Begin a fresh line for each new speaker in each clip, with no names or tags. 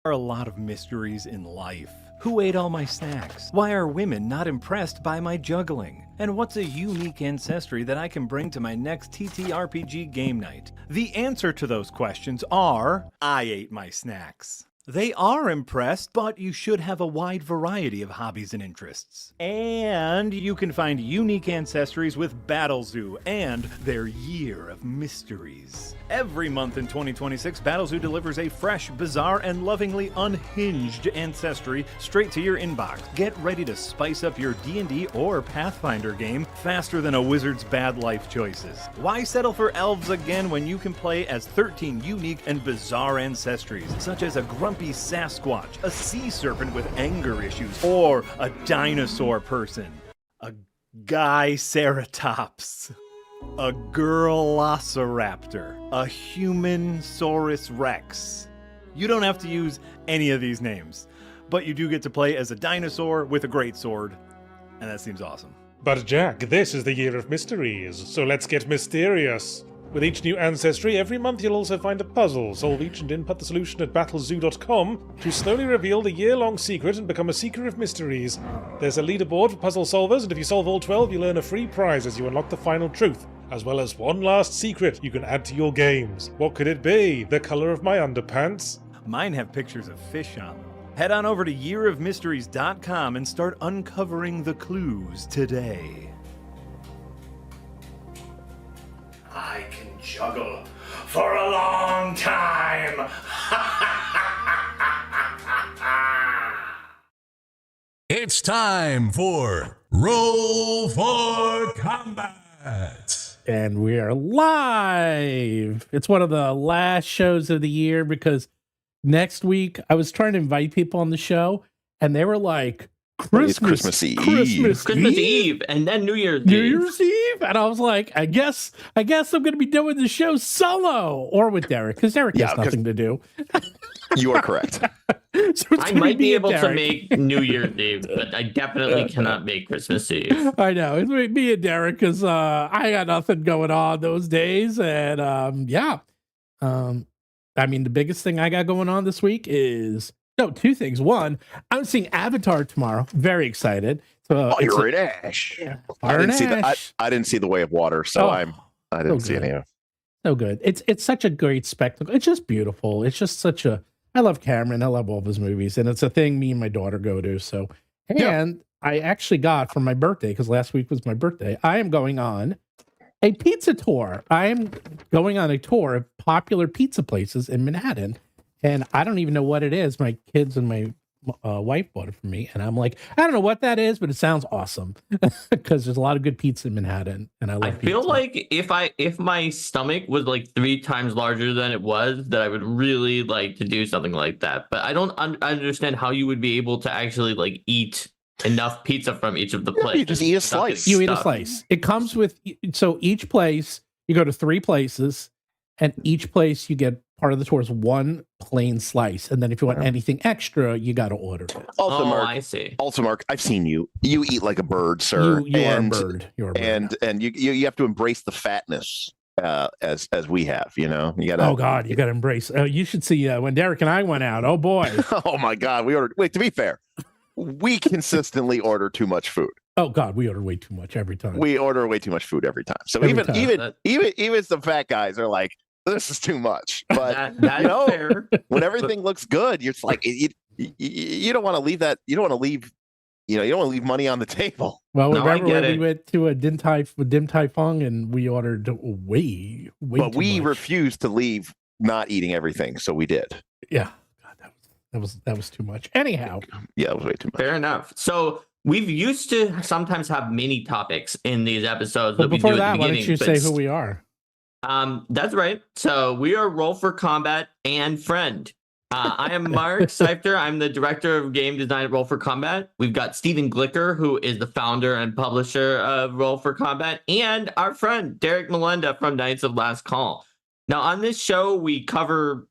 There are a lot of mysteries in life. Who ate all my snacks? Why are women not impressed by my juggling? And what's a unique ancestry that I can bring to my next TTRPG game night? The answer to those questions are, I ate my snacks. They are impressed, but you should have a wide variety of hobbies and interests. And you can find unique ancestries with Battlezoo and their Year of Mysteries. Every month in 2026, Battlezoo delivers a fresh, bizarre, and lovingly unhinged ancestry straight to your inbox. Get ready to spice up your D&D or Pathfinder game faster than a wizard's bad life choices. Why settle for elves again when you can play as 13 unique and bizarre ancestries, such as a grumpy Sasquatch, a sea serpent with anger issues, or a dinosaur person, a guy ceratops, a girl-velociraptor, a human Saurus Rex. You don't have to use any of these names, but you do get to play as a dinosaur with a great sword, and that seems awesome.
But Jack, this is the Year of Mysteries, so let's get mysterious. With each new ancestry, every month you'll also find a puzzle. Solve each and input the solution at battlezoo.com to slowly reveal the year-long secret and become a seeker of mysteries. There's a leaderboard for puzzle solvers, and if you solve all 12, you'll earn a free prize as you unlock the final truth, as well as one last secret you can add to your games. What could it be? The color of my underpants?
Mine have pictures of fish on them. Head on over to yearofmysteries.com and start uncovering the clues today.
I can juggle for a long time.
It's time for Roll for Combat.
And we are live. It's one of the last shows of the year because next week I was trying to invite people on the show and they were like, Christmas Eve,
and then New Year's
Eve, and I was like, I guess I'm going to be doing the show solo or with Derik because Derik has nothing to do.
You are correct.
So I might be able to make New Year's Eve, but I definitely cannot make Christmas Eve.
I know it's me and Derik because I got nothing going on those days, and I mean the biggest thing I got going on this week is. No, two things. One, I'm seeing Avatar tomorrow. Very excited. So
you're in Ash.
Yeah,
I didn't see the Way of Water, so I didn't see any of it.
So good. It's such a great spectacle. It's just beautiful. It's just such a. I love Cameron. I love all of his movies, and it's a thing me and my daughter go to. So, and I actually got for my birthday because last week was my birthday. I am going on a pizza tour. I am going on a tour of popular pizza places in Manhattan. And I don't even know what it is. My kids and my wife bought it for me. And I'm like, I don't know what that is, but it sounds awesome because there's a lot of good pizza in Manhattan. And I
feel like if my stomach was like 3 times larger than it was, that I would really like to do something like that. But I don't understand how you would be able to actually like eat enough pizza from each of the places.
You just eat a slice.
You eat a slice. It comes with, so each place, you go to 3 places and each place you get part of the tour is 1 plain slice, and then if you want anything extra, you got to order it.
I see.
Also, Mark, I've seen you. You eat like a bird, sir.
You are a bird. You're a bird.
And you have to embrace the fatness as we have. You know, you got.
Oh God, you got to embrace. You should see when Derik and I went out. Oh boy.
Oh my God, we ordered. Wait, to be fair, we consistently order too much food.
Oh God, we order way too much every time.
We order way too much food every time. So even some fat guys are like, this is too much. But fair. When everything looks good, you're like you don't want to leave that. You don't want to leave. You don't want to leave money on the table.
Well, remember when we went to a Din Tai Fung and we ordered way
but
too
we
much.
refused to leave not eating everything, so we did.
Yeah, God, that was too much. Anyhow,
yeah, it was way too much.
Fair enough. So we've used to sometimes have mini topics in these episodes.
But before
we do
that,
at the
why
beginning,
don't you say who we are?
That's right. So we are Roll for Combat and Friend. I am Mark Seifter. I'm the director of game design at Roll for Combat. We've got Stephen Glicker, who is the founder and publisher of Roll for Combat, and our friend Derik Malenda from Knights of Last Call. Now, on this show, we cover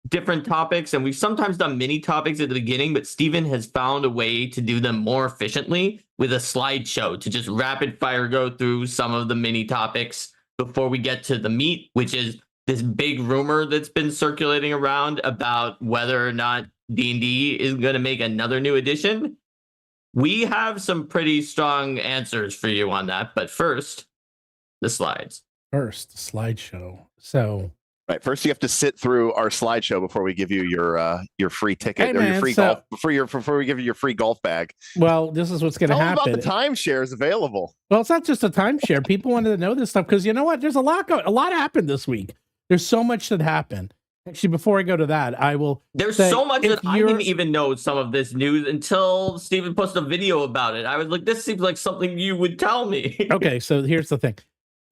different topics, and we've sometimes done mini topics at the beginning, but Stephen has found a way to do them more efficiently with a slideshow to just rapid fire go through some of the mini topics before we get to the meat, which is this big rumor that's been circulating around about whether or not D&D is going to make another new edition? We have some pretty strong answers for you on that, but first, the slides.
First, slideshow. So,
right, first you have to sit through our slideshow before we give you your free ticket
hey,
or
man,
your free golf before we give you your free golf bag.
Well, this is what's going to happen.
Tell me about the timeshares available.
Well, it's not just a timeshare. People wanted to know this stuff because you know what? There's a lot happened this week. There's so much that happened. Actually, before I go to that, I will.
There's so much that I didn't even know some of this news until Steven posted a video about it. I was like, this seems like something you would tell me.
Okay, so here's the thing.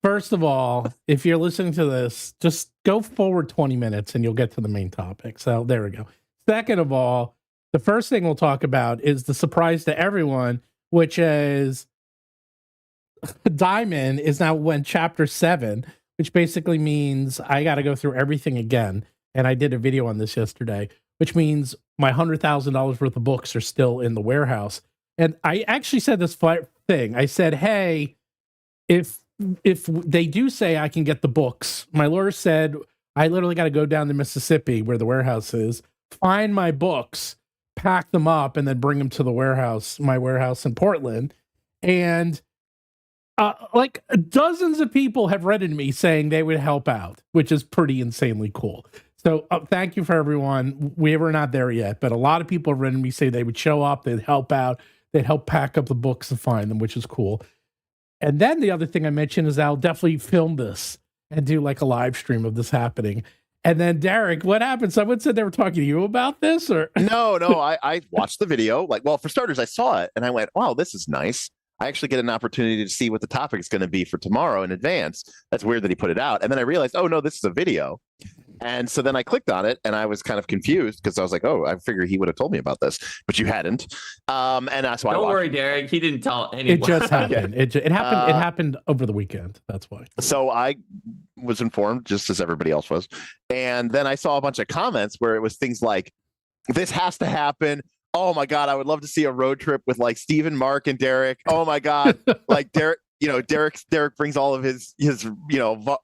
First of all, if you're listening to this, just go forward 20 minutes and you'll get to the main topic. So there we go. Second of all, the first thing we'll talk about is the surprise to everyone, which is Diamond is now in chapter 7, which basically means I got to go through everything again. And I did a video on this yesterday, which means my $100,000 worth of books are still in the warehouse. And I actually said this thing. I said, hey, if they do say I can get the books, my lawyer said I literally got to go down to Mississippi where the warehouse is, find my books, pack them up, and then bring them to the warehouse, my warehouse in Portland. And like dozens of people have written me saying they would help out, which is pretty insanely cool. So thank you for everyone. We were not there yet, but a lot of people have written me say they would show up, they'd help out, they'd help pack up the books and find them, which is cool. And then the other thing I mentioned is I'll definitely film this and do like a live stream of this happening. And then Derik, what happened? Someone said they were talking to you about this, or
no, I watched the video. Like, well, for starters, I saw it and I went, wow, this is nice. I actually get an opportunity to see what the topic is going to be for tomorrow in advance. That's weird that he put it out. And then I realized, oh no, this is a video. And so then I clicked on it and I was kind of confused because I was like, oh, I figured he would have told me about this, but you hadn't. And that's why.
Don't worry, Derik. He didn't tell anyone.
It just happened. It happened. It happened over the weekend. That's why.
So I was informed just as everybody else was. And then I saw a bunch of comments where it was things like, this has to happen. Oh my God, I would love to see a road trip with like Steven, Mark, and Derik. Oh my God, like Derik. Derik brings all of his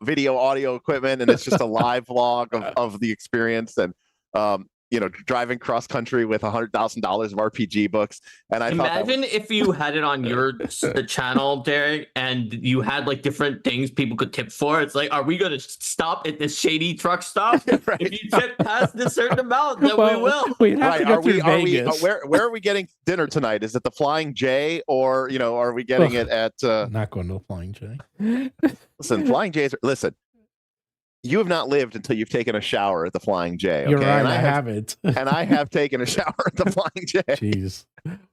video audio equipment, and it's just a live vlog of the experience, and driving cross country with $100,000 of RPG books. And I
imagine if you had it on your channel, Derik, and you had like different things people could tip for. It's like, are we going to stop at this shady truck stop? Right. If you tip past a certain amount, then we will.
We'd have to go through Vegas.
Where are we getting dinner tonight? Is it the Flying J, or are we getting it at?
Not going to the Flying J.
Listen, Flying J's. Listen. You have not lived until you've taken a shower at the Flying J. Okay?
You're right,
and
I haven't.
And I have taken a shower at the Flying J.
Jeez.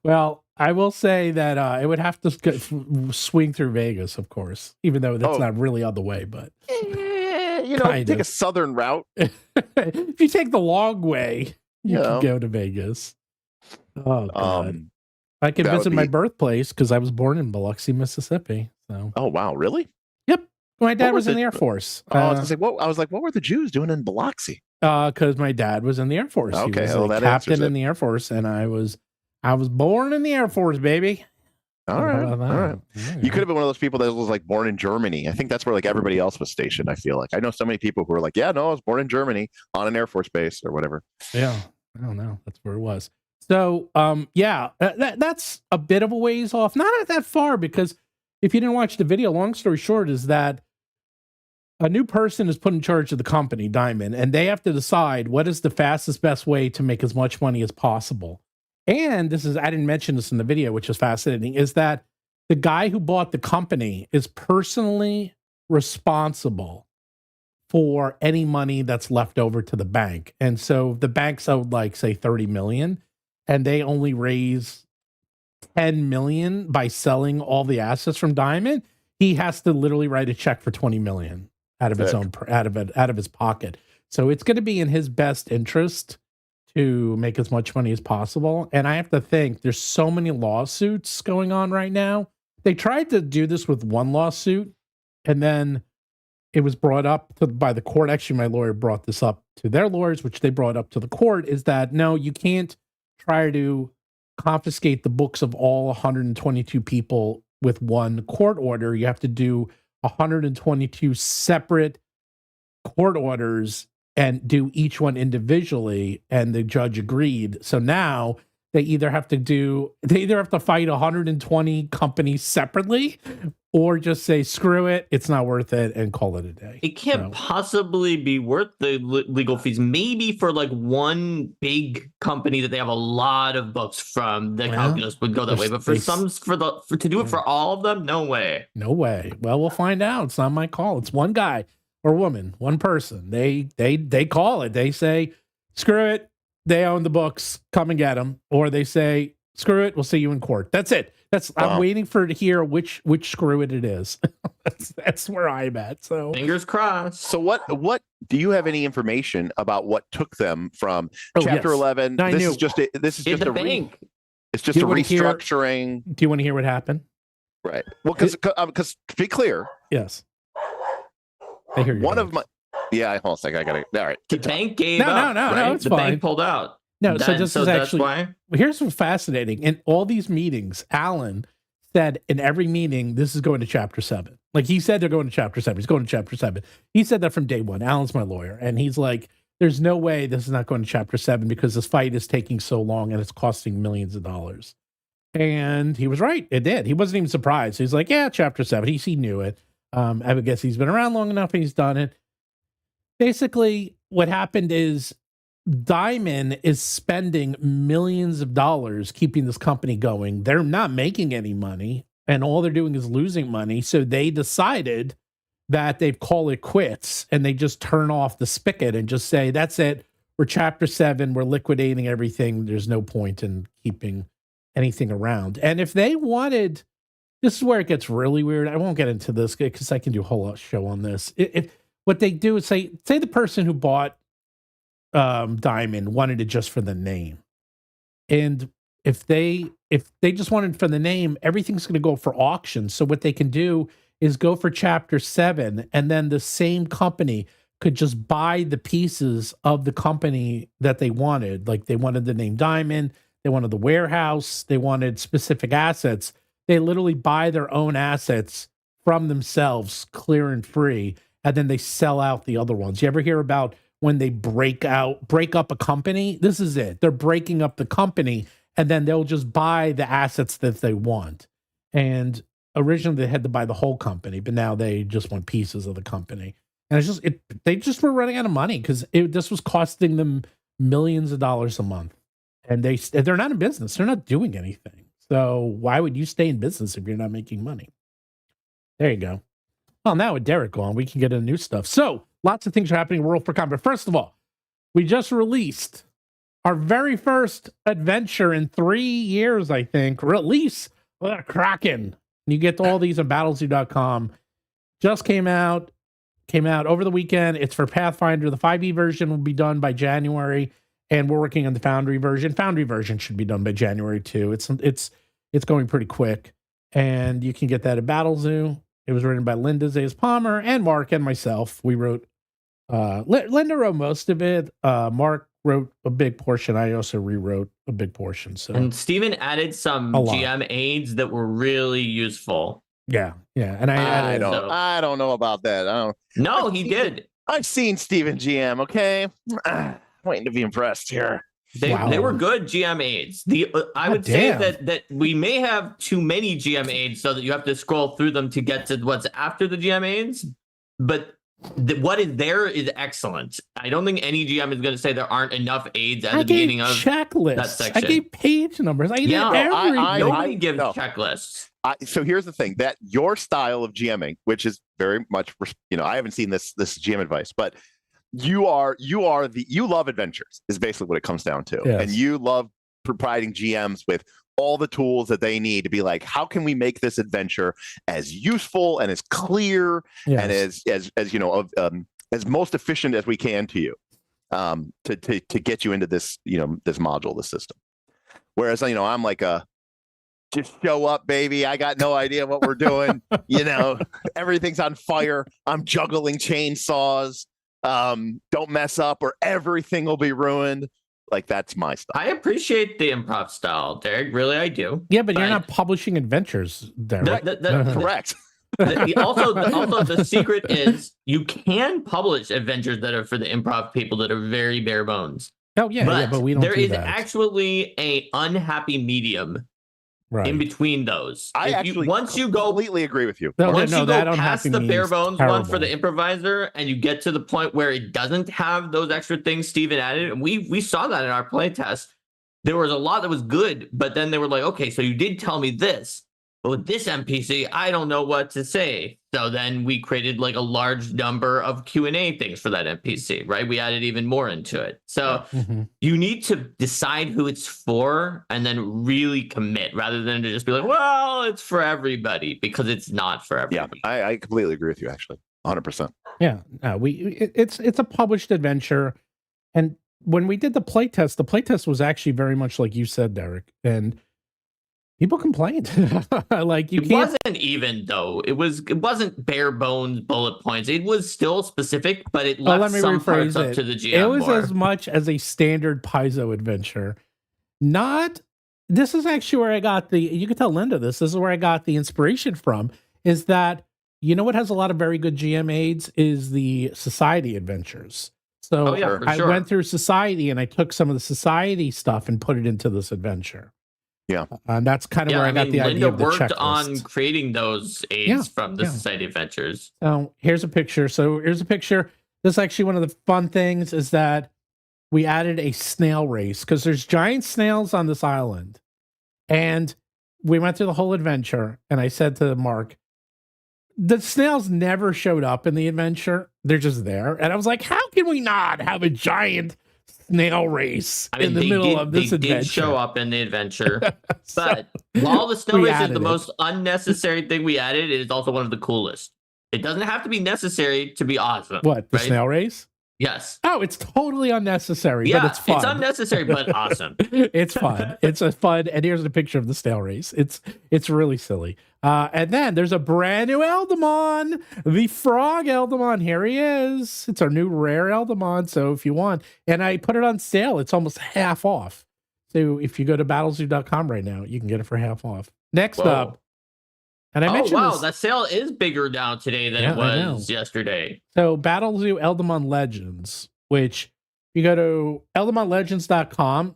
Well, I will say that it would have to swing through Vegas, of course, even though that's not really on the way. But
take a southern route.
If you take the long way, you can go to Vegas. Oh God. I can visit my birthplace because I was born in Biloxi, Mississippi. So.
Oh wow, really?
Yep. My dad was in the Air Force.
I was like, what were the Jews doing in Biloxi?
Because my dad was in the Air Force.
Okay,
he was a captain in the Air Force, and I was born in the Air Force, baby.
All right. You could have been one of those people that was like born in Germany. I think that's where like everybody else was stationed. I feel like I know so many people who are like, yeah, no, I was born in Germany on an Air Force base or whatever.
Yeah, I don't know. That's where it was. So, that's a bit of a ways off. Not that far, because if you didn't watch the video, long story short is that a new person is put in charge of the company, Diamond, and they have to decide what is the fastest, best way to make as much money as possible. And I didn't mention this in the video, which is fascinating, is that the guy who bought the company is personally responsible for any money that's left over to the bank. And so the bank's owed like, say, 30 million, and they only raise 10 million by selling all the assets from Diamond. He has to literally write a check for 20 million out of his own, out of his pocket. So it's going to be in his best interest to make as much money as possible. And I have to think, there's so many lawsuits going on right now. They tried to do this with one lawsuit, and then it was brought up by the court. Actually, my lawyer brought this up to their lawyers, which they brought up to the court, is that no, you can't try to confiscate the books of all 122 people with one court order. You have to do 122 separate court orders and do each one individually, and the judge agreed. So now they either have to fight 120 companies separately, or just say screw it, it's not worth it, and call it a day.
It can't possibly be worth the legal fees. Maybe for like one big company that they have a lot of books from, the calculus would go that way. But for to do it for all of them, no way.
No way. Well, we'll find out. It's not my call. It's one guy or woman, one person. They call it. They say screw it. They own the books. Come and get them. Or they say screw it. We'll see you in court. That's it. I'm waiting to hear which screw it is. that's where I'm at. So
fingers crossed.
So what do you have any information about what took them from chapter 11?
No,
this is just a
bank.
It's just a restructuring.
Do you want to hear what happened?
Right. Well, because to be clear.
Yes. I hear you.
One of my. Yeah, hold on a second. I got it. All right.
The bank gave up.
No, it's
the
fine.
bank pulled out.
No, so this is actually
why.
Here's what's fascinating. In all these meetings, Alan said in every meeting, this is going to chapter 7. Like he said, they're going to chapter 7. He's going to chapter 7. He said that from day one. Alan's my lawyer, and he's like, "There's no way this is not going to chapter 7 because this fight is taking so long and it's costing millions of dollars." And he was right. It did. He wasn't even surprised. He's like, "Yeah, chapter 7." He knew it. I would guess he's been around long enough and he's done it. Basically, what happened is Diamond is spending millions of dollars keeping this company going. They're not making any money, and all they're doing is losing money. So they decided that they'd call it quits, and they just turn off the spigot and just say, that's it. We're chapter 7. We're liquidating everything. There's no point in keeping anything around. And if they wanted, this is where it gets really weird. I won't get into this because I can do a whole show on this. What they do is say the person who bought Diamond wanted it just for the name, and if they just wanted for the name, everything's going to go for auction. So what they can do is go for chapter 7, and then the same company could just buy the pieces of the company that they wanted. Like they wanted the name Diamond, they wanted the warehouse, they wanted specific assets. They literally buy their own assets from themselves, clear and free, and then they sell out the other ones. You ever hear about when they break up a company? This is it. They're breaking up the company, and then they'll just buy the assets that they want. And originally they had to buy the whole company, but now they just want pieces of the company. And they just were running out of money because this was costing them millions of dollars a month. And they're not in business. They're not doing anything. So why would you stay in business if you're not making money? There you go. Well, now with Derik on, we can get into new stuff. So lots of things are happening in World for Combat. First of all, we just released our very first adventure in 3 years, I think. Release with a Kraken. You get all these on Battlezoo.com. Just came out over the weekend. It's for Pathfinder. The 5e version will be done by January, and we're working on the Foundry version. Foundry version should be done by January too. It's going pretty quick, and you can get that at Battlezoo. It was written by Linda Zayas Palmer and Mark and myself. We wrote, Linda wrote most of it. Mark wrote a big portion. I also rewrote a big portion. So,
and Steven added some GM aids that were really useful.
Yeah. And I
don't know about that.
No, he did.
I've seen Steven GM. Okay, waiting to be impressed here.
They were good GM aids. I would say that we may have too many GM aids so that you have to scroll through them to get to what's after the GM aids. But what is there is excellent. I don't think any GM is going to say there aren't enough aids at the beginning of
checklists.
That section.
I gave page numbers.
Nobody gives checklists.
So here's the thing: that your style of GMing, which is very much, I haven't seen this GM advice, but you love adventures is basically what it comes down to.
Yes.
And you love providing GMs with all the tools that they need to be like, how can we make this adventure as useful and as clear and as most efficient as we can to you, to get you into this, this module, this system. Whereas, I'm like just show up, baby. I got no idea what we're doing. Everything's on fire. I'm juggling chainsaws. Don't mess up or everything will be ruined. Like, that's my style.
I appreciate the improv style, Derik. Really, I do.
Yeah, but you're not publishing adventures, Derik.
Correct.
Also, the secret is you can publish adventures that are for the improv people that are very bare bones.
Oh yeah, but we don't.
There
do
is
that.
actually a unhappy medium in between those. Once you go
completely agree with you.
Once you go past the bare bones one for the improviser, and you get to the point where it doesn't have those extra things Steven added, and we saw that in our playtest. There was a lot that was good, but then they were like, okay, so you did tell me this, but with this NPC, I don't know what to say. So then we created like a large number of Q&A things for that NPC, right? We added even more into it. So you need to decide who it's for and then really commit rather than to just be like, well, it's for everybody, because it's not for everybody.
Yeah, I completely agree with you, actually. 100%.
Yeah, it's a published adventure. And when we did the playtest was actually very much like you said, Derik. And people complained. It
wasn't even though. It wasn't bare bones bullet points. It was still specific, but it left some parts up to the GM.
It was as much as a standard Paizo adventure. This is actually where I got you can tell Linda this is where I got the inspiration from, is that, you know what has a lot of very good GM aids is the society adventures. So I went through society and I took some of the society stuff and put it into this adventure.
Yeah.
And that's kind of where I got the idea of the checklist.
Linda worked on creating those aids from the Society Adventures.
So here's a picture. This is actually one of the fun things is that we added a snail race because there's giant snails on this island. And we went through the whole adventure. And I said to Mark, the snails never showed up in the adventure. They're just there. And I was like, how can we not have a giant snail race in the middle of this adventure?
They did show up in the adventure, but while the snail race is the most unnecessary thing we added, it is also one of the coolest. It doesn't have to be necessary to be awesome.
What, the snail race?
Yes.
Oh, it's totally unnecessary, but it's fun.
It's unnecessary, but awesome.
It's fun. It's a fun. And here's a picture of the snail race. It's really silly. And then there's a brand new Eldamon, the frog Eldamon. Here he is. It's our new rare Eldamon. So if you want, and I put it on sale, it's almost half off. So if you go to battlezoo.com right now, you can get it for half off. Next up. And I mentioned this.
That sale is bigger now today than it was yesterday.
So Battlezoo Eldamon Legends, which you go to eldamonlegends.com.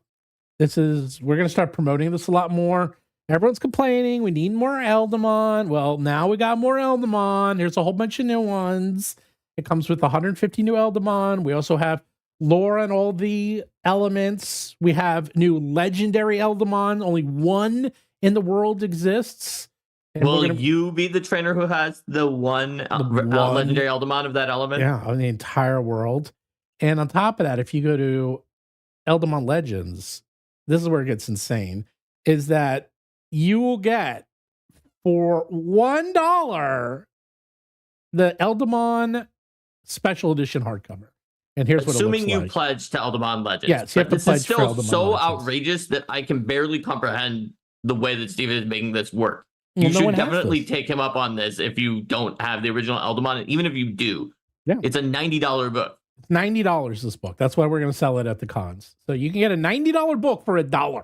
We're going to start promoting this a lot more. Everyone's complaining. We need more Eldamon. Well, now we got more Eldamon. There's a whole bunch of new ones. It comes with 150 new Eldamon. We also have lore on all the elements. We have new legendary Eldamon. Only one in the world exists. And
will you be the trainer who has the one legendary Eldamon of that element?
Yeah, on the entire world. And on top of that, if you go to Eldamon Legends, this is where it gets insane, is that you will get for $1 the Eldamon Special Edition hardcover. And here's
assuming
what it looks like.
You pledge to Eldamon Legends.
Yes, you have to
this
pledge
is still
for Eldamon
so
Legends.
outrageous that I can barely comprehend the way that Steven is making this work. You should definitely take him up on this if you don't have the original Eldamon. And even if you do, it's a $90 book.
It's $90 this book. That's why we're going to sell it at the cons. So you can get a $90 book for $1.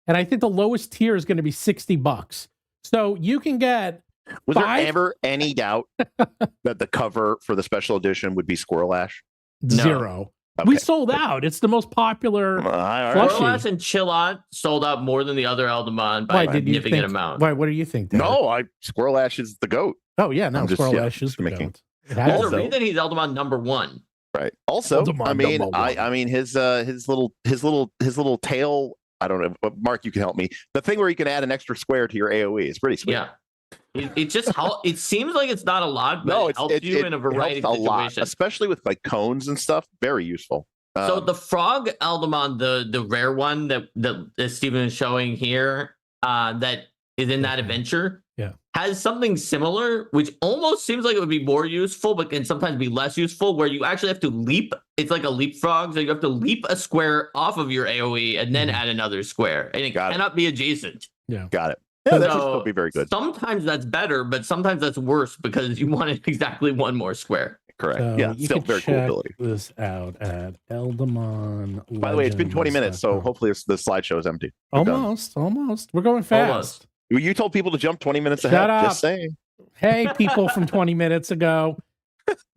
And I think the lowest tier is going to be $60. So you can get
Was there ever any doubt that the cover for the special edition would be Squirrel Ash?
Zero. Okay. We sold out. It's the most popular.
Squirrel Ash and Chillot sold out more than the other Eldamon by a significant amount.
Why? What do you think, Dad?
No, Squirrel Ash is the GOAT.
Oh yeah, no, Squirrel Ash is the GOAT.
There's a reason he's Eldamon #1.
Right. Also, I mean, his little tail. I don't know, but Mark, you can help me. The thing where you can add an extra square to your AOE is pretty sweet.
Yeah. It seems like it's not a lot, but it helps you in a variety of situations.
Lot, especially with like cones and stuff. Very useful.
So the frog Eldamon, the rare one that Steven is showing here, that is in that adventure, has something similar, which almost seems like it would be more useful, but can sometimes be less useful, where you actually have to leap. It's like a leapfrog, so you have to leap a square off of your AOE and then add another square, and it cannot be adjacent.
Yeah,
got it. Yeah, that should still be very good.
Sometimes that's better, but sometimes that's worse because you wanted exactly one more square.
Correct.
So
yeah,
you
still
can
very cool ability.
This out at Eldamon.
By the way, it's been 20 minutes, so hopefully the slideshow is empty.
Almost. We're going fast.
You told people to jump 20 minutes ahead.
Shut up.
Just saying.
Hey, people from 20 minutes ago.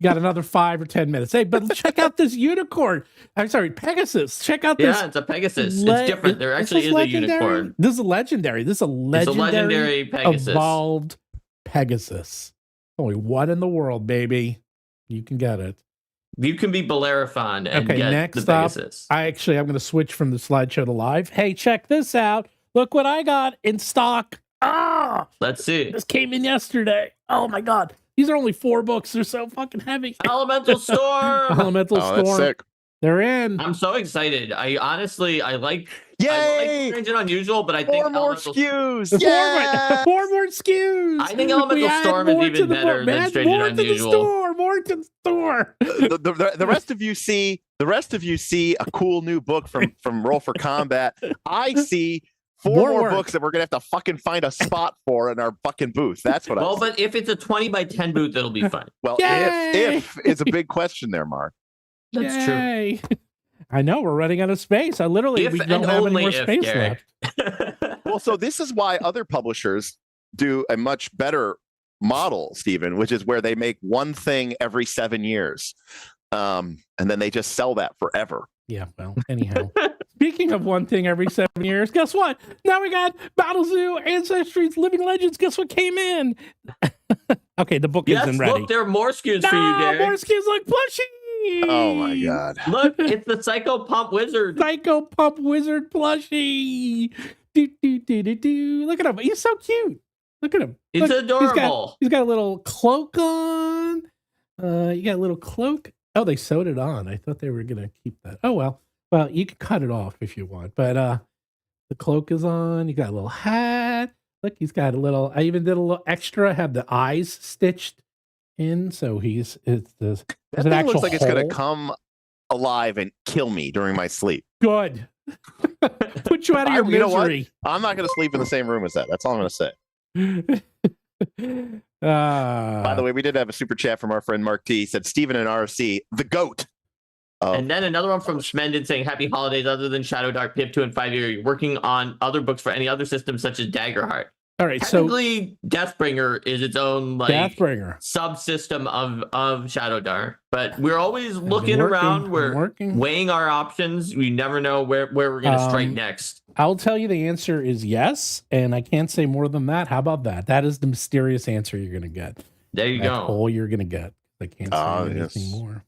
Got another 5 or 10 minutes. Hey, but check out this unicorn. I'm sorry, Pegasus. Check out this.
Yeah, it's a Pegasus. It's different. There actually is
legendary?
a unicorn.
This is a legendary. This is a legendary
Pegasus.
Evolved Pegasus. Only one in the world, baby. You can get it.
You can be Bellerophon and get
next
the Pegasus.
I'm going to switch from the slideshow to live. Hey, check this out. Look what I got in stock.
Let's see.
This came in yesterday. Oh my God. These are only 4 books. They're so fucking heavy.
Elemental Storm.
Elemental Storm.
That's sick.
They're in.
I'm so excited. I like
Yay!
Strange and Unusual, but I think
4 more
Elemental...
SKUs.
Yeah! 4 more SKUs.
I think Elemental Storm is even better than Strange and Unusual.
More to the store.
The rest of you see a cool new book from Roll for Combat. I see 4 more books that we're gonna have to fucking find a spot for in our fucking booth. That's what I.
Well, but if it's a 20 by 10 booth, it'll be fun.
Well, if it's a big question there, Mark.
That's true.
I know we're running out of space. We don't have any more space left.
Well, so this is why other publishers do a much better model, Stephen, which is where they make one thing every 7 years, and then they just sell that forever.
Yeah. Well, anyhow. Speaking of one thing every 7 years, guess what? Now we got Battlezoo, Ancestries, Living Legends. Guess what came in? Okay, the book isn't ready.
Look, there are more SKUs for you, Derek.
More SKUs like plushie.
Oh my God!
Look, it's the Psycho Pump Wizard.
Psycho Pump Wizard plushie. Look at him. He's so cute. Look at him.
It's adorable.
He's got a little cloak on. You got a little cloak. Oh, they sewed it on. I thought they were gonna keep that. Oh well. Well, you can cut it off if you want, but the cloak is on. You got a little hat. Look, he's got a little. I even did a little extra. Have the eyes stitched in, so it's this.
That thing looks like it's gonna come alive and kill me during my sleep.
Good. Put you out of your misery.
You know what? I'm not gonna sleep in the same room as that. That's all I'm gonna say. By the way, we did have a super chat from our friend Mark T. He said Stephen and RFC, the GOAT.
And then another one from Smended saying, happy holidays. Other than Shadowdark, PF2, and 5-year, you're working on other books for any other systems such as Daggerheart.
All right,
technically, Deathbringer is its own
Deathbringer
subsystem of Shadowdark. But we're always looking around. We're weighing our options. We never know where we're going to strike next.
I'll tell you the answer is yes, and I can't say more than that. How about that? That is the mysterious answer you're going to get.
There you go.
All you're going to get. I can't say anything more.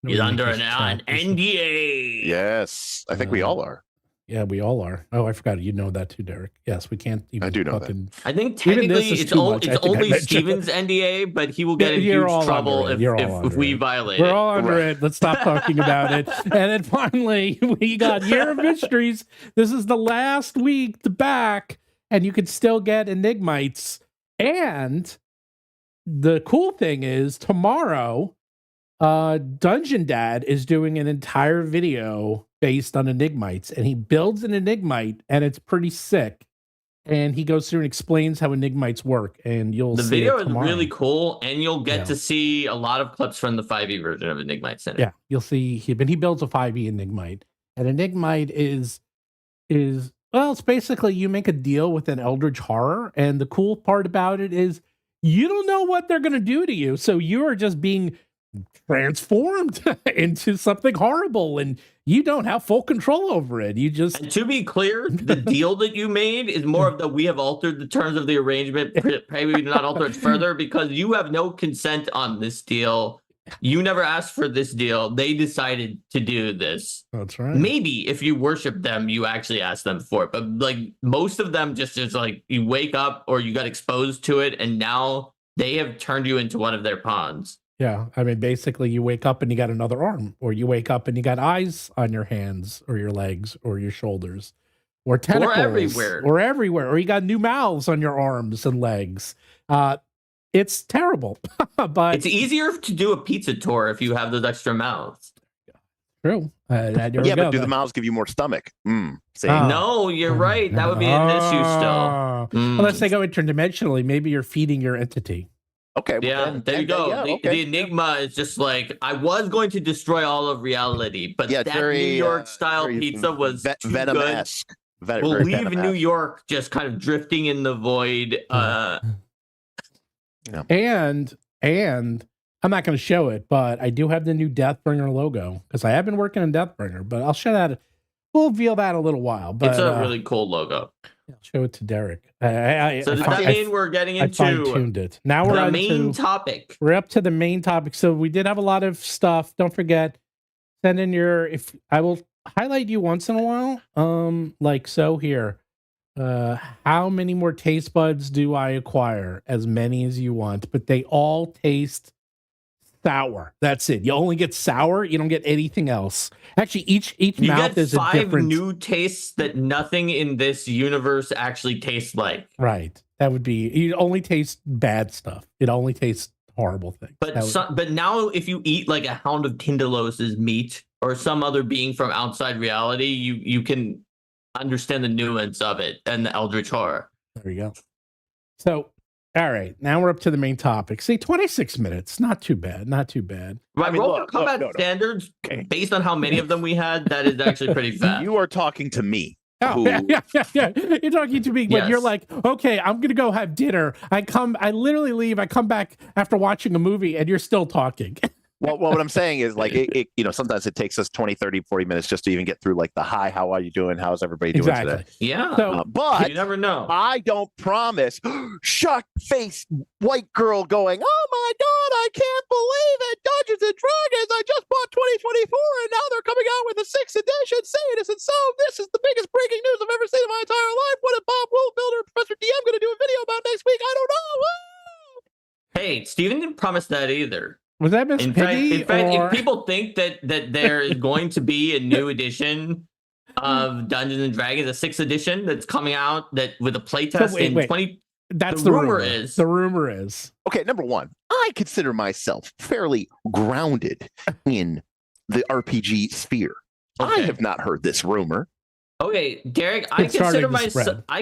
He's under an NDA.
Yes, I think we all are.
Yeah, we all are. Oh, I forgot. You know that too, Derek. Yes, we can't even.
I do know that.
I think technically it's only Steven's NDA, but he will get in huge trouble if we violate it.
We're all under it. Let's stop talking about it. And then finally, we got Year of Mysteries. This is the last week to back, and you can still get Enigmmites. And the cool thing is tomorrow, Dungeon Dad is doing an entire video based on Enigmmites, and he builds an Enigmite, and it's pretty sick. And he goes through and explains how Enigmites work, and you'll see the
video is really cool, and you'll get to see a lot of clips from the 5e version of Enigmites in it.
Yeah, you'll see. He builds a 5e Enigmite, and Enigmite is well, it's basically you make a deal with an eldritch horror, and the cool part about it is you don't know what they're going to do to you, so you are just being transformed into something horrible, and you don't have full control over it. You just,
and to be clear, the deal that you made is more of the we have altered the terms of the arrangement, maybe not alter it further, because you have no consent on this deal. You never asked for this deal. They decided to do this.
That's right.
Maybe if you worship them, you actually asked them for it, but like most of them just like you wake up or you got exposed to it, and now they have turned you into one of their pawns.
Yeah, I mean, basically, you wake up and you got another arm, or you wake up and you got eyes on your hands, or your legs, or your shoulders, or tentacles, or everywhere, or you got new mouths on your arms and legs. It's terrible, but
it's easier to do a pizza tour if you have those extra mouths.
True.
But do the mouths give you more stomach?
No, you're right. That would be an issue still.
Unless they go interdimensionally, maybe you're feeding your entity.
Okay.
Yeah, there you go. The Enigma is just like, I was going to destroy all of reality, but that New York style pizza was too
Venom-esque.
We'll leave New York just kind of drifting in the void.
Yeah.
And I'm not going to show it, but I do have the new Deathbringer logo because I have been working on Deathbringer, but I'll show that. We'll reveal that a little while. But
it's a really cool logo.
I'll show it to Derik.
So does that mean we're getting into
fine-tuned it. Now we're
the
on
main topic?
We're up to the main topic. So we did have a lot of stuff. Don't forget, send in if I will highlight you once in a while. Like so here. How many more taste buds do I acquire? As many as you want, but they all taste sour. That's it. You only get sour. You don't get anything else. Actually, each mouth is a different.
5 new tastes that nothing in this universe actually tastes like.
Right. That would be. You only taste bad stuff. It only tastes horrible things.
But now, if you eat like a Hound of Tindalos's meat or some other being from outside reality, you can understand the nuance of it and the eldritch horror.
There you go. So. All right, now we're up to the main topic. See, 26 minutes, not too bad, not too bad.
Right, roll for combat standards, based on how many of them we had, that is actually pretty fast.
You are talking to me.
Oh, yeah. You're talking to me, but You're like, okay, I'm gonna go have dinner. I literally leave. I come back after watching a movie, and you're still talking.
Well, what I'm saying is like, it sometimes it takes us 20, 30, 40 minutes just to even get through like the hi, how are you doing? How's everybody doing today?
Yeah.
So,
but
you never know.
I don't promise shocked face white girl going, oh my God, I can't believe it. Dungeons and Dragons. I just bought 2024 and now they're coming out with a 6th edition. Saying this and so this is the biggest breaking news I've ever seen in my entire life. What is Bob Willbuilder and Professor DM going to do a video about next week? I don't know. Woo!
Hey, Steven didn't promise that either.
Was that Miss Piggy?
In fact, if people think that there is going to be a new edition of Dungeons and Dragons, a 6th edition that's coming out that with a playtest in 20,
that's
the rumor is.
The rumor is.
Okay, number one, I consider myself fairly grounded in the RPG sphere. Okay. I have not heard this rumber.
Okay, Derik, I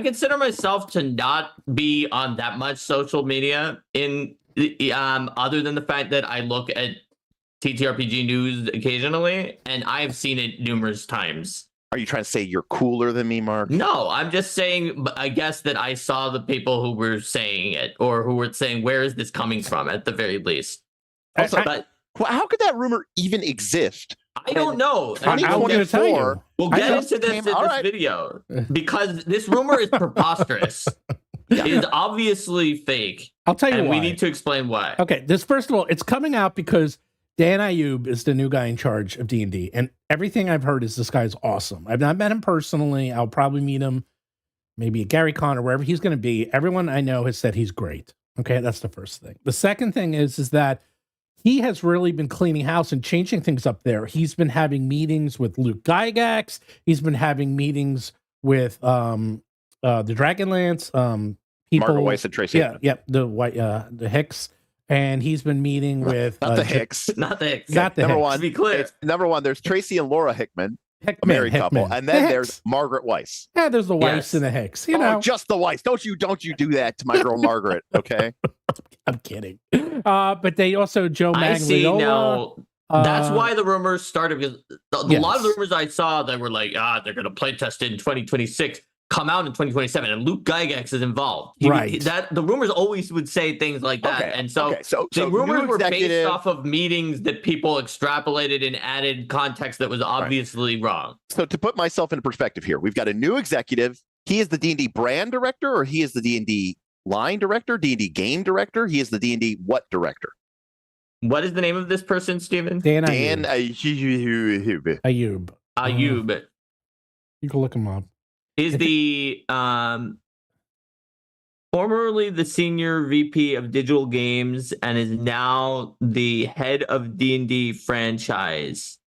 consider myself to not be on that much social media in other than the fact that I look at TTRPG news occasionally, and I've seen it numerous times.
Are you trying to say you're cooler than me, Mark?
No, I'm just saying, I guess that I saw the people who were saying it, or who were saying, where is this coming from, at the very least. Also,
how could that rumor even exist?
I don't know.
I'm going to tell you.
We'll get into this in this video, because this rumor is preposterous. It is obviously fake.
I'll tell you why.
We need to explain why.
Okay, first of all, it's coming out because Dan Ayub is the new guy in charge of D&D, and everything I've heard is this guy's awesome. I've not met him personally. I'll probably meet him maybe at GaryCon or wherever he's going to be. Everyone I know has said he's great. Okay, that's the first thing. The second thing is that he has really been cleaning house and changing things up there. He's been having meetings with Luke Gygax. He's been having meetings with the Dragonlance people.
Margaret Weiss and Tracy.
Yeah, the Hicks. And he's been meeting with
not the Hicks.
Not the Hicks.
Not the
number
Hicks.
one.
To be clear.
Number one, there's Tracy and Laura Hickman. A married couple, and then there's Margaret Weiss.
Yeah, there's the Weiss and the Hicks. You know,
just the Weiss. Don't you do that to my girl Margaret? Okay,
I'm kidding. But they also Joe Magliola. I see now.
That's why the rumors started, because a lot of the rumors I saw that were like, they're going to play test in 2026, come out in 2027, and Luke Gygax is involved. The rumors always would say things like that, and so the rumors were based off of meetings that people extrapolated and added context that was obviously wrong.
So to put myself into perspective here, we've got a new executive. He is the D&D brand director, or he is the D&D line director, D&D game director. He is the D&D what director?
What is the name of this person, Steven?
Dan
Ayub.
Ayub. You can look him up.
Is the formerly the senior VP of digital games and is now the head of D&D franchise.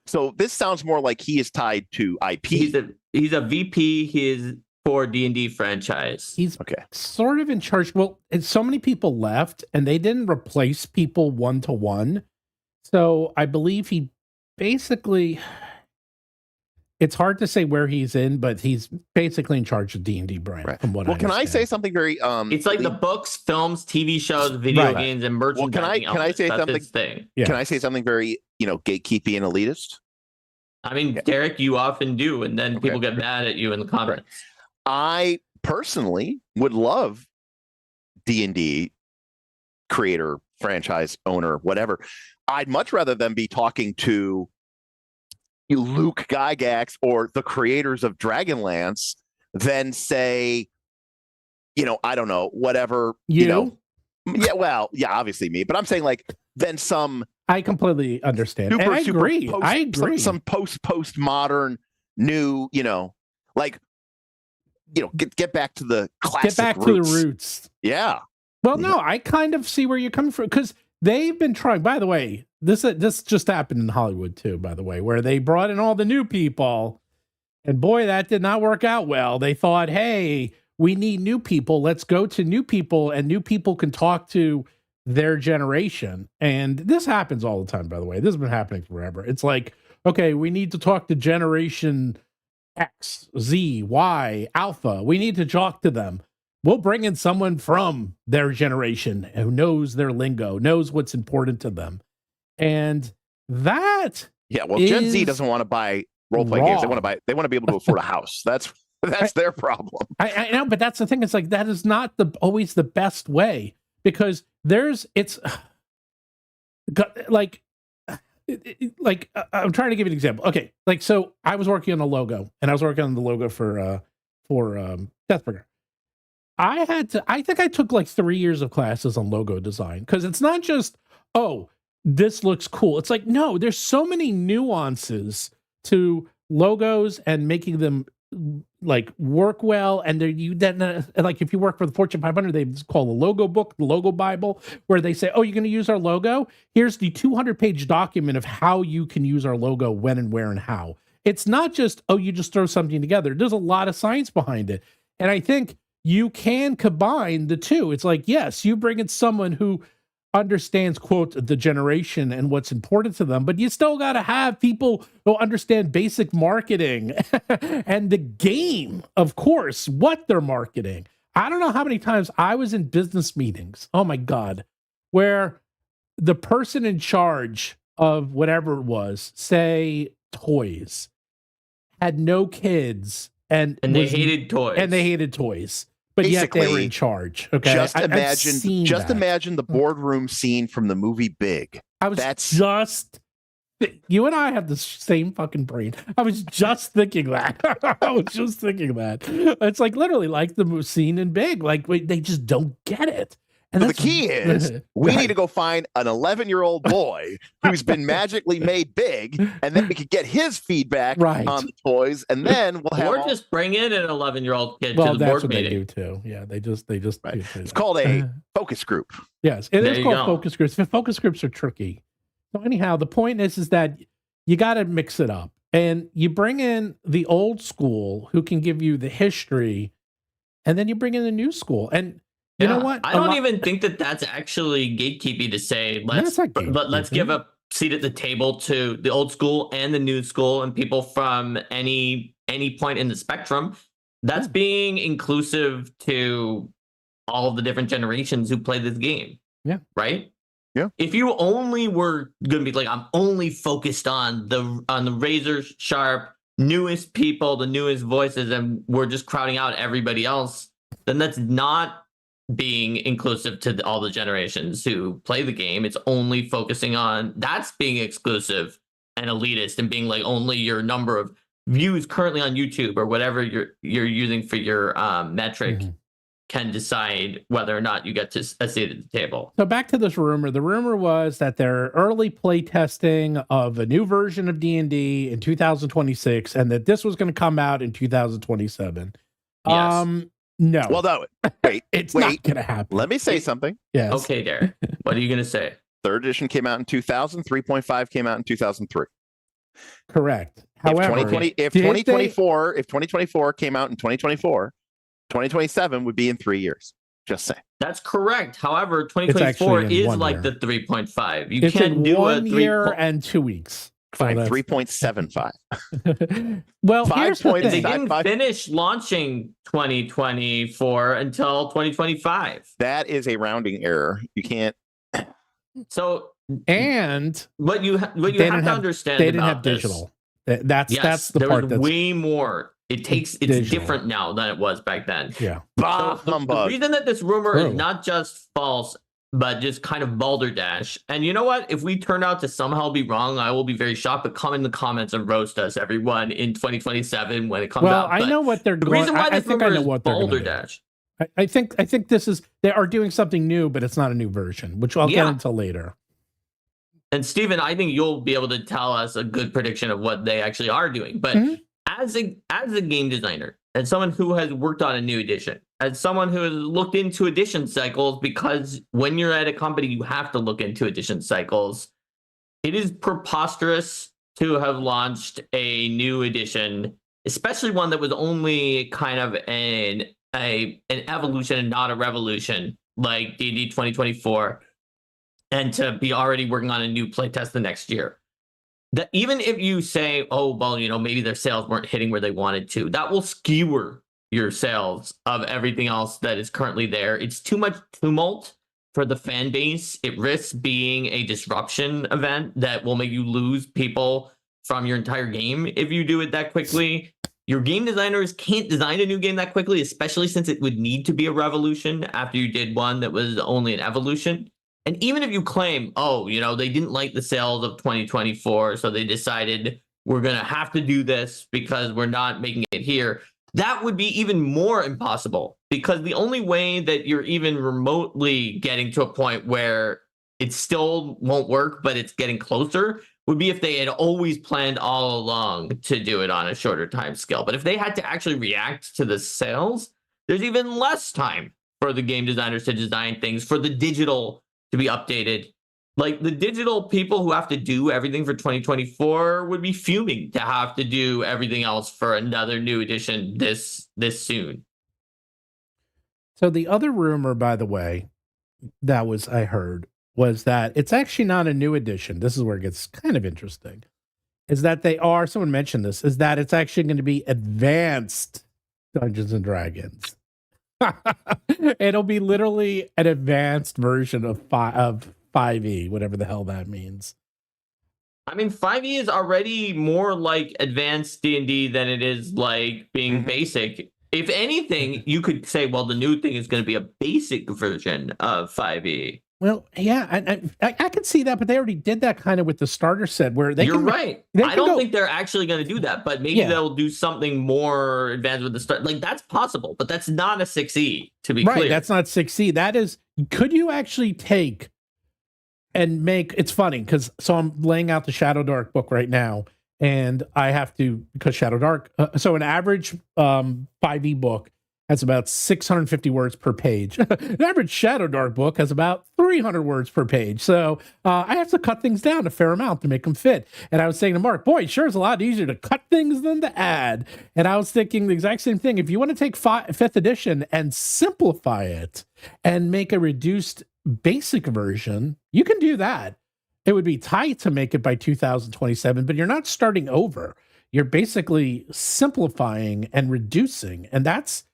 So this sounds more like he is tied to IP.
He's a VP. He is for D&D franchise.
He's sort of in charge. Well, and so many people left, and they didn't replace people 1-to-1. So I believe he basically. It's hard to say where he's in, but he's basically in charge of D&D brand. From what
can I say something very?
It's like the books, films, TV shows, video games, and merchandising.
Well, can I say something? Can I say something very gatekeepy and elitist?
I mean, Derik, you often do, and then people get mad at you in the comments.
I personally would love D&D creator, franchise owner, whatever. I'd much rather them be talking to Luke Gygax or the creators of Dragonlance than say, I don't know, whatever, yeah, well, yeah, obviously me, but I'm saying like then some.
I completely understand.
Super,
I agree.
Post,
I agree.
Some postmodern new, get back to the classic.
Get back to the roots.
Yeah.
Well, no, I kind of see where you're coming from because they've been trying. By the way, this just happened in Hollywood too. By the way, where they brought in all the new people, and boy, that did not work out well. They thought, hey, we need new people. Let's go to new people, and new people can talk to their generation. And this happens all the time, by the way. This has been happening forever. It's like, okay, we need to talk to generation X, Z, Y, Alpha. We need to talk to them. We'll bring in someone from their generation who knows their lingo, knows what's important to them. And that
Gen Z doesn't want to buy role-playing games. They want to be able to afford a house. That's their problem.
I know, but that's the thing. It's like that is not always the best way, because I'm trying to give you an example. Okay, like so I was working on a logo, and I was working on the logo for Deathbringer. I think I took like 3 years of classes on logo design, because it's not just, oh, this looks cool. It's like, no, there's so many nuances to logos and making them like work well. And like if you work for the Fortune 500, they call a logo book, the logo Bible, where they say, oh, you're going to use our logo? Here's the 200-page document of how you can use our logo, when and where and how. It's not just, oh, you just throw something together. There's a lot of science behind it. And I think you can combine the two. It's like, yes, you bring in someone who understands, quote, the generation and what's important to them, but you still got to have people who understand basic marketing and the game, of course, what they're marketing. I don't know how many times I was in business meetings, oh my God, where the person in charge of whatever it was, say toys, had no kids and
they hated toys.
But
basically,
yet they were in charge. Okay,
Just imagine the boardroom scene from the movie Big.
You and I have the same fucking brain. I was just thinking that. It's like literally like the scene in Big. Like they just don't get it. And
the key is we need to go find an 11-year-old boy who's been magically made big, and then we could get his feedback on the toys, and then we'll have.
Or just bring in an 11-year-old kid to the board
that's what
meeting.
They do too. Yeah, they just.
It's called a focus group.
Yes, it is called focus groups. Focus groups are tricky. So anyhow, the point is that you got to mix it up, and you bring in the old school who can give you the history, and then you bring in the new school. And you know what?
I don't even think that's actually gatekeeping to say let's give a seat at the table to the old school and the new school and people from any point in the spectrum. That's being inclusive to all of the different generations who play this game.
Yeah.
Right?
Yeah.
If you only were going to be like, I'm only focused on the razor sharp newest people, the newest voices, and we're just crowding out everybody else, then that's not being inclusive to all the generations who play the game. It's only focusing on that's being exclusive and elitist and being like only your number of views currently on YouTube or whatever you're using for your metric can decide whether or not you get to a seat at the table.
So back to this rumor. The rumor was that they're early play testing of a new version of D&D in 2026 and that this was going to come out in 2027.
Yes.
No.
Well, no. Wait.
It's not going to happen.
Let me say something.
Yes.
Okay, Derek. What are you going to say?
3rd edition came out in 2000. 3.5 came out in 2003.
Correct. However,
if 2024 came out in 2024, 2027 would be in 3 years. Just say.
That's correct. However, 2024 is like the 3.5. You can't do
1 year and 2 weeks.
Fine, 3.75.
Well,
5 points.
They didn't finish launching 2024 until 2025.
That is a rounding error. You can't.
So,
and
what you have to understand,
they didn't have digital. That's the
there
part.
was way more It's
digital.
different now than it was back then.
Yeah.
So the reason that this rumor is not just false, but just kind of balderdash. And you know what? If we turn out to somehow be wrong, I will be very shocked. But come in the comments and roast us, everyone, in 2027 when it comes out.
Well, I know what they're
the
going.
reason why
I
this
think I
rumor
know
is
what they're
balderdash.
I think this is, they are doing something new, but it's not a new version, which I'll get into later.
And Steven, I think you'll be able to tell us a good prediction of what they actually are doing. But as a game designer, as someone who has worked on a new edition, as someone who has looked into edition cycles, because when you're at a company, you have to look into edition cycles. It is preposterous to have launched a new edition, especially one that was only kind of an evolution and not a revolution, like D&D 2024, and to be already working on a new playtest the next year. That even if you say, oh, well, you know, maybe their sales weren't hitting where they wanted to, that will skewer your sales of everything else that is currently there. It's too much tumult for the fan base. It risks being a disruption event that will make you lose people from your entire game if you do it that quickly. Your game designers can't design a new game that quickly, especially since it would need to be a revolution after you did one that was only an evolution. And even if you claim, oh, you know, they didn't like the sales of 2024, so they decided we're going to have to do this because we're not making it here, that would be even more impossible, because the only way that you're even remotely getting to a point where it still won't work, but it's getting closer, would be if they had always planned all along to do it on a shorter time scale. But if they had to actually react to the sales, there's even less time for the game designers to design things, for the digital to be updated. Like, the digital people who have to do everything for 2024 would be fuming to have to do everything else for another new edition this soon.
So the other rumor, by the way, I heard was that it's actually not a new edition. This is where it gets kind of interesting. Is that someone mentioned this, is that it's actually going to be advanced Dungeons and Dragons. It'll be literally an advanced version of 5e, whatever the hell that means.
I mean, 5e is already more like advanced D&D than it is like being basic. If anything, you could say, well, the new thing is going to be a basic version of 5e.
Well, yeah, I can see that, but they already did that kind of with the starter set where they.
You're right. I don't think they're actually going to do that, but maybe they'll do something more advanced with the start. Like, that's possible, but that's not a 6e, to be clear.
Right, that's not 6e. That is, could you actually take and make, it's funny, because I'm laying out the Shadowdark book right now, and I have to, because Shadowdark, so an average 5e book has about 650 words per page. An average Shadowdark book has about 300 words per page. So I have to cut things down a fair amount to make them fit. And I was saying to Mark, boy, it sure is a lot easier to cut things than to add. And I was thinking the exact same thing. If you want to take 5th edition and simplify it and make a reduced basic version, you can do that. It would be tight to make it by 2027, but you're not starting over. You're basically simplifying and reducing. And it's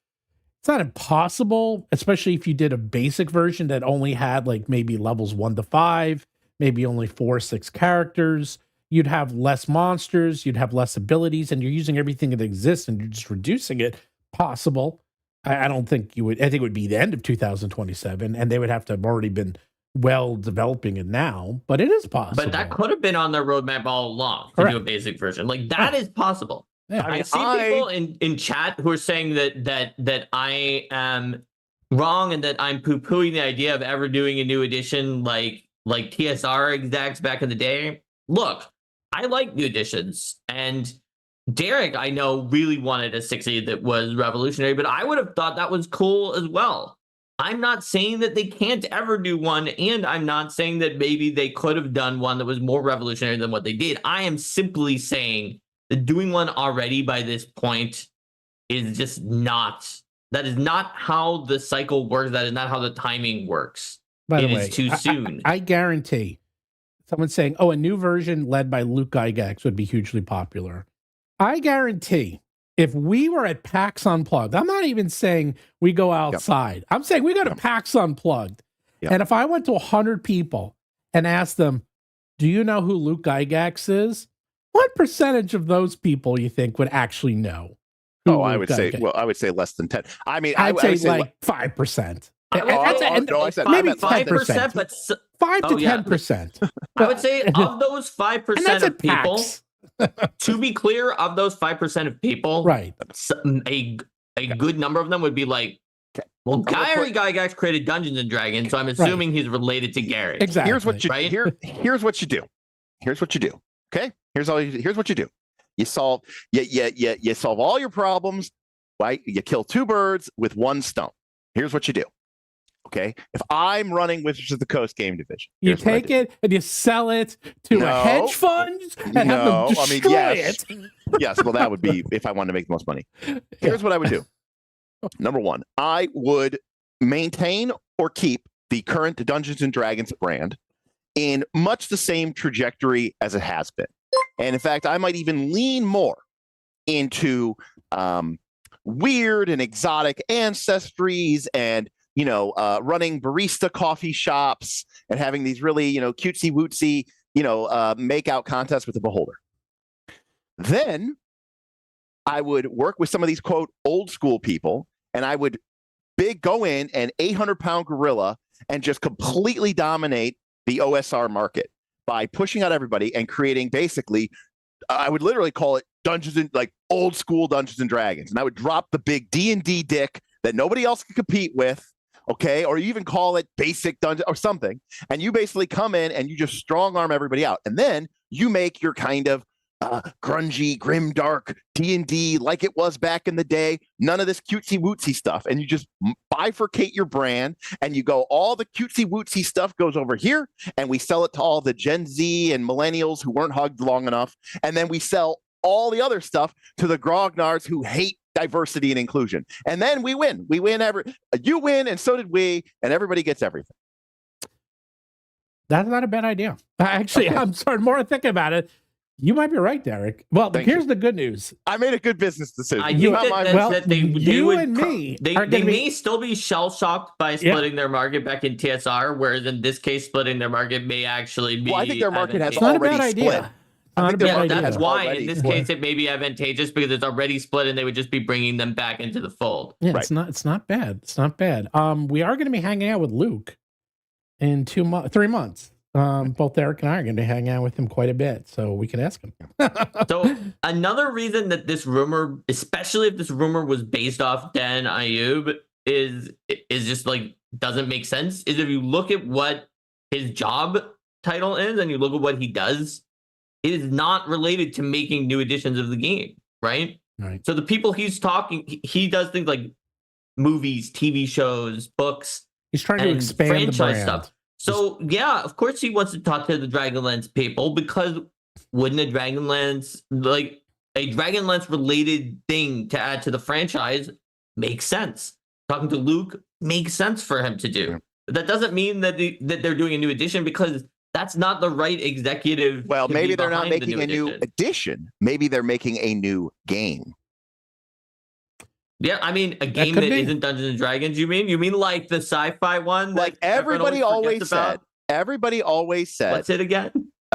not impossible, especially if you did a basic version that only had like maybe levels 1 to 5, maybe only 4 or 6 characters. You'd have less monsters, you'd have less abilities, and you're using everything that exists and you're just reducing it. Possible. I don't think you would. I think it would be the end of 2027, and they would have to have already been well developing it now, but it is possible.
But that could have been on their roadmap all along to do a basic version. Like, that is possible. Yeah, I see people in chat who are saying that I am wrong and that I'm poo-pooing the idea of ever doing a new edition like TSR execs back in the day. Look, I like new editions, and Derik, I know, really wanted a 6e that was revolutionary, but I would have thought that was cool as well. I'm not saying that they can't ever do one, and I'm not saying that maybe they could have done one that was more revolutionary than what they did. I am simply saying that doing one already by this point is just that is not how the cycle works. That is not how the timing works.
By the
way,
it is
too soon.
I guarantee someone's saying, oh, a new version led by Luke Gygax would be hugely popular. I guarantee if we were at PAX Unplugged, I'm not even saying we go outside. Yep. I'm saying we go to PAX Unplugged. Yep. And if I went to 100 people and asked them, do you know who Luke Gygax is? What percentage of those people you think would actually know?
Oh, I would say less than 10. I mean,
I'd say
I would say
like 5%.
No, I said
maybe
5%, but
5 to 10%.
I would say of those 5% of people,
PAX.
to be clear, of those 5% of people,
Right.
A good number of them would be like, well, Gary Gygax created Dungeons and Dragons, so I'm assuming he's related to Gary.
Exactly.
Here's what you do. Okay? Here's what you do. You solve all your problems, right? You kill 2 birds with 1 stone. Here's what you do. Okay? If I'm running Wizards of the Coast game division,
you take it and you sell it to a hedge fund and have them destroy it.
Yes, well, that would be if I wanted to make the most money. Here's what I would do. Number 1, I would maintain or keep the current Dungeons and Dragons brand in much the same trajectory as it has been. And in fact, I might even lean more into weird and exotic ancestries and, running barista coffee shops and having these really, cutesy wootsy, make out contests with the beholder. Then I would work with some of these, quote, old school people, and I would go in an 800-pound gorilla and just completely dominate the OSR market by pushing out everybody and creating basically, I would literally call it old school Dungeons and Dragons. And I would drop the big D&D dick that nobody else can compete with, okay? Or you even call it basic dungeon or something. And you basically come in and you just strong arm everybody out. And then you make your kind of grungy, grim, dark D&D like it was back in the day. None of this cutesy wootsy stuff. And you just bifurcate your brand and you go, all the cutesy wootsy stuff goes over here and we sell it to all the Gen Z and millennials who weren't hugged long enough. And then we sell all the other stuff to the grognards who hate diversity and inclusion. And then we win. You win and so did we, and everybody gets everything.
That's not a bad idea. Actually, okay. I'm starting more thinking about it. You might be right, Derek. Well, here's the good news.
I made a good business decision.
They may still be shell-shocked by splitting their market back in TSR, whereas in this case, splitting their market may actually be...
Well, I think their market has
already
split.
That's why in this case it may be advantageous because it's already split and they would just be bringing them back into the fold.
Yeah, right. It's not bad. It's not bad. We are going to be hanging out with Luke in 3 months. Both Derek and I are going to be hanging out with him quite a bit, so we can ask him.
So another reason that this rumor, especially if this rumor was based off Dan Ayub, is just like doesn't make sense. Is if you look at what his job title is and you look at what he does, it is not related to making new editions of the game, right?
Right.
So the people he's talking, he does things like movies, TV shows, books.
He's trying to expand franchise the brand.
Stuff. So, yeah, of course he wants to talk to the Dragonlance people because wouldn't a Dragonlance related thing to add to the franchise make sense? Talking to Luke makes sense for him to do. But that doesn't mean that they're doing a new edition because that's not the right executive.
Well, maybe they're not making a new edition. Maybe they're making a new game.
Yeah, I mean, a game that isn't Dungeons and Dragons, you mean? You mean like the sci-fi one?
Like everybody always said. Everybody always said.
What's it again?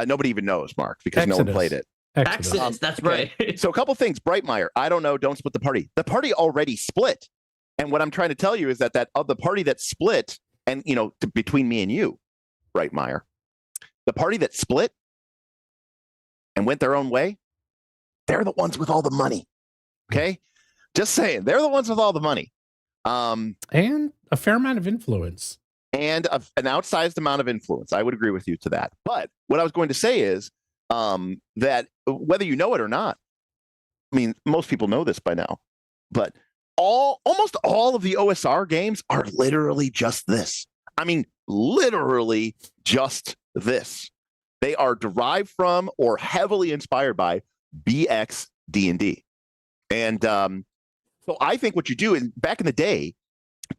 Nobody even knows, Mark, because no one played it.
Exodus, that's right.
So a couple things. Brightmeyer, I don't know, don't split the party. The party already split. And what I'm trying to tell you is that of the party that split, and, between me and you, Brightmeyer, the party that split and went their own way, they're the ones with all the money. Okay? Just saying, they're the ones with all the money.
And a fair amount of influence.
And an outsized amount of influence. I would agree with you to that. But what I was going to say is that whether you know it or not, I mean, most people know this by now, but almost all of the OSR games are literally just this. I mean, literally just this. They are derived from or heavily inspired by BX D&D. And so I think what you do is back in the day,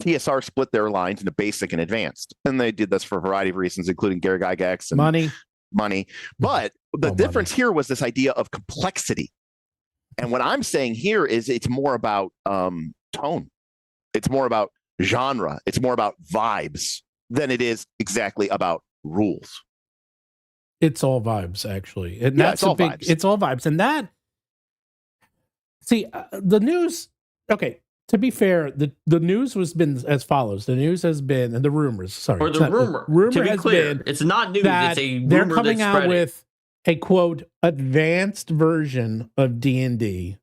TSR split their lines into basic and advanced. And they did this for a variety of reasons, including Gary Gygax and money. But the difference here was this idea of complexity. And what I'm saying here is it's more about tone. It's more about genre. It's more about vibes than it is exactly about rules.
It's all vibes, actually.
It's all vibes.
It's all vibes. And that, See, the news. Okay, to be fair, the news has been as follows. The news has been, and the rumors. Sorry,
or the rumor. To be clear, it's not news. It's a rumor.
They're coming out with a quote advanced version of D&D,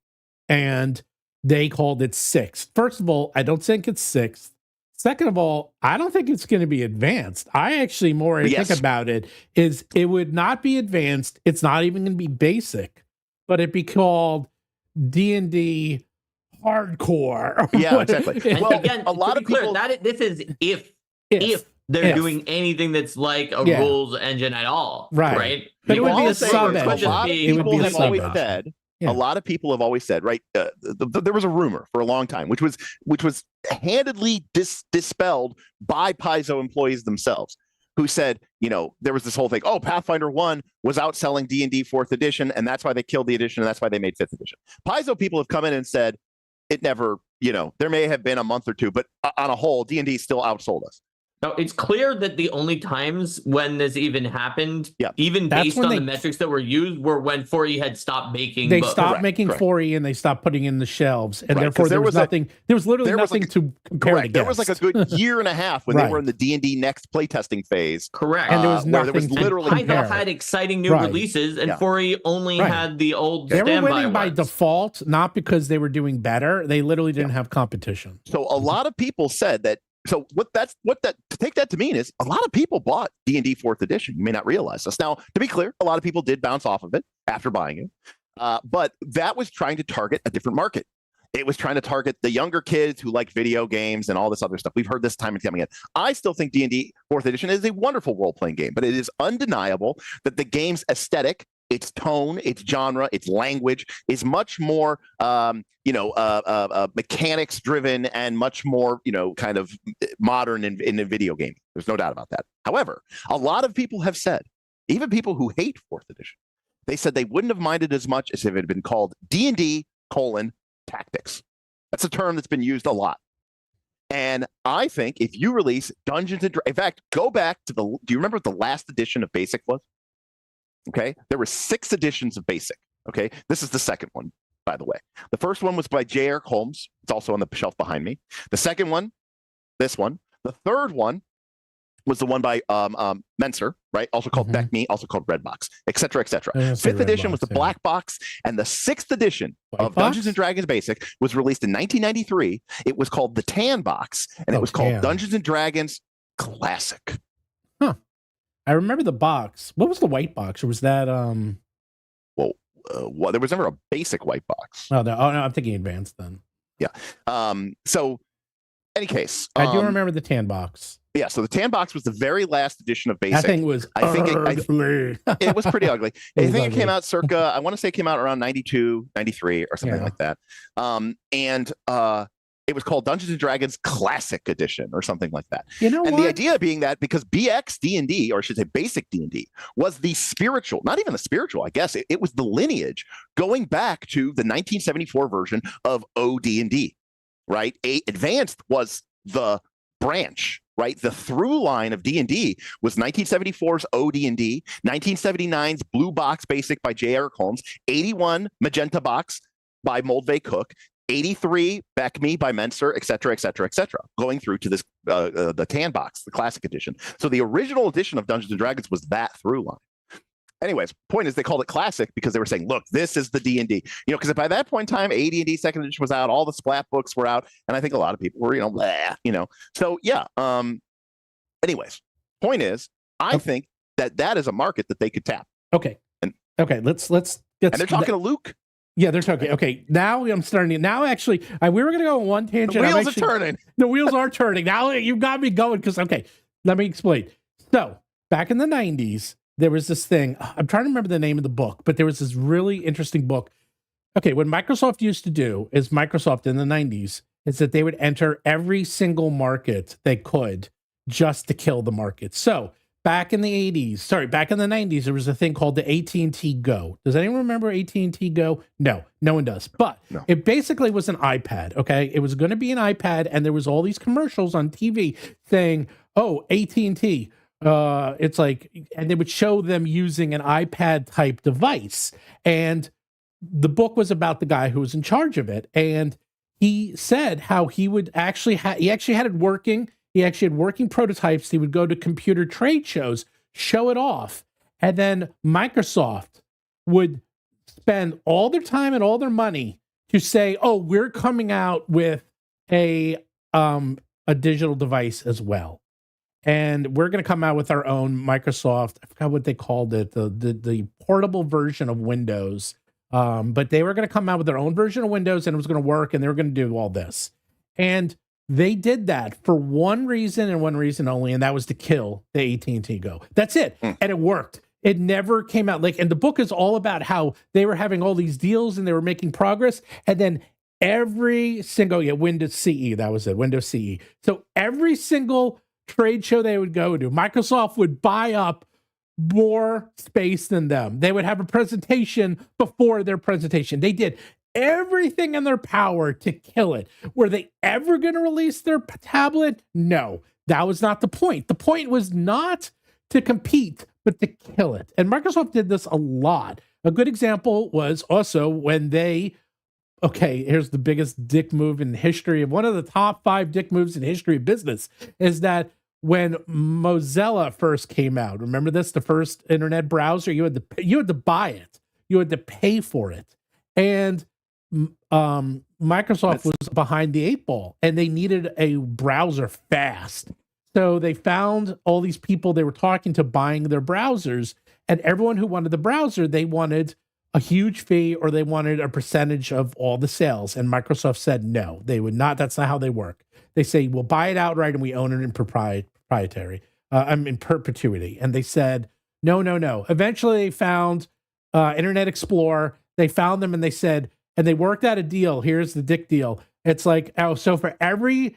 and they called it 6th. First of all, I don't think it's 6th. Second of all, I don't think it's going to be advanced. I actually think about it is it would not be advanced. It's not even going to be basic, but it'd be called D&D hardcore.
Yeah, exactly.
Well, again, a lot of people this is if they're doing anything that's like a rules engine at all, right?
But it would be a sub engine.
A lot of people have always said, right? There was a rumor for a long time, which was handedly dispelled by Paizo employees themselves, who said, there was this whole thing. Oh, Pathfinder 1 was outselling D&D 4th edition, and that's why they killed the edition, and that's why they made 5th edition. Paizo people have come in and said, it never, there may have been a month or two, but on a whole, D&D still outsold us.
No, it's clear that the only times when this even happened, even based on the metrics that were used, were when 4E had stopped making.
They stopped making 4E and they stopped putting in the shelves, and therefore there was nothing. There was literally nothing to compare against.
There was like a good year and a half when they were in the D&D Next playtesting phase.
Correct,
and there was nothing.
There was literally
Paizo had exciting new releases, and 4E only had the old.
They were winning by default, not because they were doing better. They literally didn't have competition.
So a lot of people said that. So to take that to mean is a lot of people bought D&D 4th edition. You may not realize this. Now, to be clear, a lot of people did bounce off of it after buying it, but that was trying to target a different market. It was trying to target the younger kids who like video games and all this other stuff. We've heard this time and time again. I still think D&D 4th edition is a wonderful role-playing game, but it is undeniable that the game's aesthetic, its tone, its genre, its language is much more, mechanics driven and much more, kind of modern in a video game. There's no doubt about that. However, a lot of people have said, even people who hate 4th edition, they said they wouldn't have minded as much as if it had been called D&D tactics. That's a term that's been used a lot. And I think if you release Dungeons and Dragons, in fact, go back to do you remember what the last edition of Basic was? Okay, there were 6 editions of Basic. Okay, this is the second one, by the way. The first one was by J.R. Holmes. It's also on the shelf behind me. The second one, this one. The third one was the one by Menser, right? Also called BECME, also called Redbox, et cetera, et cetera. 5th edition was the Black Box, and the 6th edition of Dungeons and Dragons Basic was released in 1993. It was called the Tan Box, and it was called Dungeons and Dragons Classic.
Huh. I remember the box. What was the white box? Or was that
well, there was never a basic white box.
Oh no, I'm thinking advanced then.
Yeah. So any case,
I do remember the tan box.
Yeah, so the tan box was the very last edition of Basic.
That thing was ugly.
It was pretty ugly. I think it came out circa, I want to say it came out around 92, 93 or something like that. It was called Dungeons and Dragons Classic Edition or something like that. The idea being that because BX D&D, or I should say Basic D&D, was the spiritual, not even the spiritual, I guess, it was the lineage going back to the 1974 version of OD&D, right? Advanced was the branch, right? The through line of D&D was 1974's OD&D, 1979's Blue Box Basic by J.R. Holmes, 81 Magenta Box by Moldvay Cook, 83 BECME by Menser, et cetera, et cetera, et cetera, going through to this the Tan Box, the Classic Edition. So the original edition of Dungeons and Dragons was that through line. Anyways, point is they called it Classic because they were saying, look, this is the D&D. Because by that point in time, AD&D 2nd edition was out, all the Splat books were out, and I think a lot of people were, blah. So yeah. Anyways, point is, I think that is a market that they could tap.
Okay. Let's
get. And they're talking to Luke.
Yeah, they're talking. Okay, now I'm starting. Now, actually, we were going to go on one tangent.
The wheels are turning.
The wheels are turning. Now you got me going because, okay, let me explain. So, back in the 90s, there was this thing. I'm trying to remember the name of the book, but there was this really interesting book. Okay, what Microsoft used to do is Microsoft in the 90s is that they would enter every single market they could just to kill the market. So, back in the 90s, there was a thing called the AT&T Go. Does anyone remember AT&T Go? No one does. But It basically was an iPad, okay? It was going to be an iPad, and there was all these commercials on TV saying, oh, AT&T, it's like, and they would show them using an iPad-type device. And the book was about the guy who was in charge of it, and he said how he would actually he actually had it working. He actually had working prototypes. He would go to computer trade shows, show it off, and then Microsoft would spend all their time and all their money to say, "Oh, we're coming out with a digital device as well, and we're going to come out with our own Microsoft." I forgot what they called it, the portable version of Windows. But they were going to come out with their own version of Windows, and it was going to work, and they were going to do all this. And they did that for one reason and one reason only, and that was to kill the AT&T Go. That's it. And it worked. It never came out. And the book is all about how they were having all these deals and they were making progress. And then every single, Windows CE, that was it, Windows CE. So every single trade show they would go to, Microsoft would buy up more space than them. They would have a presentation before their presentation. They did everything in their power to kill it. Were they ever going to release their tablet? No, that was not the point. The point was not to compete, but to kill it. And Microsoft did this a lot. A good example was also when here's the biggest dick move in history of one of the top 5 dick moves in history of business, is that when Mozilla first came out, remember this, the first internet browser, you had to buy it. You had to pay for it. And Microsoft was behind the 8 ball, and they needed a browser fast. So they found all these people they were talking to buying their browsers, and everyone who wanted the browser, they wanted a huge fee or they wanted a percentage of all the sales. And Microsoft said no, they would not. That's not how they work. They say, we'll buy it outright and we own it in proprietary. In perpetuity. And they said, no. Eventually they found Internet Explorer. They found them and they said, and they worked out a deal. Here's the dick deal. It's like, so for every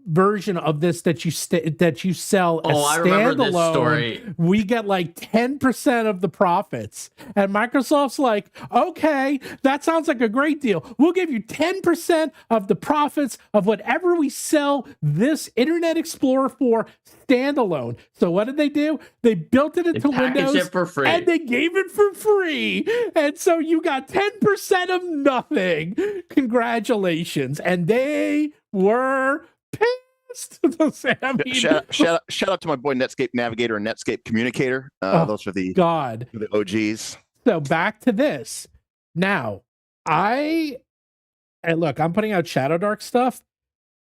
version of this that you sell as standalone, we get like 10% of the profits. And Microsoft's like, okay, that sounds like a great deal. We'll give you 10% of the profits of whatever we sell this Internet Explorer for standalone. So what did they do? They built it into Windows
for free.
And they gave it for free. And so you got 10% of nothing. Congratulations. And they were pissed.
Shout out to my boy Netscape Navigator and Netscape Communicator. Those are the OGs.
So back to this. Now, I'm putting out Shadowdark stuff.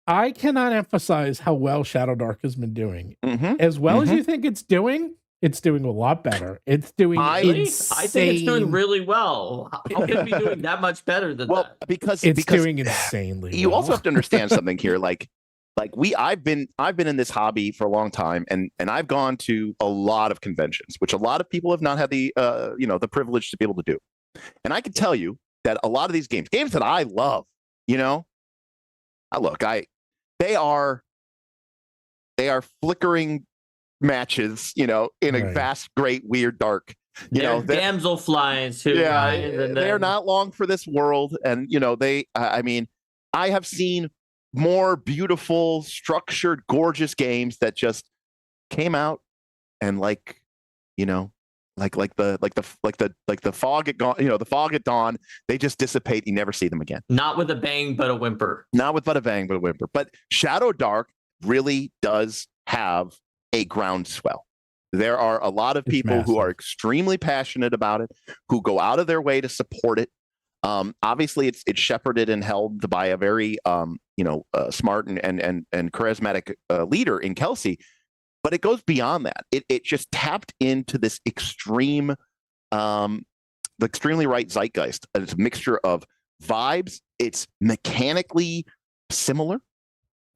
I cannot emphasize how well Shadowdark has been doing. As well as you think it's doing a lot better. It's doing insane.
I think it's doing really well. How can it be doing that much better than that?
Because
doing insanely
you
well.
Also have to understand something here. I've been in this hobby for a long time, and I've gone to a lot of conventions, which a lot of people have not had the the privilege to be able to do. And I can tell you that a lot of these games that I love, they are flickering matches, in a vast, great, weird, dark.
They're damselflies who
they're not long for this world, and I have seen more beautiful, structured, gorgeous games that just came out and like the fog at the fog at dawn, they just dissipate. You never see them again.
Not with a bang, but a whimper.
But Shadowdark really does have a groundswell. There are a lot of people who are extremely passionate about it, who go out of their way to support it. Obviously, it's shepherded and held by a very smart and charismatic leader in Kelsey, but it goes beyond that. It just tapped into this extremely right zeitgeist. It's a mixture of vibes. It's mechanically similar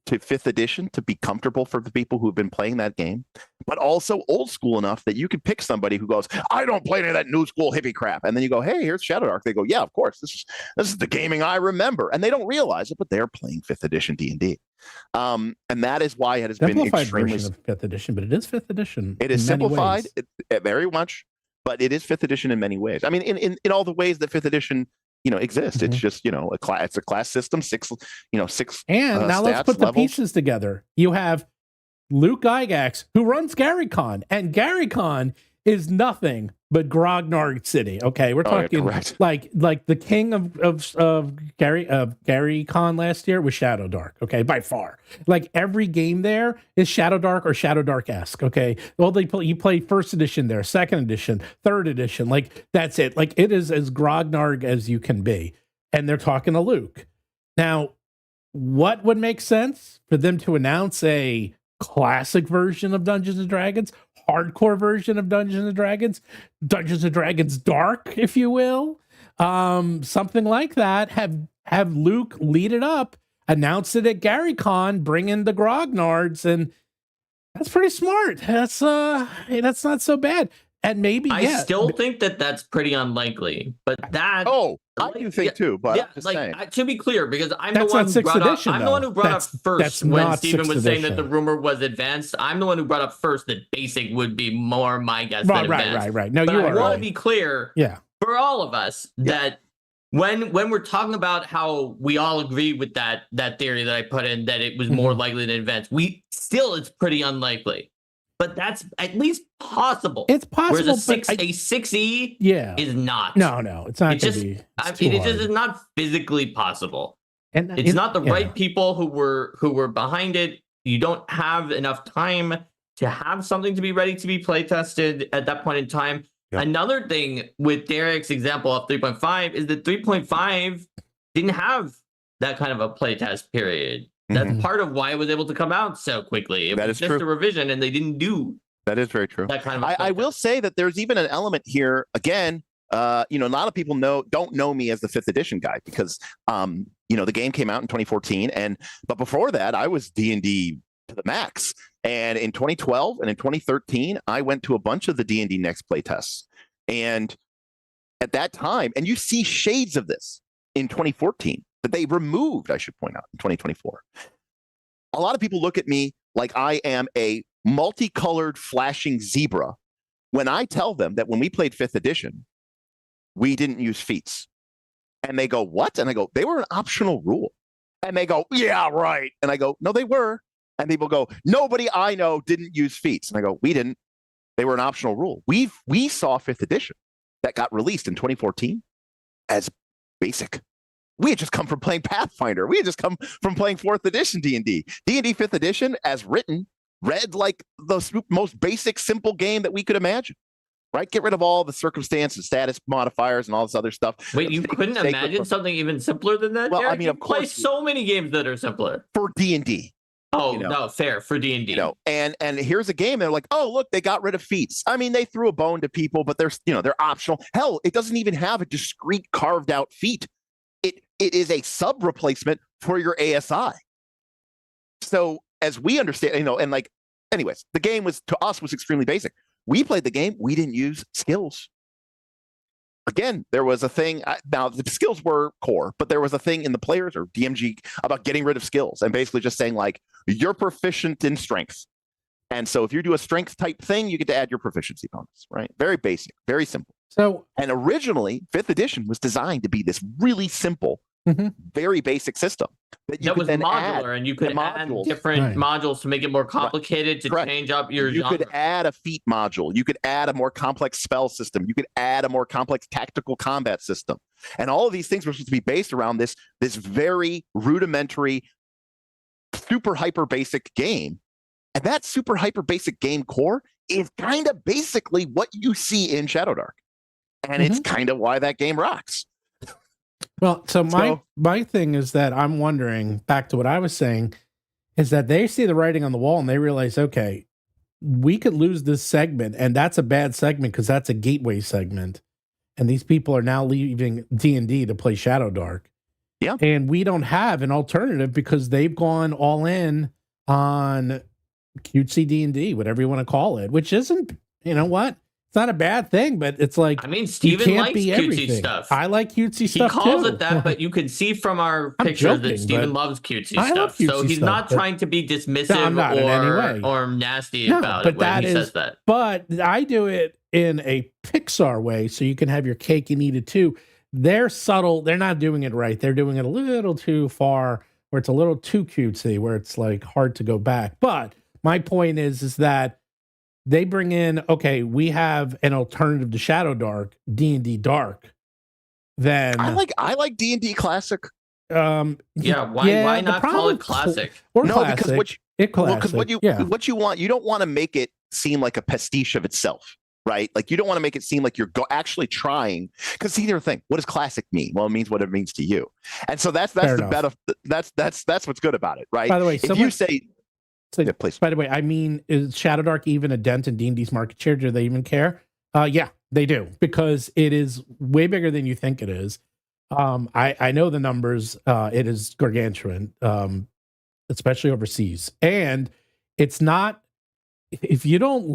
to 5th edition to be comfortable for the people who've been playing that game, but also old school enough that you can pick somebody who goes, I don't play any of that new school hippie crap. And then you go, hey, here's Shadowdark. They go, yeah, of course. This is the gaming I remember. And they don't realize it, but they're playing 5th edition D&D. And that is why it has been extremely
version of 5th edition, but it is 5th edition.
It is simplified very much, but it is 5th edition in many ways. I mean, in all the ways that 5th edition exists. It's just it's a class system, six.
And now let's put the pieces together. You have Luke Gygax, who runs GaryCon, and GaryCon is nothing but Grognard City. Okay, we're talking like the king of Gary Con last year was Shadowdark. Okay, by far. Like every game there is Shadowdark or Shadowdark-esque. Okay, well you play first edition there, second edition, third edition. Like that's it. Like it is as Grognard as you can be. And they're talking to Luke. Now, what would make sense for them to announce a classic version of Dungeons and Dragons? Hardcore version of Dungeons and Dragons Dark, if you will, something like that. Have Luke lead it up, announce it at GaryCon, bring in the Grognards, and that's pretty smart. That's not so bad. And maybe
I still think that that's pretty unlikely, but that
I do think too. But
yeah, like to be clear, because I'm the one who brought up first when Steven was saying that the rumor was advanced. I'm the one who brought up first that basic would be more my guess than advanced.
Right. No,
but
you
I want to be clear, for all of us that when we're talking about how we all agree with that theory that I put in that it was more likely than advanced, it's pretty unlikely. But that's at least possible.
It's possible.
Whereas a 6E is not.
No, it's not. It just
is not physically possible. And it's not the right people who were behind it. You don't have enough time to have something to be ready to be play tested at that point in time. Yep. Another thing with Derik's example of 3.5 is that 3.5 didn't have that kind of a playtest period. That's part of why it was able to come out so quickly. It was just a revision, and they didn't do.
That is very true.
That kind of.
I will say that there's even an element here. Again, a lot of people don't know me as the 5th edition guy because, the game came out in 2014, but before that, I was D&D to the max. And in 2012 and in 2013, I went to a bunch of the D&D Next playtests, and at that time, and you see shades of this in 2014. That they removed, I should point out, in 2024. A lot of people look at me like I am a multicolored flashing zebra when I tell them that when we played 5th edition, we didn't use feats. And they go, what? And I go, they were an optional rule. And they go, yeah, right. And I go, no, they were. And people go, nobody I know didn't use feats. And I go, we didn't. They were an optional rule. We saw 5th edition that got released in 2014 as basic. We had just come from playing Pathfinder. We had just come from playing 4th edition D&D. D&D 5th edition, as written, read like the most basic, simple game that we could imagine. Right? Get rid of all the circumstance and status modifiers and all this other stuff.
Wait, you couldn't imagine something even simpler than that?
Well,
Derek?
I mean, of course.
Play so many games that are simpler.
For D&D.
Oh, no, fair. For D&D.
And here's a game. They're like, oh, look, they got rid of feats. I mean, they threw a bone to people, but they're optional. Hell, it doesn't even have a discrete carved out feat. It is a sub replacement for your ASI. So as we understand, anyways, the game was extremely basic. We played the game. We didn't use skills. Again, there was a thing. Now the skills were core, but there was a thing in the players or DMG about getting rid of skills and basically just saying like, you're proficient in strength. And so if you do a strength type thing, you get to add your proficiency bonus, right? Very basic, very simple. And originally 5th edition was designed to be this really simple, very basic system
that was modular, and you could add different modules to make it more complicated to change up your genre.
You could add a feat module. You could add a more complex spell system. You could add a more complex tactical combat system. And all of these things were supposed to be based around this very rudimentary, super hyper basic game. And that super hyper basic game core is kind of basically what you see in Shadowdark. And it's kind of why that game rocks.
Well, so my thing is that I'm wondering, back to what I was saying, is that they see the writing on the wall and they realize, okay, we could lose this segment, and that's a bad segment because that's a gateway segment. And these people are now leaving D&D to play Shadowdark.
Yeah.
And we don't have an alternative because they've gone all in on cutesy D&D, whatever you want to call it, which isn't, you know what? It's not a bad thing, but it's like,
I mean, Steven likes cutesy stuff.
I like cutesy stuff too.
He calls it that, but you can see from our pictures that Steven loves cutesy stuff. So he's not trying to be dismissive or nasty about it when he says that.
But I do it in a Pixar way, so you can have your cake and eat it too. They're subtle. They're not doing it right. They're doing it a little too far, where it's a little too cutesy, where it's like hard to go back. But my point is that they bring in, okay, we have an alternative to Shadowdark, D&D Dark. Then
I like D&D Classic.
Why not call it Classic?
Or
no,
Classic.
Because what you want, you don't want to make it seem like a pastiche of itself, right? Like you don't want to make it seem like you're actually trying. Because see, the thing, what does classic mean? Well, it means what it means to you, and so that's the better. That's what's good about it, right?
By the way,
if you say, yeah, please.
By the way, I mean, is Shadowdark even a dent in D&D's market share? Do they even care? Yeah, they do, because it is way bigger than you think it is. I know the numbers. It is gargantuan, especially overseas, and it's not. If you don't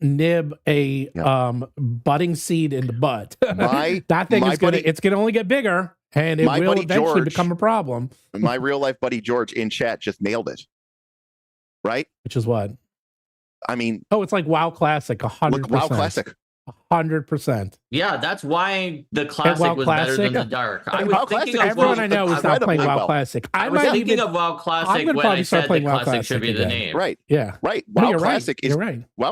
nib a budding seed in the butt, that thing is it's gonna only get bigger, and it will eventually become a problem.
My real life buddy George in chat just nailed it. Right?
Which is what?
I mean,
it's like WoW Classic, 100%.
WoW Classic.
100%.
Yeah, that's why the Classic was better than the Dark. I was thinking of
everyone I know is not playing WoW Classic.
I was thinking of WoW Classic when I said the Classic should be the name.
Right.
Yeah.
Right. WoW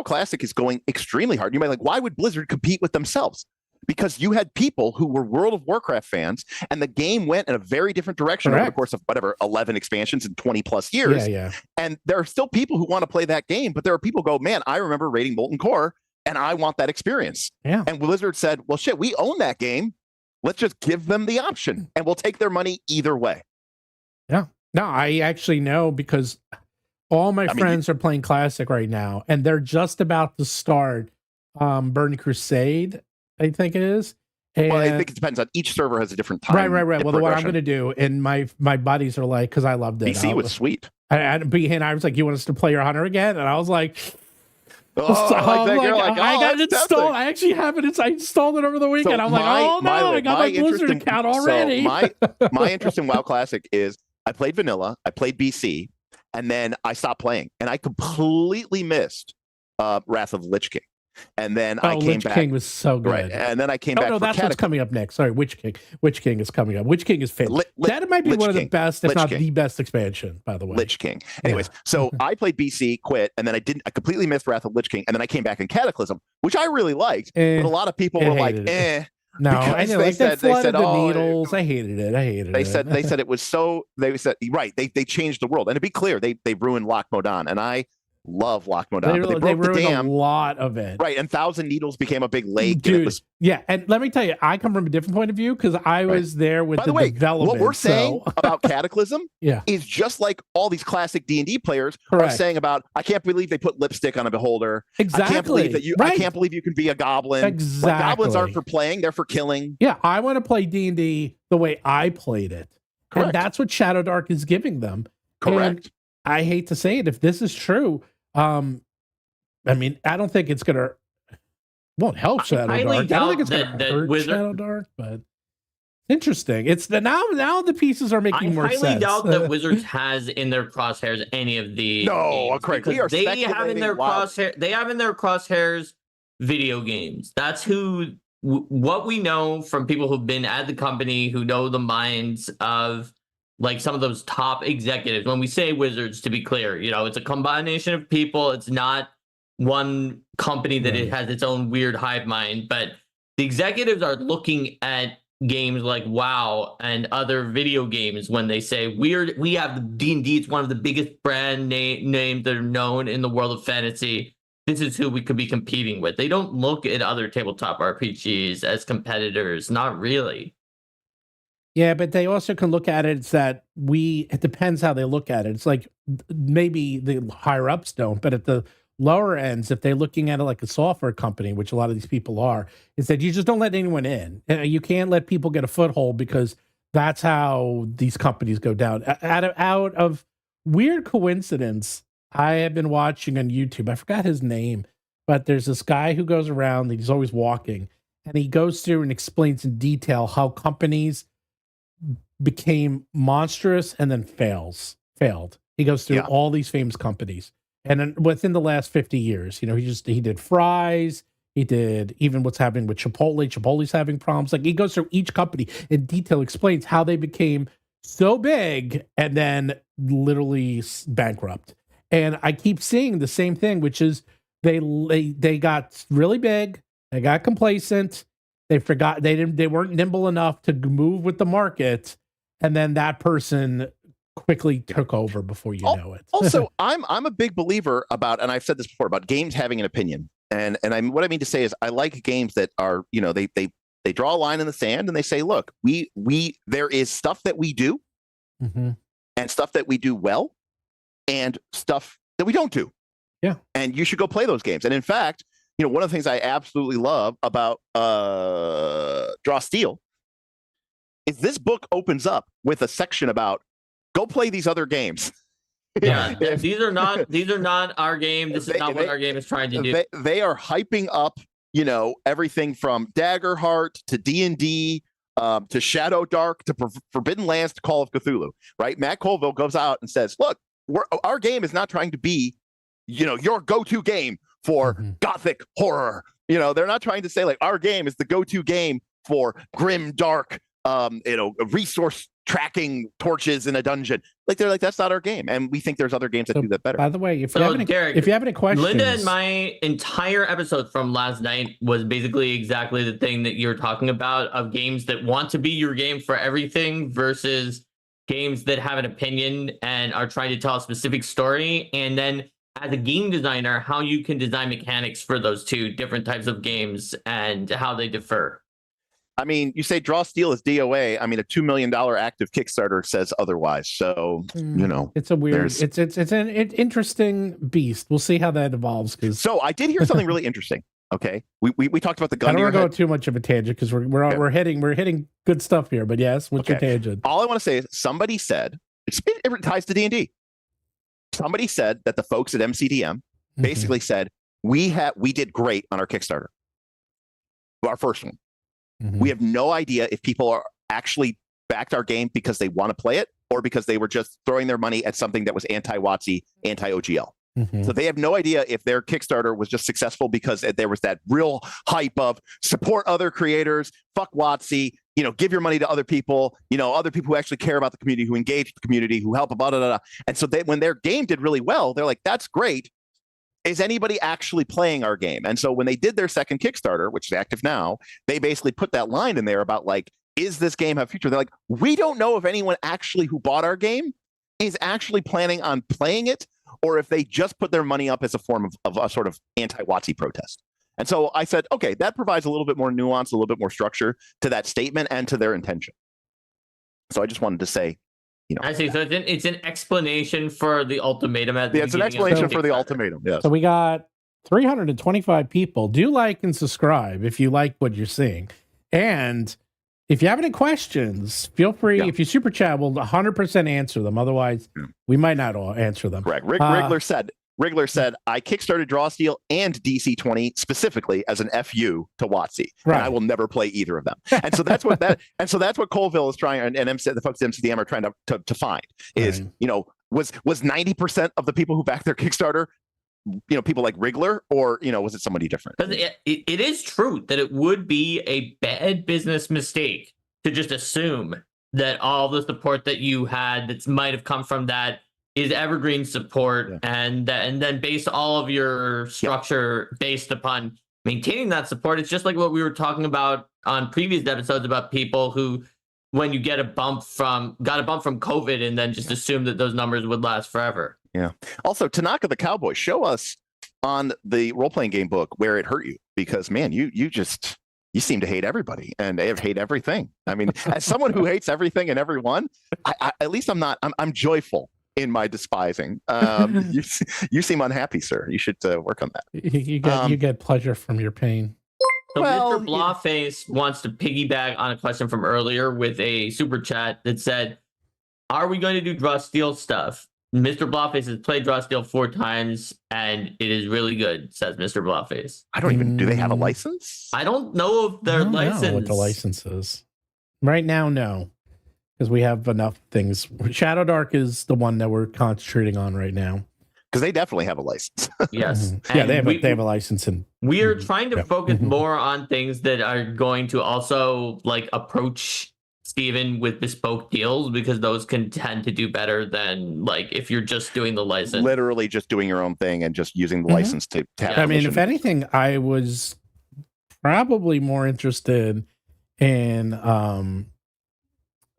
Classic is going extremely hard. You might why would Blizzard compete with themselves? Because you had people who were World of Warcraft fans, and the game went in a very different direction over the course of 11 expansions in 20 plus years.
Yeah.
And there are still people who want to play that game, but there are people who go, man, I remember raiding Molten Core, and I want that experience.
Yeah.
And Blizzard said, well, shit, we own that game. Let's just give them the option, and we'll take their money either way.
Yeah. No, I actually know, because all my friends are playing Classic right now, and they're just about to start Burning Crusade, I think it is. And
well, I think it depends on each server has a different time.
Right. Well, what I'm going to do, and my buddies are like, because I loved it.
BC was sweet.
I was like, you want us to play your Hunter again? And I was like,
I got
it installed. I actually have it. I installed it over the weekend. I'm like, I got my Blizzard account already.
So my interest in WoW Classic is I played vanilla, I played BC, and then I stopped playing, and I completely missed Wrath of the Lich King. And then I came
Lich
back.
King was so good.
Right. And then I came back.
No, that's what's coming up next. Sorry, Witch King. Witch King is coming up. Witch King is fantastic. That might be one of the best, if not the best expansion, by the way.
Lich King. Anyways, so I played BC, quit, and then I completely missed Wrath of Lich King, and then I came back in Cataclysm, which I really liked. But a lot of people were like,
No, I know. They said the needles. I hated it.
They said it was so. They said They changed the world, and to be clear, they ruined Loch Modan, and I love Loch Modan. They broke the dam.
A lot of it.
Right, and Thousand Needles became a big lake.
Dude, and let me tell you, I come from a different point of view, because I was there with the development.
What we're saying about Cataclysm is just like all these classic D&D players are saying about, I can't believe they put lipstick on a beholder.
Exactly.
I can't believe that I can't believe you can be a goblin.
Exactly.
Like, goblins aren't for playing, they're for killing.
Yeah, I want to play D&D the way I played it. Correct. And that's what Shadowdark is giving them.
Correct.
And I hate to say it, if this is true, I mean, I don't think it's won't help Shadowdark. I don't think it's gonna hurt Shadowdark, but interesting. It's now the pieces are making more sense.
I highly doubt that Wizards has in their crosshairs any of the
Craig, we are
they have in their crosshairs video games. That's what we know from people who've been at the company, who know the minds of like some of those top executives. When we say Wizards, to be clear, it's a combination of people. It's not one company that it has its own weird hive mind, but the executives are looking at games like WoW and other video games when they say we have D&D. It's one of the biggest brand names that are known in the world of fantasy. This is who we could be competing with. They don't look at other tabletop RPGs as competitors. Not really.
Yeah, but they also can look at it. It's that it depends how they look at it. It's like maybe the higher ups don't, but at the lower ends, if they're looking at it like a software company, which a lot of these people are, is that you just don't let anyone in. You can't let people get a foothold, because that's how these companies go down. Out of weird coincidence, I have been watching on YouTube. I forgot his name, but there's this guy who goes around, he's always walking, and he goes through and explains in detail how companies became monstrous and then failed. He goes through all these famous companies. And then within the last 50 years, he did Fry's, he did even what's happening with Chipotle. Chipotle's having problems. Like, he goes through each company in detail, explains how they became so big and then literally bankrupt. And I keep seeing the same thing, which is they got really big, they got complacent, they forgot they weren't nimble enough to move with the market, and then that person quickly took over before you know it.
Also, I'm a big believer about, and I've said this before, about games having an opinion. And what I mean to say is I like games that are, they draw a line in the sand and they say, look, there is stuff that we do and stuff that we do well and stuff that we don't do.
Yeah.
And you should go play those games. And in fact, one of the things I absolutely love about Draw Steel is this book opens up with a section about go play these other games.
Yeah, these are not our game. This is not what our game is trying to do.
They are hyping up, everything from Daggerheart to D&D to Shadowdark to Forbidden Lands to Call of Cthulhu, right? Matt Colville goes out and says, look, our game is not trying to be, your go-to game for gothic horror. They're not trying to say like our game is the go-to game for grim, dark, resource tracking torches in a dungeon. Like they're like, that's not our game. And we think there's other games that do that better.
By the way, if you have any questions,
Linda and my entire episode from last night was basically exactly the thing that you're talking about, of games that want to be your game for everything versus games that have an opinion and are trying to tell a specific story. And then as a game designer, how you can design mechanics for those two different types of games and how they differ.
I mean, you say Draw Steel is DOA. I mean, a $2 million active Kickstarter says otherwise. So,
it's a weird, it's an interesting beast. We'll see how that evolves.
So I did hear something really interesting. Okay. We talked about the gun.
I don't want to go too much of a tangent because we're hitting good stuff here, but yes, what's your tangent?
All I want to say is somebody said, it ties to D&D. Somebody said that the folks at MCDM basically said, we did great on our Kickstarter. Our first one. We have no idea if people are actually backed our game because they want to play it or because they were just throwing their money at something that was anti-WotC, anti-OGL. So they have no idea if their Kickstarter was just successful because there was that real hype of support other creators, fuck WotC, give your money to other people, other people who actually care about the community, who engage the community, who help, blah, blah, blah. And so when their game did really well, they're like, that's great. Is anybody actually playing our game? And so when they did their second Kickstarter, which is active now, they basically put that line in there about like, is this game have a future? They're like, we don't know if anyone actually who bought our game is actually planning on playing it, or if they just put their money up as a form of a sort of anti-WotC protest. And so I said, okay, that provides a little bit more nuance, a little bit more structure to that statement and to their intention. So I just wanted to say,
I see. So it's an explanation for the ultimatum.
It's an explanation for the ultimatum. Yes.
So we got 325 people. Do like and subscribe if you like what you're seeing. And if you have any questions, feel free. If you super chat, we'll 100% answer them. Otherwise, we might not all answer them.
Correct. Riggler said, I kickstarted Draw Steel and DC20 specifically as an FU to WotC, and I will never play either of them. And so that's what Colville is trying, and the folks at MCDM are trying to find is, was 90% of the people who backed their Kickstarter, people like Riggler, or, was it somebody different?
It is true that it would be a bad business mistake to just assume that all the support that you had that might have come from that is evergreen support, and then base all of your structure based upon maintaining that support. It's just like what we were talking about on previous episodes about people who, when you got a bump from COVID and then just assume that those numbers would last forever.
Yeah. Also, Tanaka the Cowboy, show us on the role-playing game book where it hurt you, because man, you seem to hate everybody and hate everything. I mean, as someone who hates everything and everyone, at least I'm joyful in my despising. You seem unhappy, sir. You should work on that.
You get pleasure from your pain.
So Mr. Blawface wants to piggyback on a question from earlier with a super chat that said, are we going to do Draw Steel stuff? Mr. Blawface has played Draw Steel 4 times, and it is really good, says Mr. Blawface.
I don't even, do they have a license?
I don't know if they're licensed.
I don't know what the license is. Right now, no. Because we have enough things. Shadowdark is the one that we're concentrating on right now.
Because they definitely have a license.
Yes.
Yeah, they have a license.
We are trying to focus more on things that are going to also like approach Steven, with bespoke deals, because those can tend to do better than like if you're just doing the license.
Literally just doing your own thing and just using the license to have.
I mean, if anything, I was probably more interested in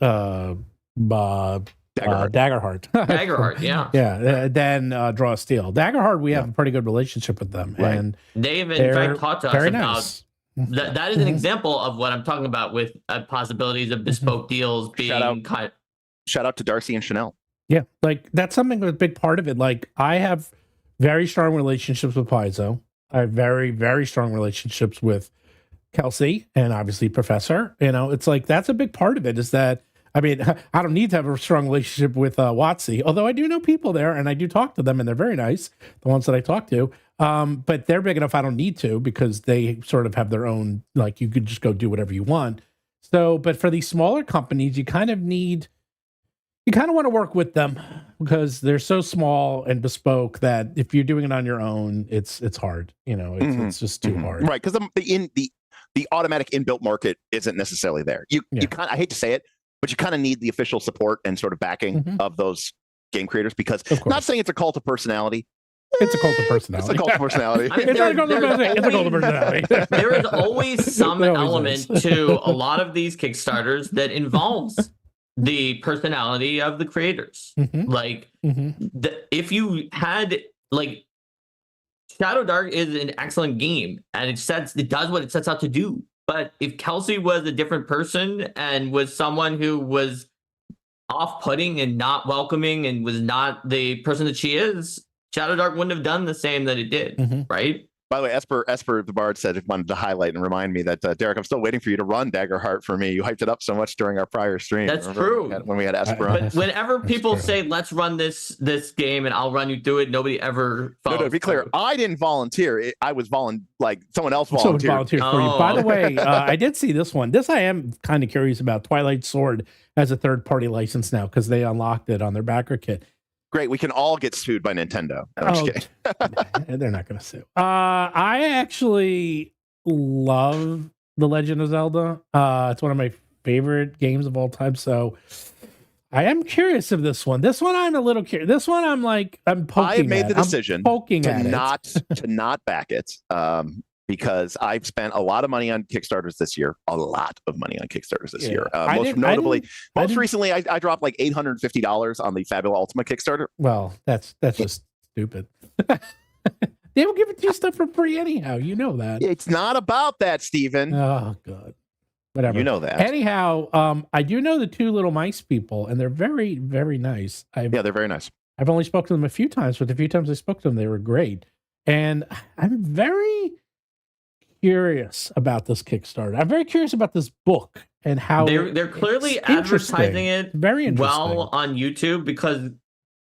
Daggerheart.
Daggerheart, yeah.
Yeah, then Draw Steel. Daggerheart, we have a pretty good relationship with them.
Right.
And
they've in fact talked to us about
nice.
that is an example of what I'm talking about with possibilities of bespoke deals being
Shout out to Darcy and Chanel.
Yeah, like that's something that's a big part of it. Like I have very strong relationships with Paizo. I have very, very strong relationships with Kelsey and obviously Professor. You know, it's like that's a big part of it is that, I mean, I don't need to have a strong relationship with Watsy, although I do know people there and I do talk to them and they're very nice, the ones that I talk to. But they're big enough I don't need to because they sort of have their own, like you could just go do whatever you want. So, but for these smaller companies, you kind of want to work with them because they're so small and bespoke that if you're doing it on your own, it's hard. You know, it's just too hard.
Right, because the automatic inbuilt market isn't necessarily there. You kind of, I hate to say it, but you kind of need the official support and sort of backing of those game creators because not saying it's a cult of personality.
It's a cult of personality.
It's a cult of personality.
It's a cult of personality.
There is always some element to a lot of these Kickstarters that involves the personality of the creators. Like if you had like Shadowdark is an excellent game and it does what it sets out to do. But if Kelsey was a different person and was someone who was off-putting and not welcoming and was not the person that she is, Shadowdark wouldn't have done the same that it did, right?
By the way, Esper the Bard said it wanted to highlight and remind me that Derik, I'm still waiting for you to run Daggerheart for me. You hyped it up so much during our prior stream.
That's true.
When we had Esper on.
But whenever people say, let's run this game and I'll run you through it, nobody ever follows.
No, to be clear, I didn't volunteer. I was like someone else volunteered.
Someone volunteered for you. By the way, I did see this one. This I am kind of curious about. Twilight Sword has a third-party license now because they unlocked it on their backer kit.
Great, we can all get sued by Nintendo. No, I'm just kidding.
They're not going to sue. I actually love The Legend of Zelda. It's one of my favorite games of all time. So I am curious of this one. This one I'm a little curious. This one I'm poking.
I made the decision
to
not back it. Because I've spent a lot of money on Kickstarters this year. A lot of money on Kickstarters this year. Most recently, I dropped like $850 on the Fabula Ultima Kickstarter.
Well, that's just stupid. They will give it to you stuff for free anyhow. You know that.
It's not about that, Steven.
Oh, God. Whatever.
You know that.
Anyhow, I do know the two little mice people, and they're very, very nice.
They're very nice.
I've only spoken to them a few times, but the few times I spoke to them, they were great. And I'm very curious about this Kickstarter. I'm very curious about this book and how
they're clearly advertising it
very
well on YouTube because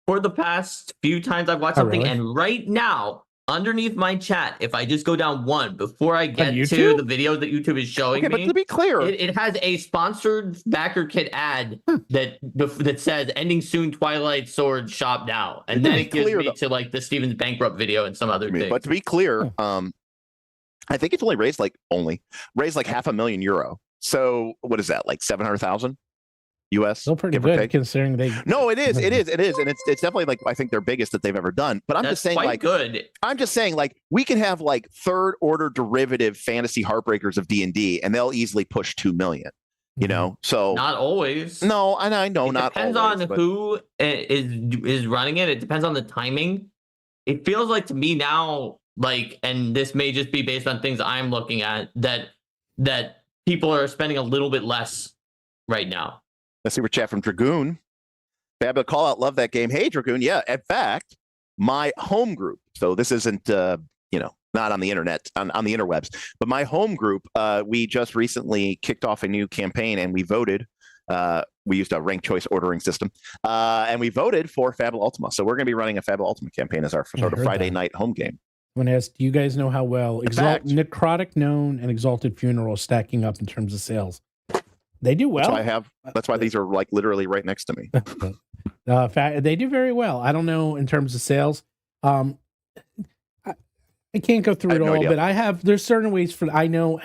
for the past few times I've watched something and right now underneath my chat, if I just go down one before I get to the video that YouTube is showing me,
but to be clear,
it has a sponsored backer kit ad that says ending soon, Twilight Sword shop now, and then it gives me to like the Steven's bankrupt video and some other thing.
But to be clear, I think it's only raised like €500,000. So what is that, like 700,000 US?
Still pretty good considering they.
No, it is, and it's definitely like I think their biggest that they've ever done. But I'm just saying, like,
good.
I'm just saying, like, we can have like third order derivative fantasy heartbreakers of D&D, and they'll easily push 2 million. You know, so
not always.
No, and I know not
depends
always,
on who is running it. It depends on the timing. It feels like to me now. Like, and this may just be based on things I'm looking at that people are spending a little bit less right now.
Let's see what chat from Dragoon. Fabulous call out. Love that game. Hey, Dragoon. Yeah, in fact, my home group. So this isn't, not on the internet, on the interwebs, but my home group, we just recently kicked off a new campaign and we voted. We used a ranked choice ordering system, and we voted for Fabula Ultima. So we're going to be running a Fabula Ultima campaign as our sort of Friday night home game.
I'm going to ask, do you guys know how well Necrotic Known and Exalted Funeral stacking up in terms of sales? They do well.
That's why these are like literally right next to me.
They do very well. I don't know in terms of sales. I can't go through it all, but there's certain ways I know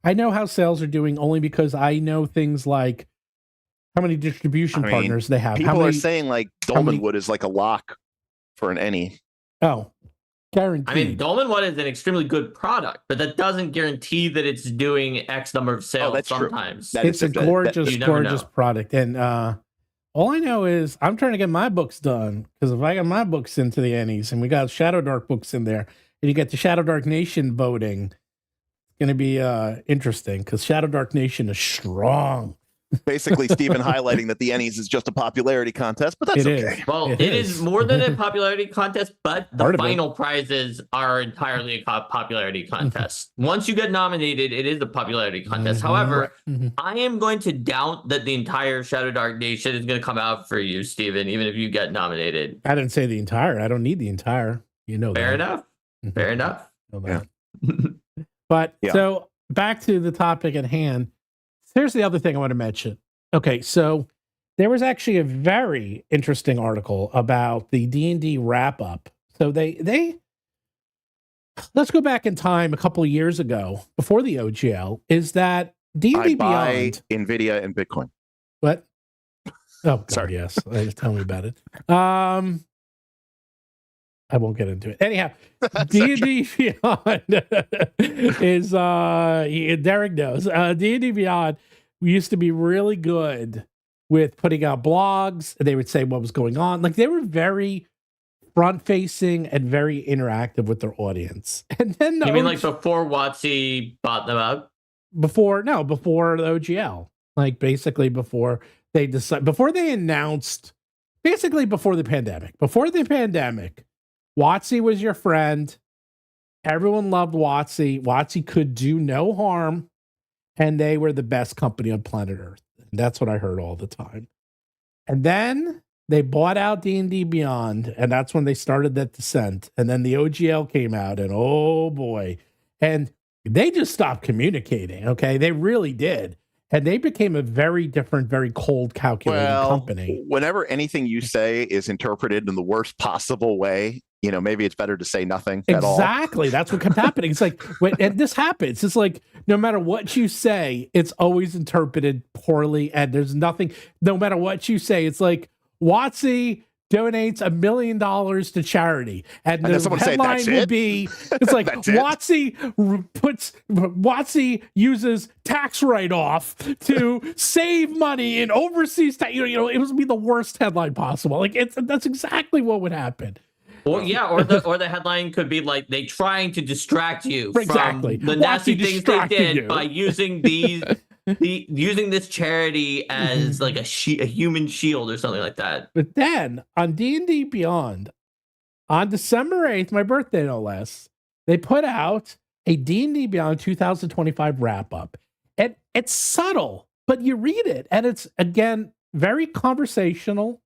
how sales are doing only because I know things like how many distribution partners they have.
People are saying like Dolmenwood is like a lock for an any.
Oh, guaranteed.
I mean, Dolmenwood is an extremely good product, but that doesn't guarantee that it's doing X number of sales.
That's
sometimes
true.
It's a gorgeous product. And all I know is I'm trying to get my books done, because if I got my books into the Ennies and we got Shadowdark books in there, and you get the Shadowdark Nation voting, it's going to be interesting, because Shadowdark Nation is strong.
Basically, Stephen highlighting that the Ennies is just a popularity contest, but that's okay.
Well, it is more than a popularity contest, but the final prizes are entirely a popularity contest. Once you get nominated, it is a popularity contest. However, I am going to doubt that the entire Shadowdark Nation is going to come out for you, Stephen, even if you get nominated.
I didn't say the entire. I don't need the entire. You know
Fair
that.
enough. Fair enough.
Yeah. But so back to the topic at hand. Here's the other thing I want to mention. Okay, so there was actually a very interesting article about the D&D wrap up. So they let's go back in time a couple of years ago, before the OGL, is that D&D Beyond
Nvidia and Bitcoin.
What? Oh, God,
sorry.
Yes. Tell me about it. I won't get into it. Anyhow, D&D Beyond is Derik knows. D&D Beyond used to be really good with putting out blogs. They would say what was going on. Like, they were very front-facing and very interactive with their audience. And then
you mean like before WotC bought them up?
Before the OGL. Like, basically before they announced, basically before the pandemic. Before the pandemic, WotC was your friend. Everyone loved WotC. WotC could do no harm, and they were the best company on planet Earth. And that's what I heard all the time. And then they bought out D&D Beyond, and that's when they started that descent. And then the OGL came out, and oh boy. And they just stopped communicating, okay? They really did. And they became a very different, very cold, calculating company.
Whenever anything you say is interpreted in the worst possible way, maybe it's better to say nothing at all.
Exactly. That's what kept happening. It's like, and this happens. It's like, no matter what you say, it's always interpreted poorly. And there's nothing, no matter what you say, it's like, WotC donates $1 million to charity. And the headline would be, it's like, WotC uses tax write-off to save money in overseas tax. It would be the worst headline possible. Like, that's exactly what would happen.
Or the headline could be like, they trying to distract you from the nasty things they did by using using this charity as like a human shield or something like that.
But then on D&D Beyond, on December 8th, my birthday no less, they put out a D&D Beyond 2025 wrap up. And it's subtle, but you read it and it's, again, very conversational,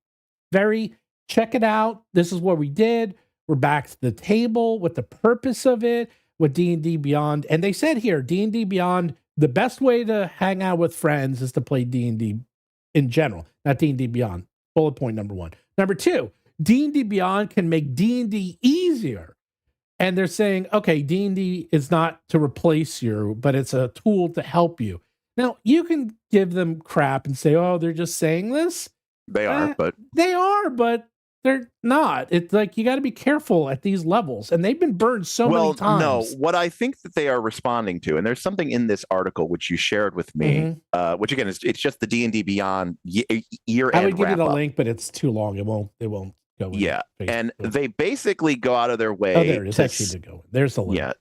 very check it out. This is what we did. We're back to the table with the purpose of it, with D&D Beyond. And they said here, D&D Beyond, the best way to hang out with friends is to play D&D in general, not D&D Beyond. Bullet point number 1. Number 2, D&D Beyond can make D&D easier. And they're saying, okay, D&D is not to replace you, but it's a tool to help you. Now, you can give them crap and say, oh, they're just saying this.
They are, but
they're not. It's like, you got to be careful at these levels, and they've been burned many times.
No, what I think that they are responding to, and there's something in this article which you shared with me, which again is it's just the D&D Beyond year-end.
I would give you the link, but it's too long. It won't go.
Yeah, and they basically go out of their way.
Oh, there it is. Actually, to go. There's the link.
Yeah,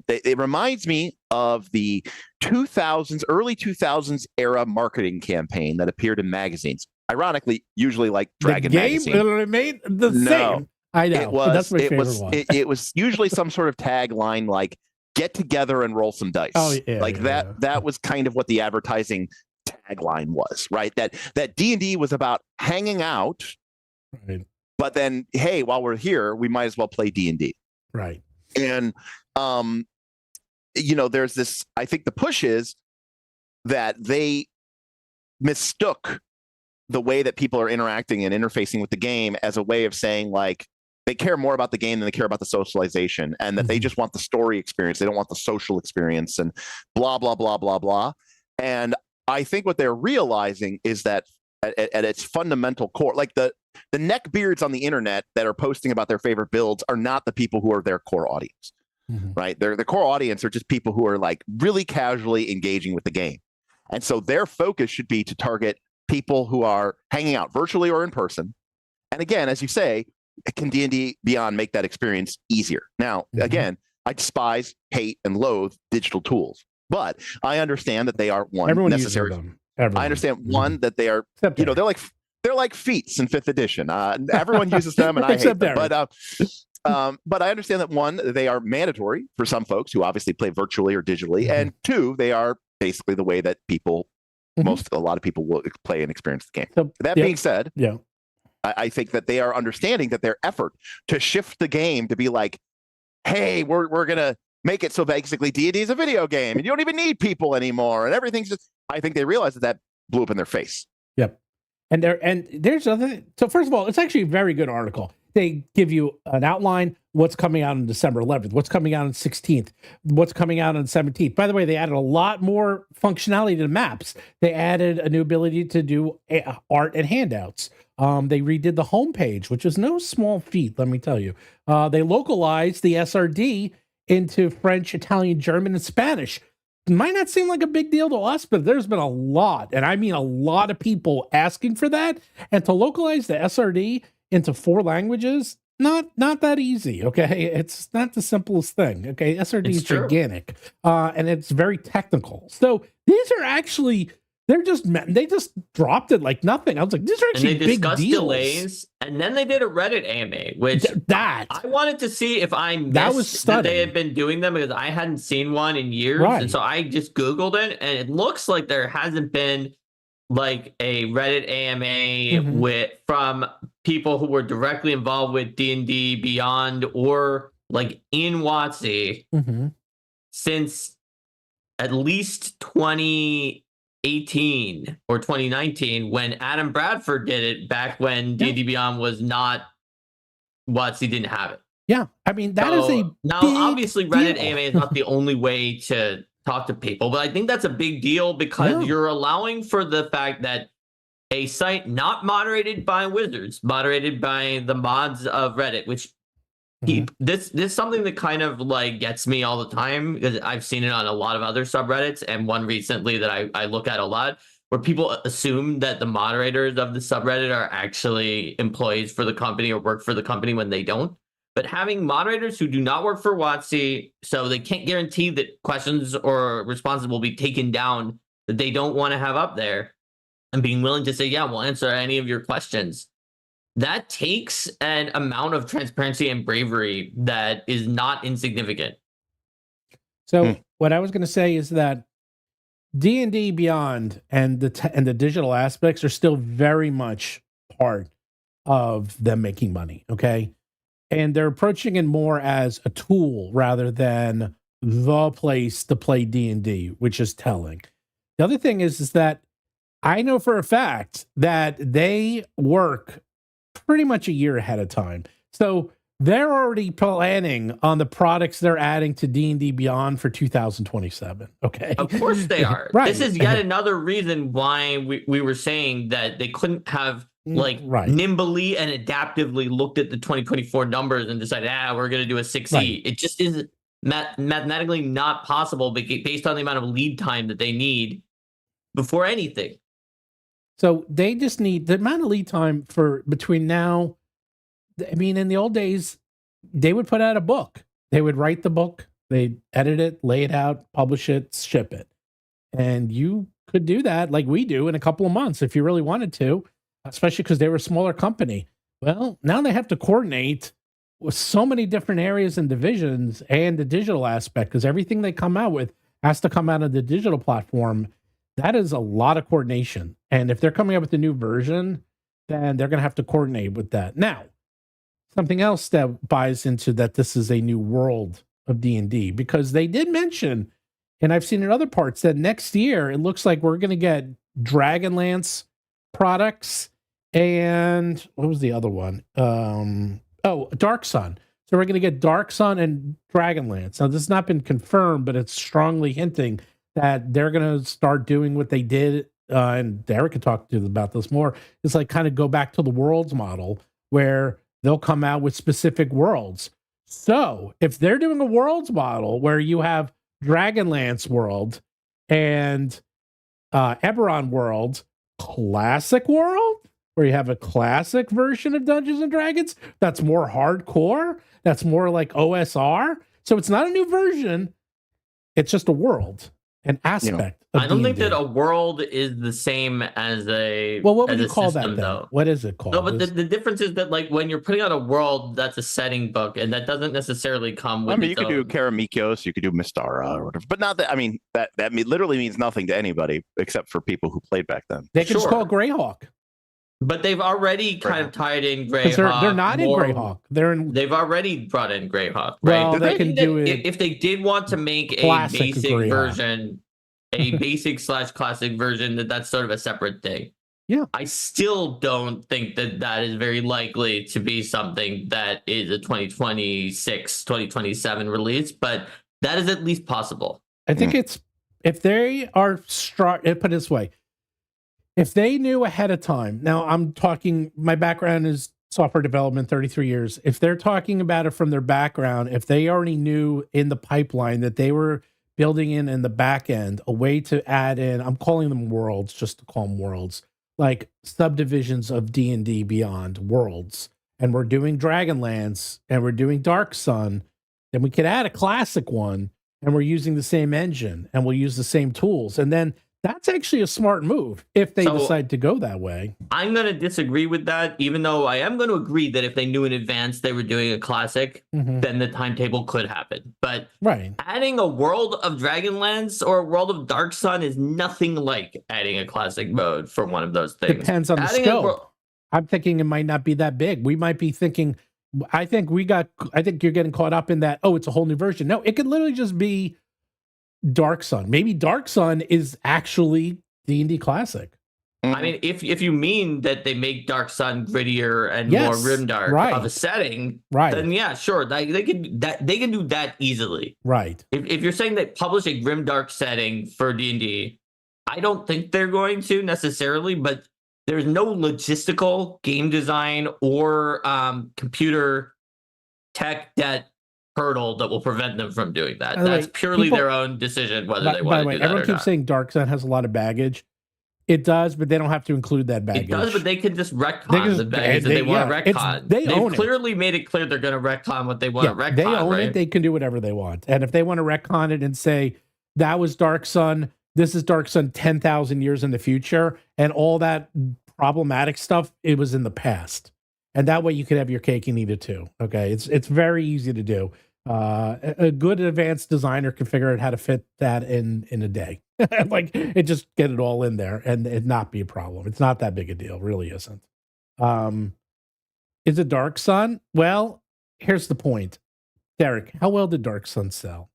it reminds me of the early 2000s era marketing campaign that appeared in magazines. Ironically, usually like Dragon Magazine.
Remained the same. I know. That's my favorite one.
It was usually some sort of tagline like "Get together and roll some dice."
Oh, yeah,
that was kind of what the advertising tagline was, right? That D&D was about hanging out,
right?
But then, hey, while we're here, we might as well play D&D,
right?
And there's this. I think the push is that they mistook the way that people are interacting and interfacing with the game as a way of saying, like, they care more about the game than they care about the socialization, and that they just want the story experience. They don't want the social experience, and blah, blah, blah, blah, blah. And I think what they're realizing is that at its fundamental core, like the neckbeards on the internet that are posting about their favorite builds are not the people who are their core audience, right? The core audience are just people who are like really casually engaging with the game. And so their focus should be to target people who are hanging out virtually or in person. And again, as you say, can D&D Beyond make that experience easier? Now, again, I despise, hate, and loathe digital tools, but I understand that they are necessary.
Uses them.
I understand that they are, they're like feats in 5th edition. Everyone uses them, and I hate them. But I understand that 1, they are mandatory for some folks who obviously play virtually or digitally, and 2, they are basically the way that people, a lot of people will play and experience the game. So, that being said, I think that they are understanding that their effort to shift the game to be like, hey, we're gonna make it so basically D&D is a video game, and you don't even need people anymore, and everything's just. I think they realize that blew up in their face.
Yep. And there's other. So first of all, it's actually a very good article. They give you an outline, what's coming out on December 11th, what's coming out on 16th, what's coming out on 17th. By the way, they added a lot more functionality to the maps. They added a new ability to do art and handouts. They redid the homepage, which is no small feat, let me tell you. They localized the SRD into French, Italian, German, and Spanish. It might not seem like a big deal to us, but there's been a lot, and I mean a lot of people asking for that. And to localize the SRD into 4 languages, not that easy, okay? It's not the simplest thing, okay? SRD is gigantic, and it's very technical. So these are actually... they just dropped it like nothing. I was like, these are actually big deals. And they discussed delays,
and then they did a Reddit AMA, which I wanted to see if I missed that they had been doing them, because I hadn't seen one in years. Right. And so I just Googled it, and it looks like there hasn't been like a Reddit AMA from people who were directly involved with D&D Beyond or like in WotC since at least 2018 or 2019, when Adam Bradford did it back when D&D Beyond was not, WotC didn't have it.
Yeah, I mean, that is a
now obviously Reddit AMA is not the only way to talk to people, but I think that's a big deal because you're allowing for the fact that a site not moderated by wizards, moderated by the mods of Reddit, which this is something that kind of like gets me all the time, because I've seen it on a lot of other subreddits, and one recently that I look at a lot, where people assume that the moderators of the subreddit are actually employees for the company or work for the company when they don't. But having moderators who do not work for WotC, so they can't guarantee that questions or responses will be taken down that they don't want to have up there, and being willing to say, yeah, we'll answer any of your questions. That takes an amount of transparency and bravery that is not insignificant.
So what I was going to say is that D&D Beyond and the digital aspects are still very much part of them making money, okay? And they're approaching it more as a tool rather than the place to play D&D, which is telling. The other thing is that I know for a fact that they work pretty much a year ahead of time. So they're already planning on the products they're adding to D&D Beyond for 2027. Okay.
Of course they are. Right. This is yet another reason why we were saying that they couldn't have nimbly and adaptively looked at the 2024 numbers and decided, we're going to do a 6E. Right. It just is mathematically not possible based on the amount of lead time that they need before anything.
So they just need the amount of lead time for between now. I mean, in the old days, they would put out a book. They would write the book, they'd edit it, lay it out, publish it, ship it. And you could do that like we do in a couple of months if you really wanted to, especially because they were a smaller company. Well, now they have to coordinate with so many different areas and divisions and the digital aspect, because everything they come out with has to come out of the digital platform. That is a lot of coordination. And if they're coming up with a new version, then they're going to have to coordinate with that. Now, something else that buys into that this is a new world of D&D, because they did mention, and I've seen in other parts, that next year it looks like we're going to get Dragonlance products and what was the other one? Dark Sun. So we're going to get Dark Sun and Dragonlance. Now, this has not been confirmed, but it's strongly hinting that they're going to start doing what they did, and Derik can talk to you about this more. It's like kind of go back to the worlds model where they'll come out with specific worlds. So if they're doing a worlds model where you have Dragonlance world and Eberron world, classic world, where you have a classic version of Dungeons and Dragons that's more hardcore, that's more like OSR. So it's not a new version, it's just a world, an aspect.
I don't think that a world is the same as a
well. What would you call
system,
that?
Though?
What is it called?
No, but the difference is that like when you're putting out a world, that's a setting book, and that doesn't necessarily come with.
I mean, you could do Karamikos, you could do Mystara, or whatever, but not that. I mean, that literally means nothing to anybody except for people who played back then.
They can just call it Greyhawk.
But they've already kind of tied in Greyhawk.
They're not in Greyhawk.
They've already brought in Greyhawk, right?
Well, they can do it.
If they did want to make a basic version. A basic / classic version, that's sort of a separate thing.
Yeah.
I still don't think that is very likely to be something that is a 2026, 2027 release, but that is at least possible.
I think it's, if they are put it this way, if they knew ahead of time, now I'm talking, my background is software development, 33 years. If they're talking about it from their background, if they already knew in the pipeline that they were building in the back end a way to add in, I'm calling them worlds, just to call them worlds, like subdivisions of D&D Beyond worlds, and we're doing Dragonlance and we're doing Dark Sun, then we could add a classic one, and we're using the same engine and we'll use the same tools, and then that's actually a smart move if they decide to go that way.
I'm going to disagree with that, even though I am going to agree that if they knew in advance they were doing a classic, then the timetable could happen. But adding a world of Dragonlance or a world of Dark Sun is nothing like adding a classic mode for one of those things.
Depends on the scope. I'm thinking it might not be that big. We might be thinking, I think you're getting caught up in that, oh, it's a whole new version. No, it could literally just be Dark Sun. Maybe Dark Sun is actually D&D Classic.
I mean, if you mean that they make Dark Sun grittier and more grimdark of a setting, then yeah, sure, they can do that easily.
Right.
If you're saying they publish a grimdark setting for D&D, I don't think they're going to necessarily, but there's no logistical game design or computer tech debt hurdle that will prevent them from doing that. That's purely their own decision whether they want to do that or not.
Everyone keeps saying Dark Sun has a lot of baggage. It does, but they don't have to include that baggage.
It does, but they can just retcon the baggage that they want to retcon. They've clearly made it clear they're going to retcon what they want to retcon.
They own it. They can do whatever they want. And if they want to retcon it and say, that was Dark Sun, this is Dark Sun 10,000 years in the future, and all that problematic stuff, it was in the past. And that way you could have your cake and eat it too. Okay, it's very easy to do. A good advanced designer can figure out how to fit that in a day. Like it just get it all in there and it not be a problem. It's not that big a deal, really isn't. Is it Dark Sun? Well, here's the point. Derik, how well did Dark Sun sell?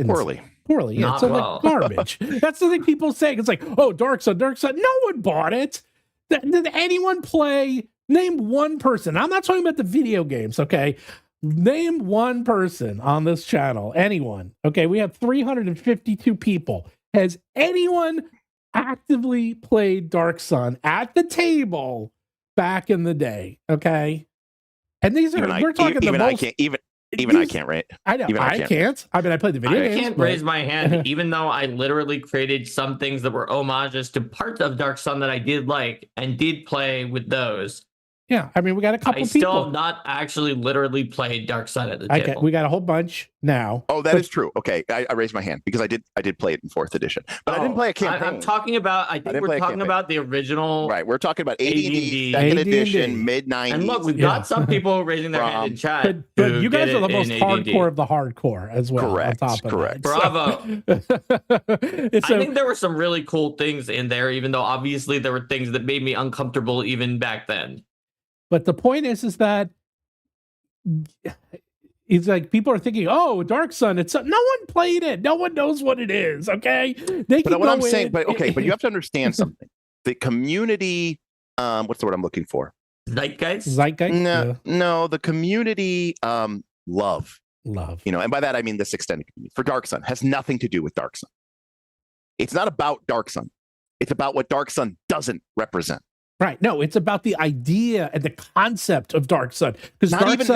Poorly.
Yeah,
not
so
well.
Like garbage. That's the thing people say. It's like, oh, Dark Sun. No one bought it. Did anyone play? Name one person. I'm not talking about the video games, okay? Name one person on this channel. Anyone. Okay, we have 352 people. Has anyone actively played Dark Sun at the table back in the day? Okay. And these are, we're talking the most.
I can't, right?
I know. I can't. I mean, I played the video games.
I can't raise my hand, even though I literally created some things that were homages to parts of Dark Sun that I did like and did play with those.
Yeah, I mean, we got a couple
people.
I
still have not actually literally played Dark Sun at the table.
We got a whole bunch now.
Oh, that is true. Okay, I raised my hand because I did play it in 4th edition, but I didn't play a campaign.
I'm talking about. I think we're talking about the original.
Right, we're talking about AD&D 2nd edition, mid-90s.
And look, we've got some people raising their hand in chat.
But you guys are the most hardcore of the hardcore as well.
Correct.
On top of
correct.
Bravo. I think there were some really cool things in there, even though obviously there were things that made me uncomfortable even back then.
But the point is that it's like people are thinking, "Oh, Dark Sun." No one played it. No one knows what it is. Okay, but
what I'm saying, but you have to understand something. The community, what's the word I'm looking for?
Zeitgeist.
No, the community, love.
You
know, and by that I mean this extended community for Dark Sun has nothing to do with Dark Sun. It's not about Dark Sun. It's about what Dark Sun doesn't represent.
Right. No, it's about the idea and the concept of Dark Sun. Because
not even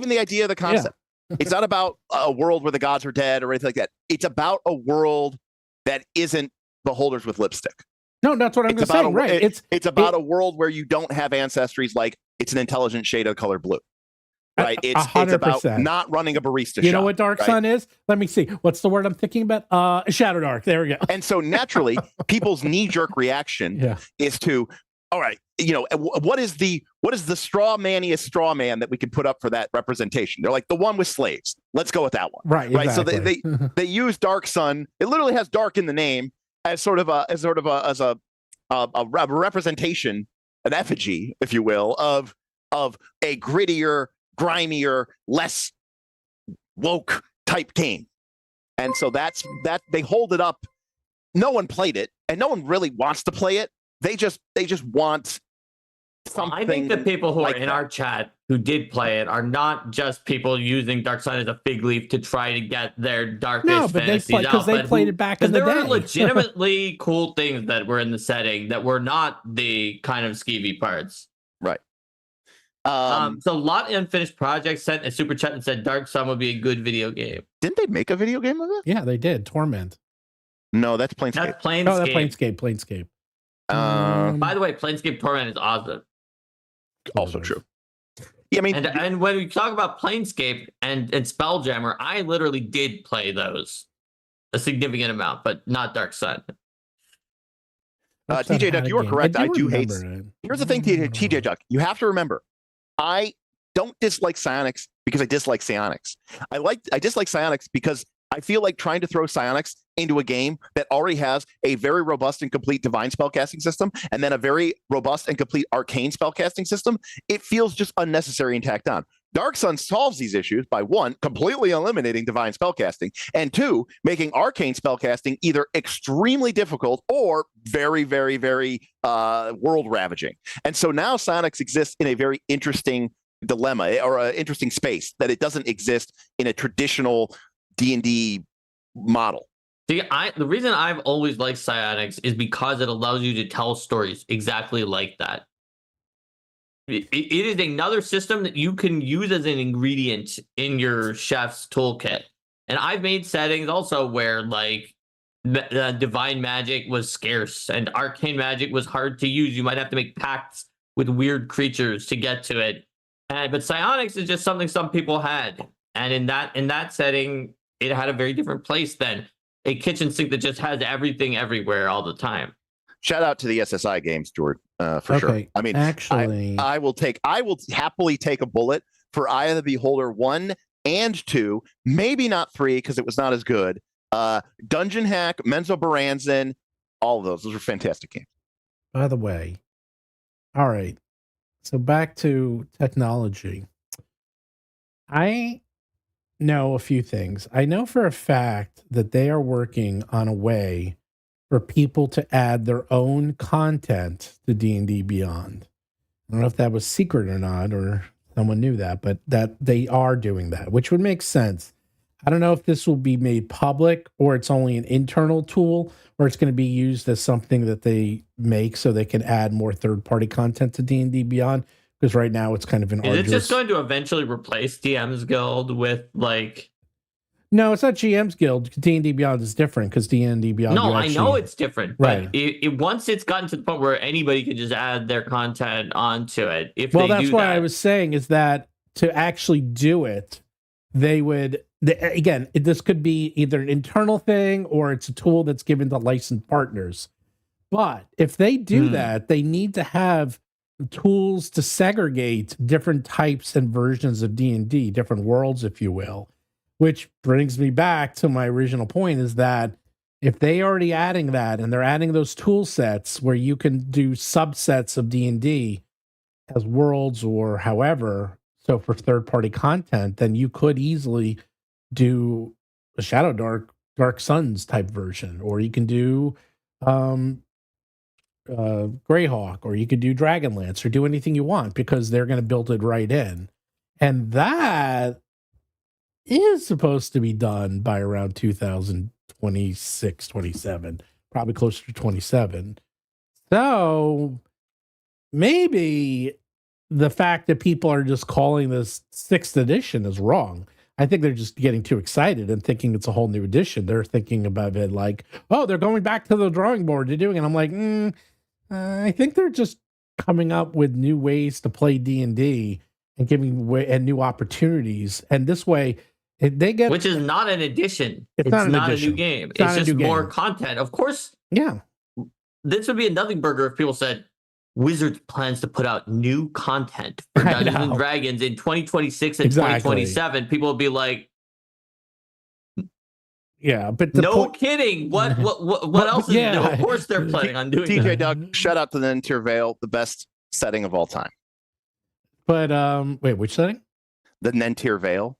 the idea of the concept. Yeah. It's not about a world where the gods are dead or anything like that. It's about a world that isn't beholders with lipstick.
No, that's what I'm going to say. Right.
It's about a world where you don't have ancestries like it's an intelligent shade of color blue. Right. It's about not running a barista shop.
You know what Dark Sun is? Let me see. What's the word I'm thinking about? Shadowdark. There we go.
And so naturally, people's knee-jerk reaction is to, all right, what is the straw man that we can put up for that representation? They're like the one with slaves. Let's go with that one.
Right.
Exactly. So they use Dark Sun. It literally has dark in the name as sort of a representation, an effigy, if you will, of a grittier, grimier, less woke type game. And so that's they hold it up. No one played it, and no one really wants to play it. They just want something.
I think the people who are in our chat who did play it are not just people using Dark Sun as a fig leaf to try to get their darkest fantasies out.
Because they played it back in the day.
There were legitimately cool things that were in the setting that were not the kind of skeevy parts.
Right.
So a lot of unfinished projects sent a super chat and said Dark Sun would be a good video game.
Didn't they make a video game of it?
Yeah, they did. Torment.
No, that's Planescape.
That's Planescape.
Oh, that's Planescape.
By the way, Planescape Torment is awesome.
Also true. Yeah, I mean,
and when we talk about Planescape and Spelljammer, I literally did play those a significant amount, but not Dark Sun.
TJ Duck, you are correct. I do hate. Here's the thing, TJ Duck. You have to remember, I don't dislike psionics because I dislike psionics. I dislike psionics because I feel like trying to throw psionics into a game that already has a very robust and complete divine spellcasting system and then a very robust and complete arcane spellcasting system, it feels just unnecessary and tacked on. Dark Sun solves these issues by, one, completely eliminating divine spellcasting, and two, making arcane spellcasting either extremely difficult or very, very, very world ravaging. And so now psionics exists in a very interesting dilemma or an interesting space that it doesn't exist in a traditional D&D model.
See, the reason I've always liked psionics is because it allows you to tell stories exactly like that. It is another system that you can use as an ingredient in your chef's toolkit. And I've made settings also where like divine magic was scarce and arcane magic was hard to use. You might have to make pacts with weird creatures to get to it. But psionics is just something some people had. And in that setting, it had a very different place than a kitchen sink that just has everything everywhere all the time.
Shout out to the SSI games, Stuart, for sure. I mean, actually, I will happily take a bullet for Eye of the Beholder 1 and 2, maybe not 3 because it was not as good. Dungeon Hack, Menzo Baranzan, all of those. Those were fantastic games.
By the way, all right. So back to technology. I know a few things. I know for a fact that they are working on a way for people to add their own content to D&D Beyond. I don't know if that was secret or not, or someone knew that, but that they are doing that, which would make sense. I don't know if this will be made public or it's only an internal tool or it's going to be used as something that they make so they can add more third-party content to D&D Beyond. Because right now it's kind of an arduous...
Is it just going to eventually replace DM's Guild with like...
No, it's not GM's Guild. D&D Beyond is different because D&D Beyond...
No, I know it's different. Right. But once it's gotten to the point where anybody can just add their content onto it,
that's what I was saying is that to actually do it, they would... Again, this could be either an internal thing or it's a tool that's given to licensed partners. But if they do that, they need to have tools to segregate different types and versions of D&D, different worlds, if you will, which brings me back to my original point is that if they already adding that and they're adding those tool sets where you can do subsets of D&D as worlds or however, so for third-party content, then you could easily do a Shadowdark, Dark Suns type version, or you can do Greyhawk, or you could do Dragonlance, or do anything you want because they're going to build it right in. And that is supposed to be done by around 2026, 27. probably closer to 27. So maybe the fact that people are just calling this 6th edition is wrong. I think they're just getting too excited and thinking it's a whole new edition. They're thinking about it like, oh, they're going back to the drawing board to doing it. I'm like, I think they're just coming up with new ways to play D&D and giving way and new opportunities. And this way, they get,
which is not an addition.
It's
not
an
a new game. It's just more content. Of course.
Yeah.
This would be a nothing burger if people said Wizards plans to put out new content for Dungeons and Dragons in 2026 and 2027. People would be like,
yeah, but
no kidding. What else is new? Of course they're planning on doing
TJ
that.
Doug, shout out to the Nentir Vale, the best setting of all time.
But wait, which setting?
The Nentir Vale.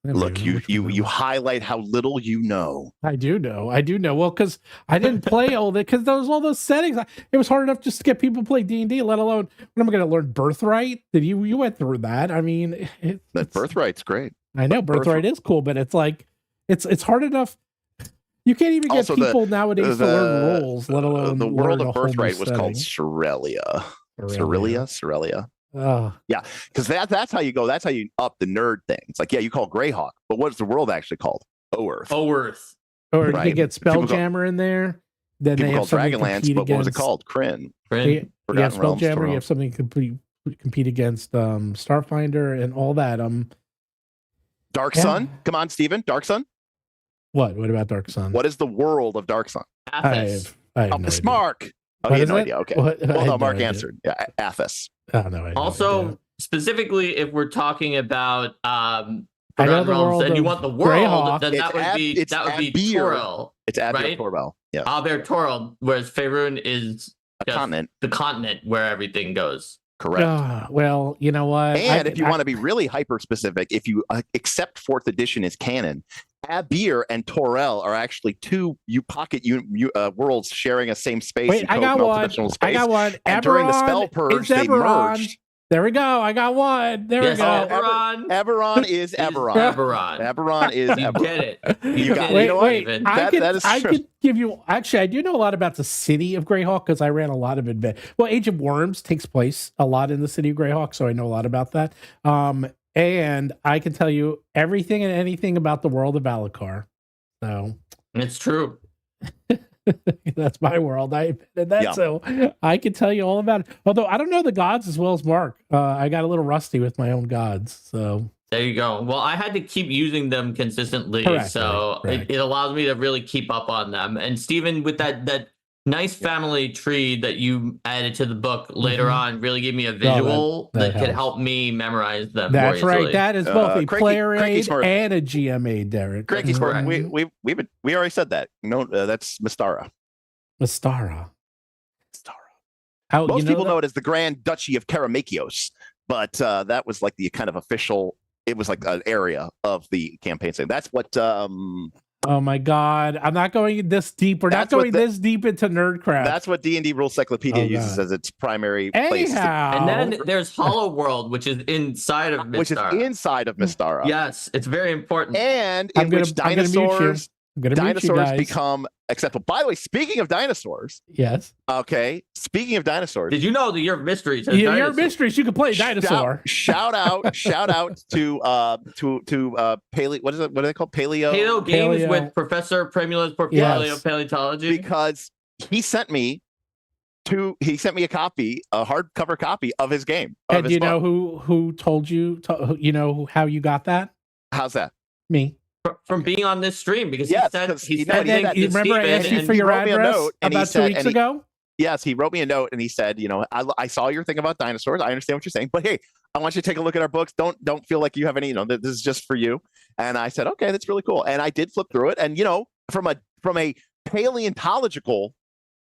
Look, you highlight how little you know.
I do know. Well, because I didn't play all that, because there was all those settings. It was hard enough just to get people to play D&D, let alone when I'm going to learn Birthright. You went through that. I mean,
that Birthright's great.
I know Birthright is cool, but it's like it's hard enough. You can't even get people nowadays to learn rules, let alone
the world of Birthright was
setting.
called Cerelia. Cerelia.
Oh.
Yeah, because that's how you go. That's how you up the nerd thing. It's like, yeah, you call Greyhawk, but what's the world actually called? Oerth.
Or you get Spelljammer in there. Then
people
they have
call Dragonlance, but what was it called? Kryn.
Yeah, Spelljammer. You have something to compete against Starfinder and all that.
Dark Sun. Come on, Steven. Dark Sun.
What about Dark Sun?
What is the world of Dark Sun?
Athos.
I have no idea.
Mark. Oh, he had no idea. Okay. Well, no, Mark answered. Yeah, Athos.
Oh, no,
also, specifically, if we're talking about
I know the world
and you want the world, then that would be Toril.
It's Abir
right?
Toril. Yeah.
Aber Toril, whereas Faerun is
a continent.
The continent where everything goes.
Correct.
Well, you know what?
And if you want to be really hyper specific, if you accept 4th edition as canon, Abir and Torel are actually two worlds sharing a same space.
Wait, I got one.
And during the spell purge, they merged.
There we go. I got one. There we go.
Eberron is Eberron. Eberron is Eberron.
You get it.
You got it. Wait. I could give you. Actually, I do know a lot about the city of Greyhawk because I ran a lot of Age of Worms takes place a lot in the city of Greyhawk, so I know a lot about that. And I can tell you everything and anything about the world of Valakar. So
it's true.
That's my world. So I can tell you all about it. Although I don't know the gods as well as Mark. I got a little rusty with my own gods. So
there you go. Well, I had to keep using them consistently, so it allows me to really keep up on them. And Stephen, with that nice family tree that you added to the book later on, really gave me a visual that could help me memorize them.
That's right. That is both a player aid and a GM aid, Derik.
We already said that. No, that's Mystara.
Mystara.
Most people know it as the Grand Duchy of Karamekios, but that was like the kind of official. It was like an area of the campaign. So that's what.
Oh my God! I'm not going this deep. We're not going this deep into nerdcraft.
That's what D&D Rules Cyclopedia uses as its primary place.
And then there's Hollow World, which is inside of
Mystara.
Yes, it's very important.
And in which dinosaurs become acceptable. By the way, speaking of dinosaurs.
Yes.
Okay. Speaking of dinosaurs.
Did you know the Year of Mysteries?
Year of Mysteries, you can play dinosaur.
Shout out to Paleo. What is it? What are they called?
Paleo Games with Professor Premila's Portfolio of Paleontology.
Because he sent me a hardcover copy of his game.
And do you know who told you? You know how you got that?
How's that?
Me.
From being on this stream, because
you remember I asked you for your address about 2 weeks ago?
Yes, he wrote me a note and he said, I saw your thing about dinosaurs. I understand what you're saying, but hey, I want you to take a look at our books. Don't feel like you have any, this is just for you. And I said, okay, that's really cool. And I did flip through it. And from a paleontological,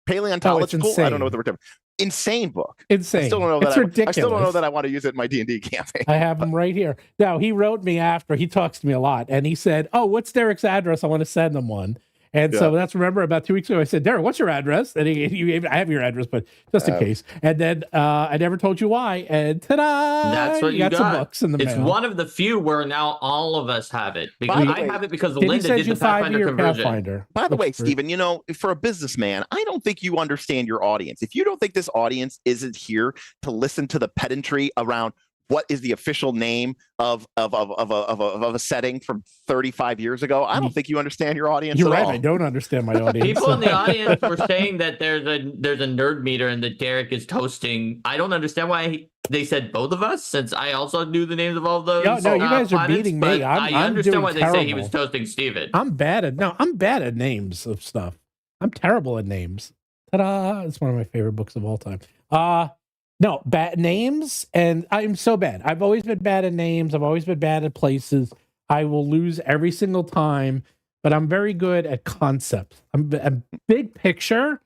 I don't know what the word. Insane book.
Insane.
I still don't know
that. Ridiculous.
I still don't know that I want to use it in my D&D campaign.
I have him right here. Now, he wrote me after. He talks to me a lot. And he said, oh, what's Derik's address? I want to send him one. And so that's, remember, about 2 weeks ago, I said, Derik, what's your address? And I have your address, but just in case. And then I never told you why. And ta-da!
That's what you got.
Some books in the mail.
It's one of the few where now all of us have it. Because I have it because Linda did the Pathfinder conversion.
By the way, Stephen, for a businessman, I don't think you understand your audience. If you don't think this audience isn't here to listen to the pedantry around what is the official name of a setting from 35 years ago, I don't think you understand your audience.
You're right.
All.
I don't understand my audience.
People in the audience were saying that there's a nerd meter and that Derik is toasting. I don't understand why they said both of us, since I also knew the names of all of those.
No, you guys are beating me.
I understand why they say he was toasting Steven.
I'm bad at names of stuff. I'm terrible at names. Ta-da! It's one of my favorite books of all time. No, bad names, and I'm so bad. I've always been bad at names. I've always been bad at places. I will lose every single time, but I'm very good at concepts. I'm a big picture,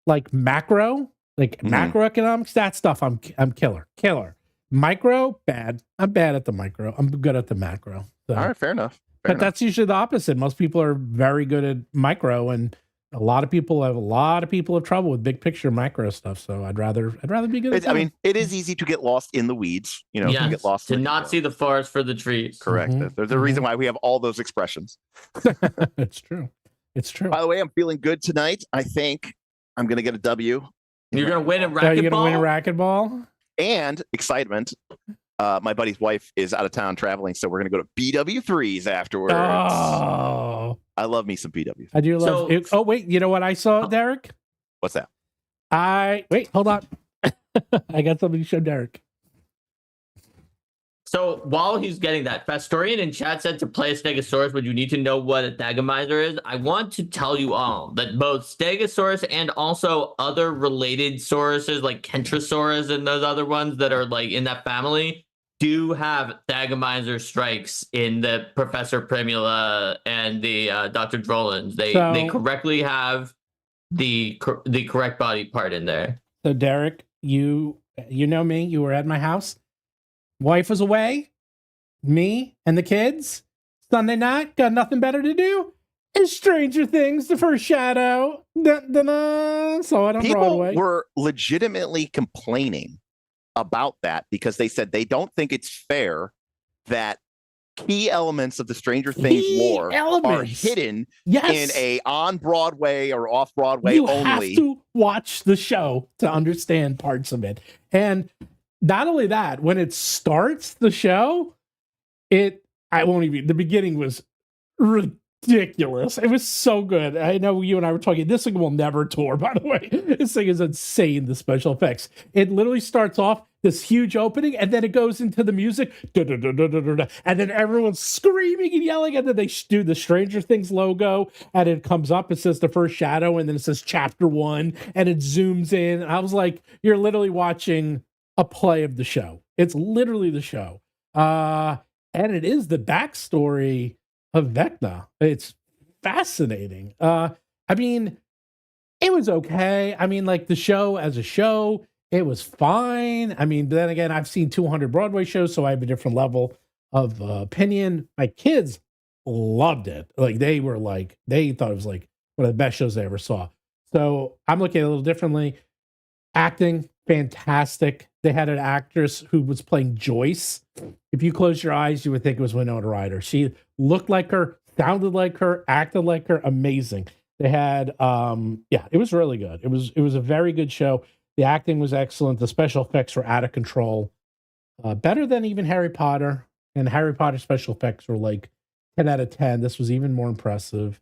like macro, macroeconomics. That stuff, I'm killer. Micro, bad. I'm bad at the micro. I'm good at the macro. So.
All right, fair enough.
That's usually the opposite. Most people are very good at micro, and a lot of people have trouble with big picture macro stuff. So I'd rather be good.
It is easy to get lost in the weeds. To get lost
to not see the forest for the trees.
Correct. Mm-hmm. There's a reason why we have all those expressions.
It's true.
By the way, I'm feeling good tonight. I think I'm going to get a W.
You're going to win a racquetball.
You're going to win a racquetball
and excitement. My buddy's wife is out of town traveling, so we're going to go to BW3s afterwards.
Oh.
I love me some BWs.
I do love it. Oh, wait. You know what I saw, Derik?
What's that?
Wait, hold on. I got something to show Derik.
So while he's getting that, Fastorian in chat said to play a Stegosaurus, would you need to know what a Thagomizer is? I want to tell you all that both Stegosaurus and also other related sauruses like Kentrosaurus and those other ones that are like in that family do have Thagomizer strikes in the Professor Primula and the Dr. Drollins. They correctly have the correct body part in there.
So Derik, you know me. You were at my house. Wife was away. Me and the kids. Sunday night, got nothing better to do. And Stranger Things, the first shadow. Saw it on Broadway.
People were legitimately complaining about that because they said they don't think it's fair that key elements of the Stranger Things lore are hidden in a on Broadway or off Broadway only.
You have to watch the show to understand parts of it. And not only that, when it starts the show, the beginning was ridiculous. It was so good. I know you and I were talking, this thing will never tour, by the way. This thing is insane, the special effects. It literally starts off this huge opening, and then it goes into the music, and then everyone's screaming and yelling, and then they do the Stranger Things logo, and it comes up, it says the first shadow, and then it says chapter 1, and it zooms in. I was like, you're literally watching a play of the show. It's literally the show. And it is the backstory of Vecna. It's fascinating. It was okay. The show as a show, it was fine. Then again, I've seen 200 Broadway shows, so I have a different level of opinion. My kids loved it. They thought it was like one of the best shows they ever saw. So I'm looking at it a little differently. Acting, fantastic. They had an actress who was playing Joyce. If you close your eyes, you would think it was Winona Ryder. She looked like her, sounded like her, acted like her. Amazing. They had, it was really good. It was a very good show. The acting was excellent. The special effects were out of control. Better than even Harry Potter. And Harry Potter special effects were like 10 out of 10. This was even more impressive.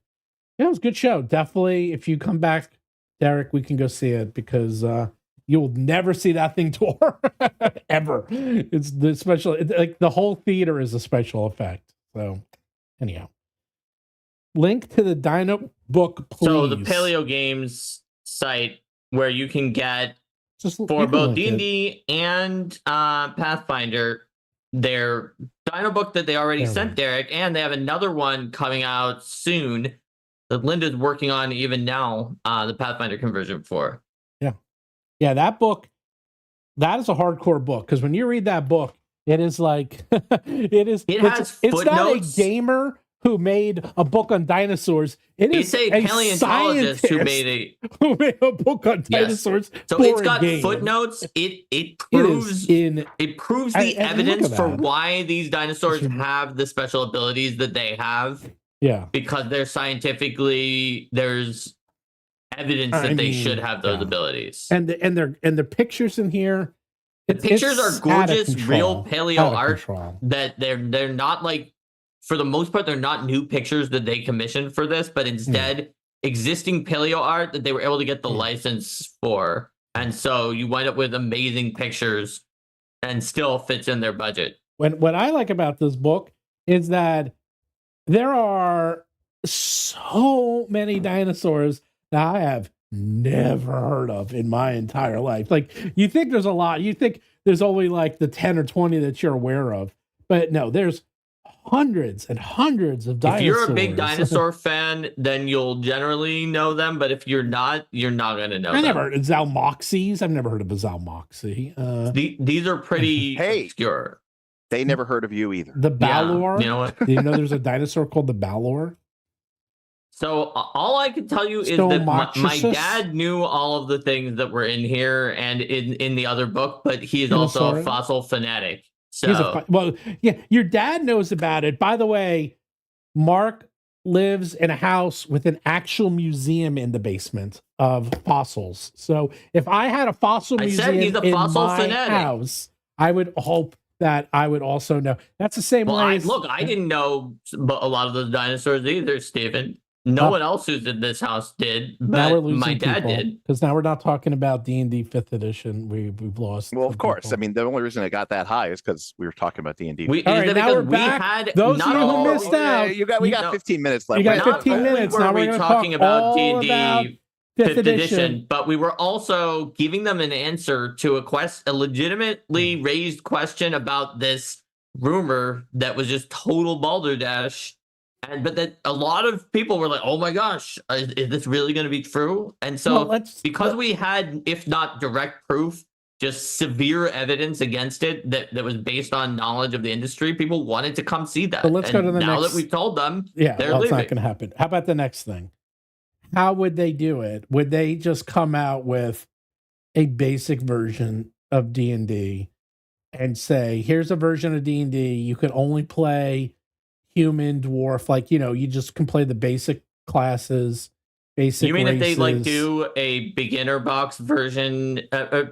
Yeah, it was a good show. Definitely, if you come back, Derik, we can go see it because you will never see that thing tour ever. It's the special, the whole theater is a special effect. So, anyhow, link to the Dino book, please.
So the Paleo Games site where you can get for both D&D and Pathfinder their Dino book that they already sent Derik, and they have another one coming out soon that Linda's working on even now, the Pathfinder conversion for.
Yeah, that book, that is a hardcore book, because when you read that book, it is like, it's not a gamer who made a book on dinosaurs. It is
a paleontologist who made
a book on dinosaurs.
So it's got footnotes. It proves the evidence for why these dinosaurs have the special abilities that they have.
Yeah,
because there's evidence that they should have those abilities.
And their pictures in here.
The pictures are gorgeous, real paleo art that they're not like, for the most part, they're not new pictures that they commissioned for this, but instead existing paleo art that they were able to get the license for. And so you wind up with amazing pictures and still fits in their budget.
What I like about this book is that there are so many dinosaurs that I have never heard of in my entire life. Like, you think there's a lot. You think there's only like the 10 or 20 that you're aware of. But no, there's hundreds and hundreds of dinosaurs. If
you're a big dinosaur fan, then you'll generally know them. But if you're not going to know them.
I never heard of Zalmoxes. I've never heard of a Zalmoxie.
These are pretty obscure.
They never heard of you either.
The Balor.
Yeah, you know what?
Do you know there's a dinosaur called the Balor?
So all I can tell you is that my dad knew all of the things that were in here and in the other book, but he is also a fossil fanatic. So
your dad knows about it. By the way, Mark lives in a house with an actual museum in the basement of fossils. So if I had a fossil museum in my house, I would hope that I would also know. That's the same way.
I didn't know a lot of those dinosaurs either, Stephen. No one else who's in this house did, but my dad did.
Because now we're not talking about D&D 5th edition. We've lost.
Well, of course. I mean, the only reason it got that high is because we were talking about D&D.
All right, now we're back. Those of you who missed out.
We got 15 minutes left.
You got 15 minutes. Now we're
talking about D&D 5th edition, but we were also giving them an answer to a legitimately raised question about this rumor that was just total balderdash. But that a lot of people were like, oh my gosh, is this really going to be true? And so because we had, if not direct proof, just severe evidence against it that was based on knowledge of the industry, people wanted to come see that.
But let's go to the
now
next.
That we've told them,
it's
leaving.
not going to happen. How about the next thing? How would they do it? Would they just come out with a basic version of D&D and say, here's a version of D&D. You could only play human, dwarf, you just can play the basic classes, basic.
You mean
races.
if they do a beginner box version,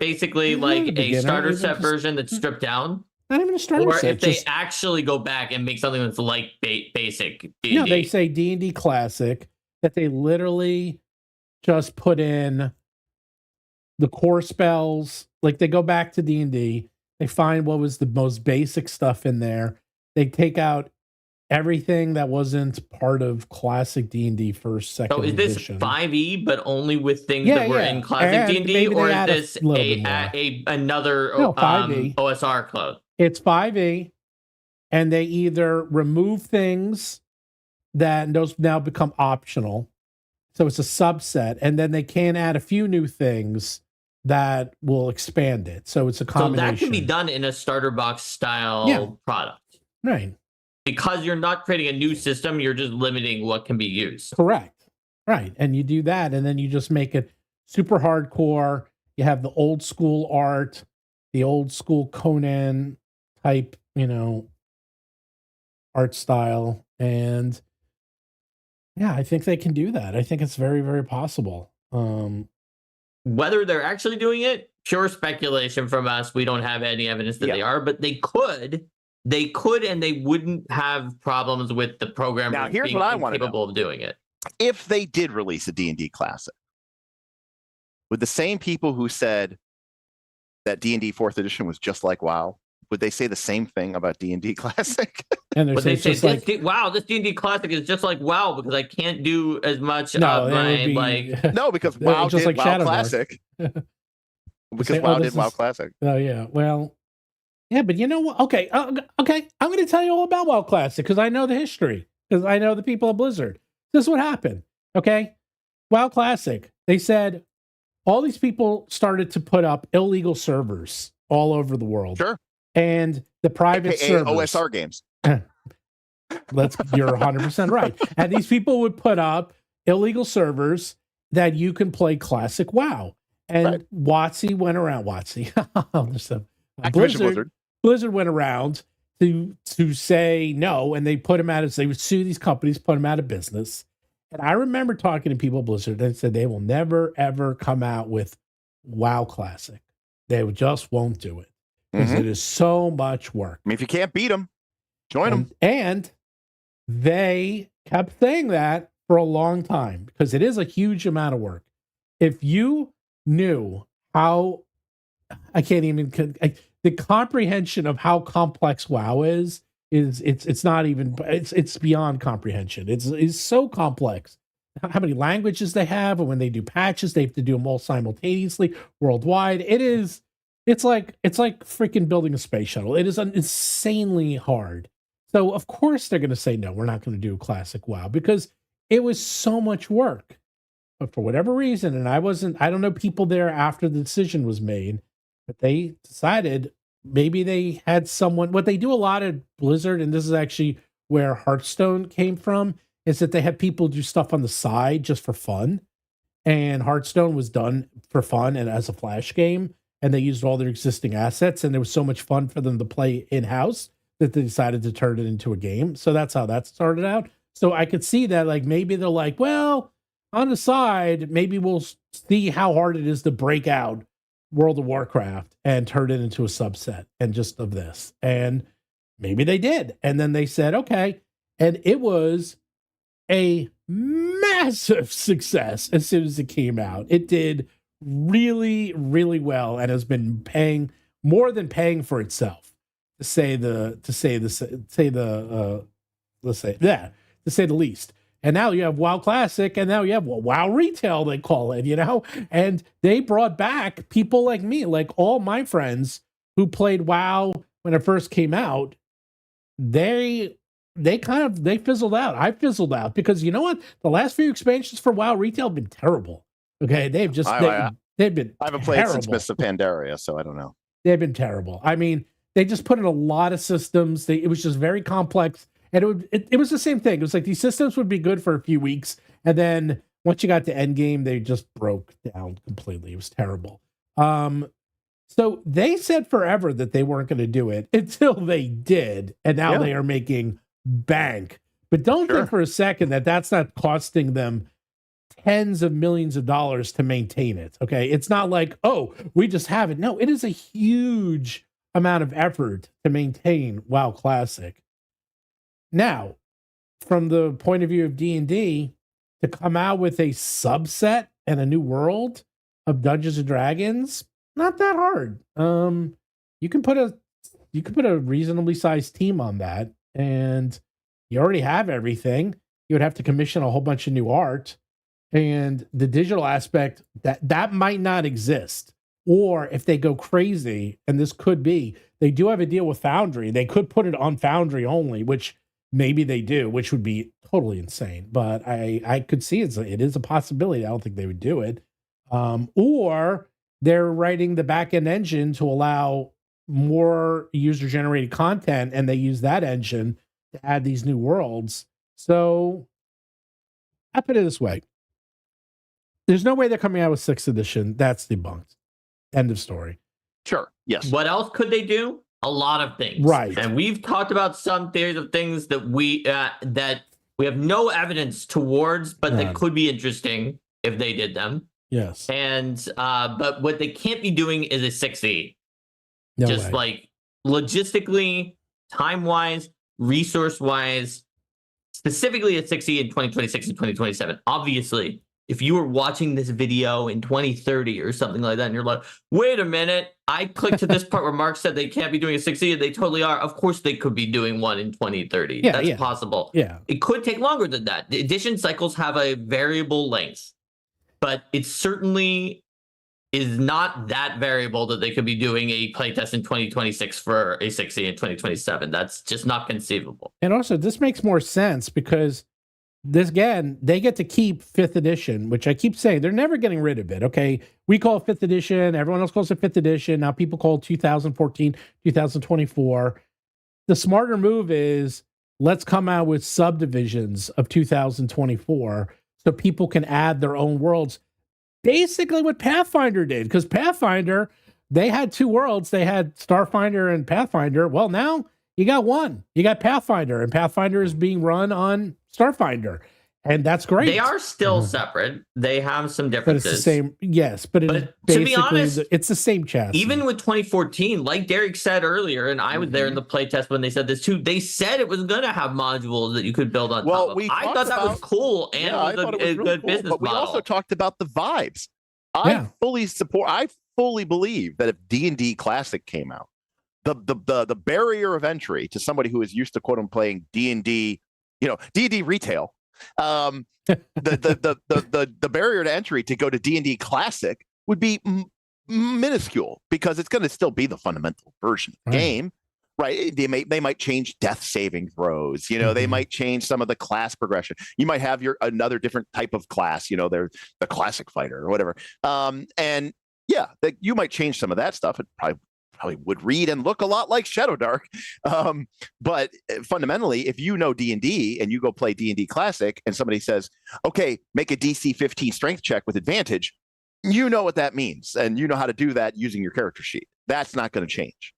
basically a starter set version that's stripped down?
Not even a starter set.
Or if they actually go back and make something that's like basic D&D.
No, they say D&D classic, that they literally just put in the core spells. Like, they go back to D&D, they find what was the most basic stuff in there. They take out everything that wasn't part of classic D&D first, second edition. So is this
5e, but only with things that were in classic D&D, or is this another OSR clone?
It's 5e, and they either remove things that those now become optional, so it's a subset, and then they can add a few new things that will expand it. So it's a combination.
So that can be done in a starter box style product,
right?
Because you're not creating a new system, you're just limiting what can be used.
Correct. Right. And you do that, and then you just make it super hardcore. You have the old school art, the old school Conan type, art style. And I think they can do that. I think it's very, very possible.
Whether they're actually doing it, pure speculation from us. We don't have any evidence that they are, but they could. They could, and they wouldn't have problems with the programmers
now, here's
being
what I want
capable of doing it.
If they did release a D&D classic, would the same people who said that D&D 4th edition was just like WoW, would they say the same thing about D&D classic?
And
would they say, this D&D classic is just like WoW because I can't do as much
No, because WoW
just
did
like
WoW
Shadowdark.
Classic. Because WoW did WoW Classic.
Oh, yeah. Well, yeah, but you know what? Okay. I'm going to tell you all about WoW Classic because I know the history, because I know the people at Blizzard. This is what happened. Okay. WoW Classic. They said all these people started to put up illegal servers all over the world.
Sure.
And the private servers.
OSR games.
You're 100% right. And these people would put up illegal servers that you can play classic WoW. And WotC went around. Blizzard went around to say no, and they would sue these companies, put them out of business. And I remember talking to people at Blizzard that said they will never ever come out with WoW Classic. They just won't do it because it is so much work.
I mean, if you can't beat them, join them.
And they kept saying that for a long time because it is a huge amount of work. If you knew how, the comprehension of how complex WoW is it's beyond comprehension. It's so complex. How many languages they have, and when they do patches, they have to do them all simultaneously worldwide. It's like freaking building a space shuttle. It is insanely hard. So of course they're going to say no, we're not going to do classic WoW because it was so much work. But for whatever reason, and I don't know people there after the decision was made, but they decided maybe they had someone. What they do a lot at Blizzard, and this is actually where Hearthstone came from, is that they had people do stuff on the side just for fun. And Hearthstone was done for fun and as a flash game, and they used all their existing assets, and there was so much fun for them to play in-house that they decided to turn it into a game. So that's how that started out. So I could see that, like, maybe they're like, well, on the side, maybe we'll see how hard it is to break out World of Warcraft and turn it into a subset and just of this. And maybe they did. And then they said, okay. And it was a massive success as soon as it came out. It did really, really well and has been paying more than paying for itself, to say the least. And now you have WoW Classic, and now you have WoW Retail, they call it, and they brought back people like me, like all my friends who played WoW when it first came out. They fizzled out. I fizzled out because you know what? The last few expansions for WoW Retail have been terrible. Okay. They've been
I haven't played terrible since Mists of Pandaria, so I don't know.
They've been terrible. I mean, they just put in a lot of systems. It was just very complex. And it was the same thing. It was like these systems would be good for a few weeks, and then once you got to endgame, they just broke down completely. It was terrible. So they said forever that they weren't going to do it until they did, and now they are making bank. But don't think for a second that that's not costing them tens of millions of dollars to maintain it. Okay, it's not like, oh, we just have it. No, it is a huge amount of effort to maintain WoW Classic. Now, from the point of view of D&D, to come out with a subset and a new world of Dungeons and Dragons, not that hard. You can put a reasonably sized team on that, and you already have everything. You would have to commission a whole bunch of new art, and the digital aspect that might not exist. Or if they go crazy, and this could be, they do have a deal with Foundry. They could put it on Foundry only, which maybe they do, which would be totally insane. It I could see it is a possibility. I don't think they would do it. Or they're writing the back-end engine to allow more user-generated content, and they use that engine to add these new worlds. So I put it this way. There's no way they're coming out with 6th edition. That's debunked. End of story.
Sure. Yes.
What else could they do? A lot of things.
Right.
And we've talked about some theories of things that we have no evidence towards, but that could be interesting if they did them.
Yes.
And but what they can't be doing is a 6E.
No
just
way.
Like logistically, time-wise, resource-wise, specifically a 6E in 2026 and 2027. Obviously, if you were watching this video in 2030 or something like that, and you're like, wait a minute, I clicked to this part where Mark said they can't be doing a 6E, and they totally are. Of course, they could be doing one in 2030.
Yeah,
That's possible.
Yeah.
It could take longer than that. The edition cycles have a variable length, but it certainly is not that variable that they could be doing a playtest in 2026 for a 6E in 2027. That's just not conceivable.
And also, this makes more sense because this, again, they get to keep 5th edition, which I keep saying they're never getting rid of it. Okay, we call it 5th edition. Everyone else calls it 5th edition. Now people call it 2014, 2024. The smarter move is let's come out with subdivisions of 2024 so people can add their own worlds. Basically what Pathfinder did, because Pathfinder, they had 2 worlds. They had Starfinder and Pathfinder. Well, now you got one. You got Pathfinder, and Pathfinder is being run on Starfinder. And that's great.
They are still separate. They have some differences.
But it's the same. Yes, but
to be honest,
it's the same chassis.
Even with 2014, like Derik said earlier, and I was there in the playtest when they said this too, they said it was going to have modules that you could build on top of. I thought that was cool and it was a good business model.
But we also talked about the vibes. I fully believe that if D&D Classic came out, the barrier of entry to somebody who is used to quote unquote playing D&D, D&D retail, the barrier to entry to go to D&D Classic would be minuscule because it's going to still be the fundamental version of the game, right? They might change death saving throws, they might change some of the class progression. You might have another different type of class, they're the classic fighter or whatever. And yeah, you might change some of that stuff. It probably would read and look a lot like Shadowdark. But fundamentally, if you know D&D and you go play D&D Classic and somebody says, okay, make a DC 15 strength check with advantage, you know what that means. And you know how to do that using your character sheet. That's not going to change.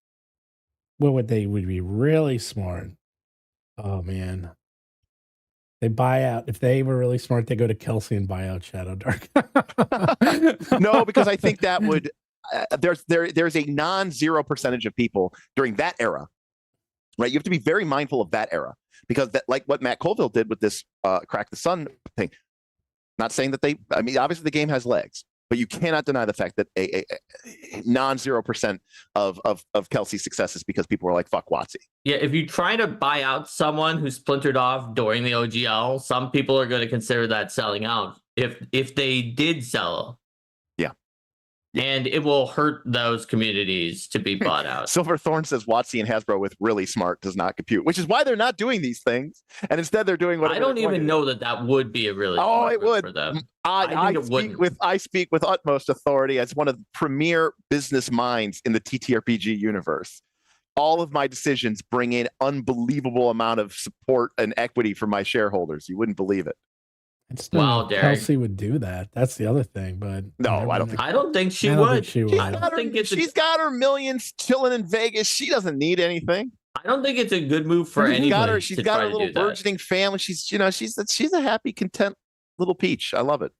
Well, would be really smart. Oh, man. They buy out. If they were really smart, they go to Kelsey and buy out Shadowdark.
No, because I think that would... there's a non-zero percentage of people during that era, right? You have to be very mindful of that era because that, like what Matt Colville did with this Crack the Sun thing. Not saying that obviously the game has legs, but you cannot deny the fact that a non-0% of Kelsey's success is because people were like, fuck WotC.
Yeah, if you try to buy out someone who splintered off during the OGL, some people are going to consider that selling out if they did sell. And it will hurt those communities to be bought out.
Silverthorn says WotC and Hasbro with really smart does not compute, which is why they're not doing these things. And instead they're doing what
I don't even know that would be a really
it would
for them.
I speak with utmost authority as one of the premier business minds in the TTRPG universe. All of my decisions bring in unbelievable amount of support and equity from my shareholders. You wouldn't believe it.
Wow, Derik.
Kelsey would do that. That's the other thing, but
no, I don't think
she would.
She's got her millions chilling in Vegas. She doesn't need anything.
I don't think it's a good move for anybody.
She's got her little burgeoning family. She's a happy, content little peach. I love it.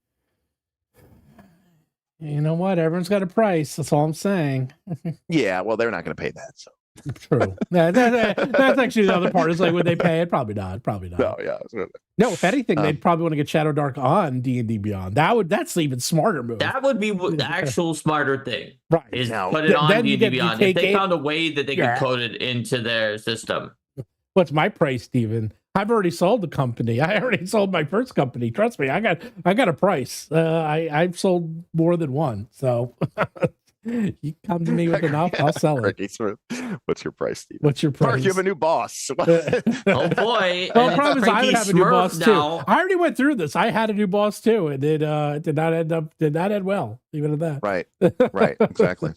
You know what? Everyone's got a price. That's all I'm saying.
Yeah, well, they're not going to pay that. So
true. That's actually the other part. Is like, would they pay it? Probably not. Probably not.
No, yeah.
No, if anything, they'd probably want to get Shadowdark on D&D Beyond. That's even smarter move.
That would be the actual smarter thing.
Right.
Is put it on D&D Beyond. If they found a way that they could code it into their system.
What's my price, Steven? I've already sold the company. I already sold my first company. Trust me, I got a price. I've sold more than one. So you come to me with enough, I'll sell it.
What's your price, Steve?
What's your price?
Mark, you have a new boss.
Oh boy!
Well, the problem is I would have a new boss too. I already went through this. I had a new boss too, and it did not end well. Even at that.
Right. Exactly.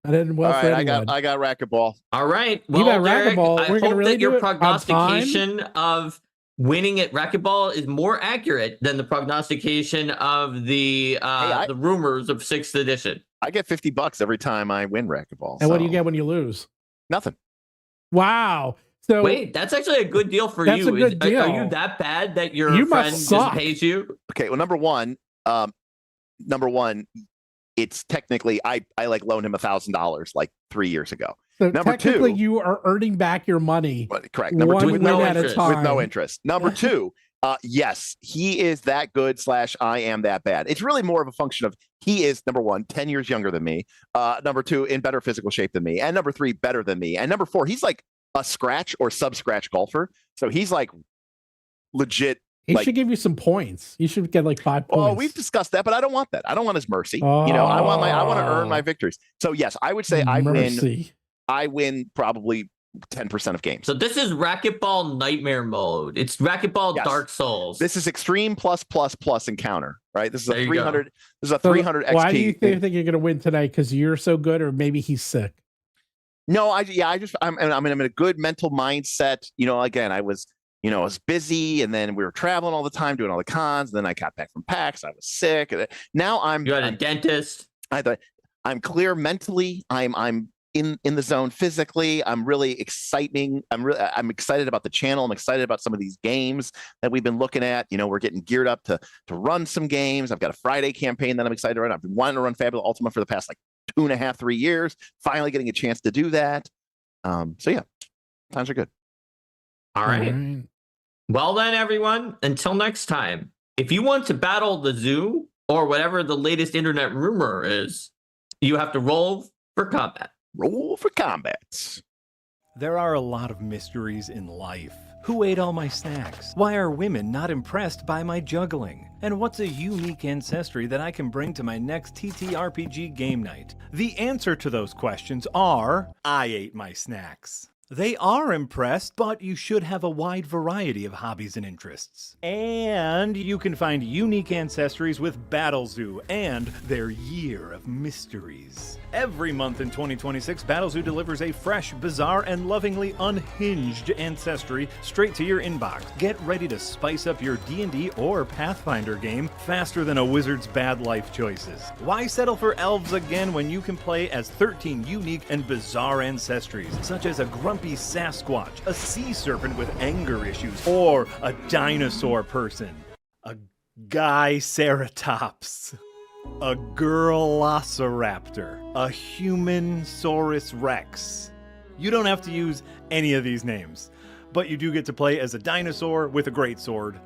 I didn't well.
All right, I got racquetball.
All right. Well,
you got
Derik,
racquetball.
I hope that your prognostication of winning at racquetball is more accurate than the prognostication of the rumors of 6th edition.
I get $50 every time I win racquetball.
And what do you get when you lose?
Nothing.
Wow. So
wait, that's actually a good deal for you. Are you that bad that your friend just pays you?
Okay. Well, number one, it's technically I like loaned him $1,000 like 3 years ago.
So
number
technically,
two,
you are earning back your money.
Correct. Number two,
with no
interest. Number two, yes, he is that good / I am that bad. It's really more of a function of he is, number one, 10 years younger than me. Number two, in better physical shape than me. And number three, better than me. And number four, he's like a scratch or sub-scratch golfer. So he's like legit.
He should give you some points. You should get like 5 points.
Oh, we've discussed that, but I don't want that. I don't want his mercy. I want to earn my victories. So yes, I would say I win probably 10% of games.
So this is racquetball nightmare mode. It's racquetball Dark Souls.
This is extreme plus encounter, right? This is a 300. This is a 300 XP.
Why do you think you're going to win tonight? Because you're so good, or maybe he's sick?
No, I'm in a good mental mindset. Again, I was I was busy, and then we were traveling all the time, doing all the cons. And then I got back from PAX. I was sick. Now I'm
you got a dentist.
I thought I'm clear mentally. I'm in the zone physically. I'm really exciting. I'm excited about the channel. I'm excited about some of these games that we've been looking at. We're getting geared up to run some games. I've got a Friday campaign that I'm excited to run. I've been wanting to run Fabula Ultima for the past like 2.5, 3 years. Finally getting a chance to do that. So yeah, times are good.
All right. Well then, everyone, until next time, if you want to battle the zoo or whatever the latest internet rumor is, you have to roll for combat.
Roll for combat.
There are a lot of mysteries in life. Who ate all my snacks? Why are women not impressed by my juggling? And what's a unique ancestry that I can bring to my next TTRPG game night? The answer to those questions are, I ate my snacks. They are impressed, but you should have a wide variety of hobbies and interests. And you can find unique ancestries with Battlezoo and their Year of Mysteries. Every month in 2026, Battlezoo delivers a fresh, bizarre, and lovingly unhinged ancestry straight to your inbox. Get ready to spice up your D&D or Pathfinder game faster than a wizard's bad life choices. Why settle for elves again when you can play as 13 unique and bizarre ancestries, such as a grumpy Sasquatch, a sea serpent with anger issues, or a dinosaur person, a guy ceratops, a girlociraptor, a human saurus rex. You don't have to use any of these names, but you do get to play as a dinosaur with a great sword,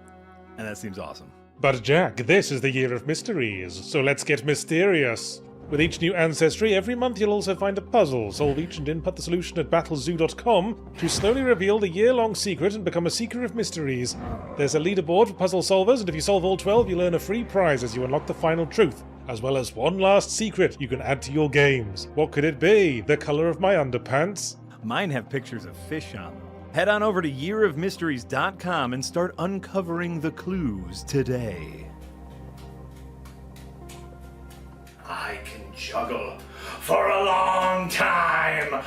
and that seems awesome.
But Jack, this is the Year of Mysteries, so let's get mysterious. With each new ancestry, every month you'll also find a puzzle. Solve each and input the solution at Battlezoo.com to slowly reveal the year-long secret and become a seeker of mysteries. There's a leaderboard for puzzle solvers, and if you solve all 12, you'll earn a free prize as you unlock the final truth, as well as one last secret you can add to your games. What could it be? The color of my underpants?
Mine have pictures of fish on them. Head on over to yearofmysteries.com and start uncovering the clues today.
I can juggle for a long time.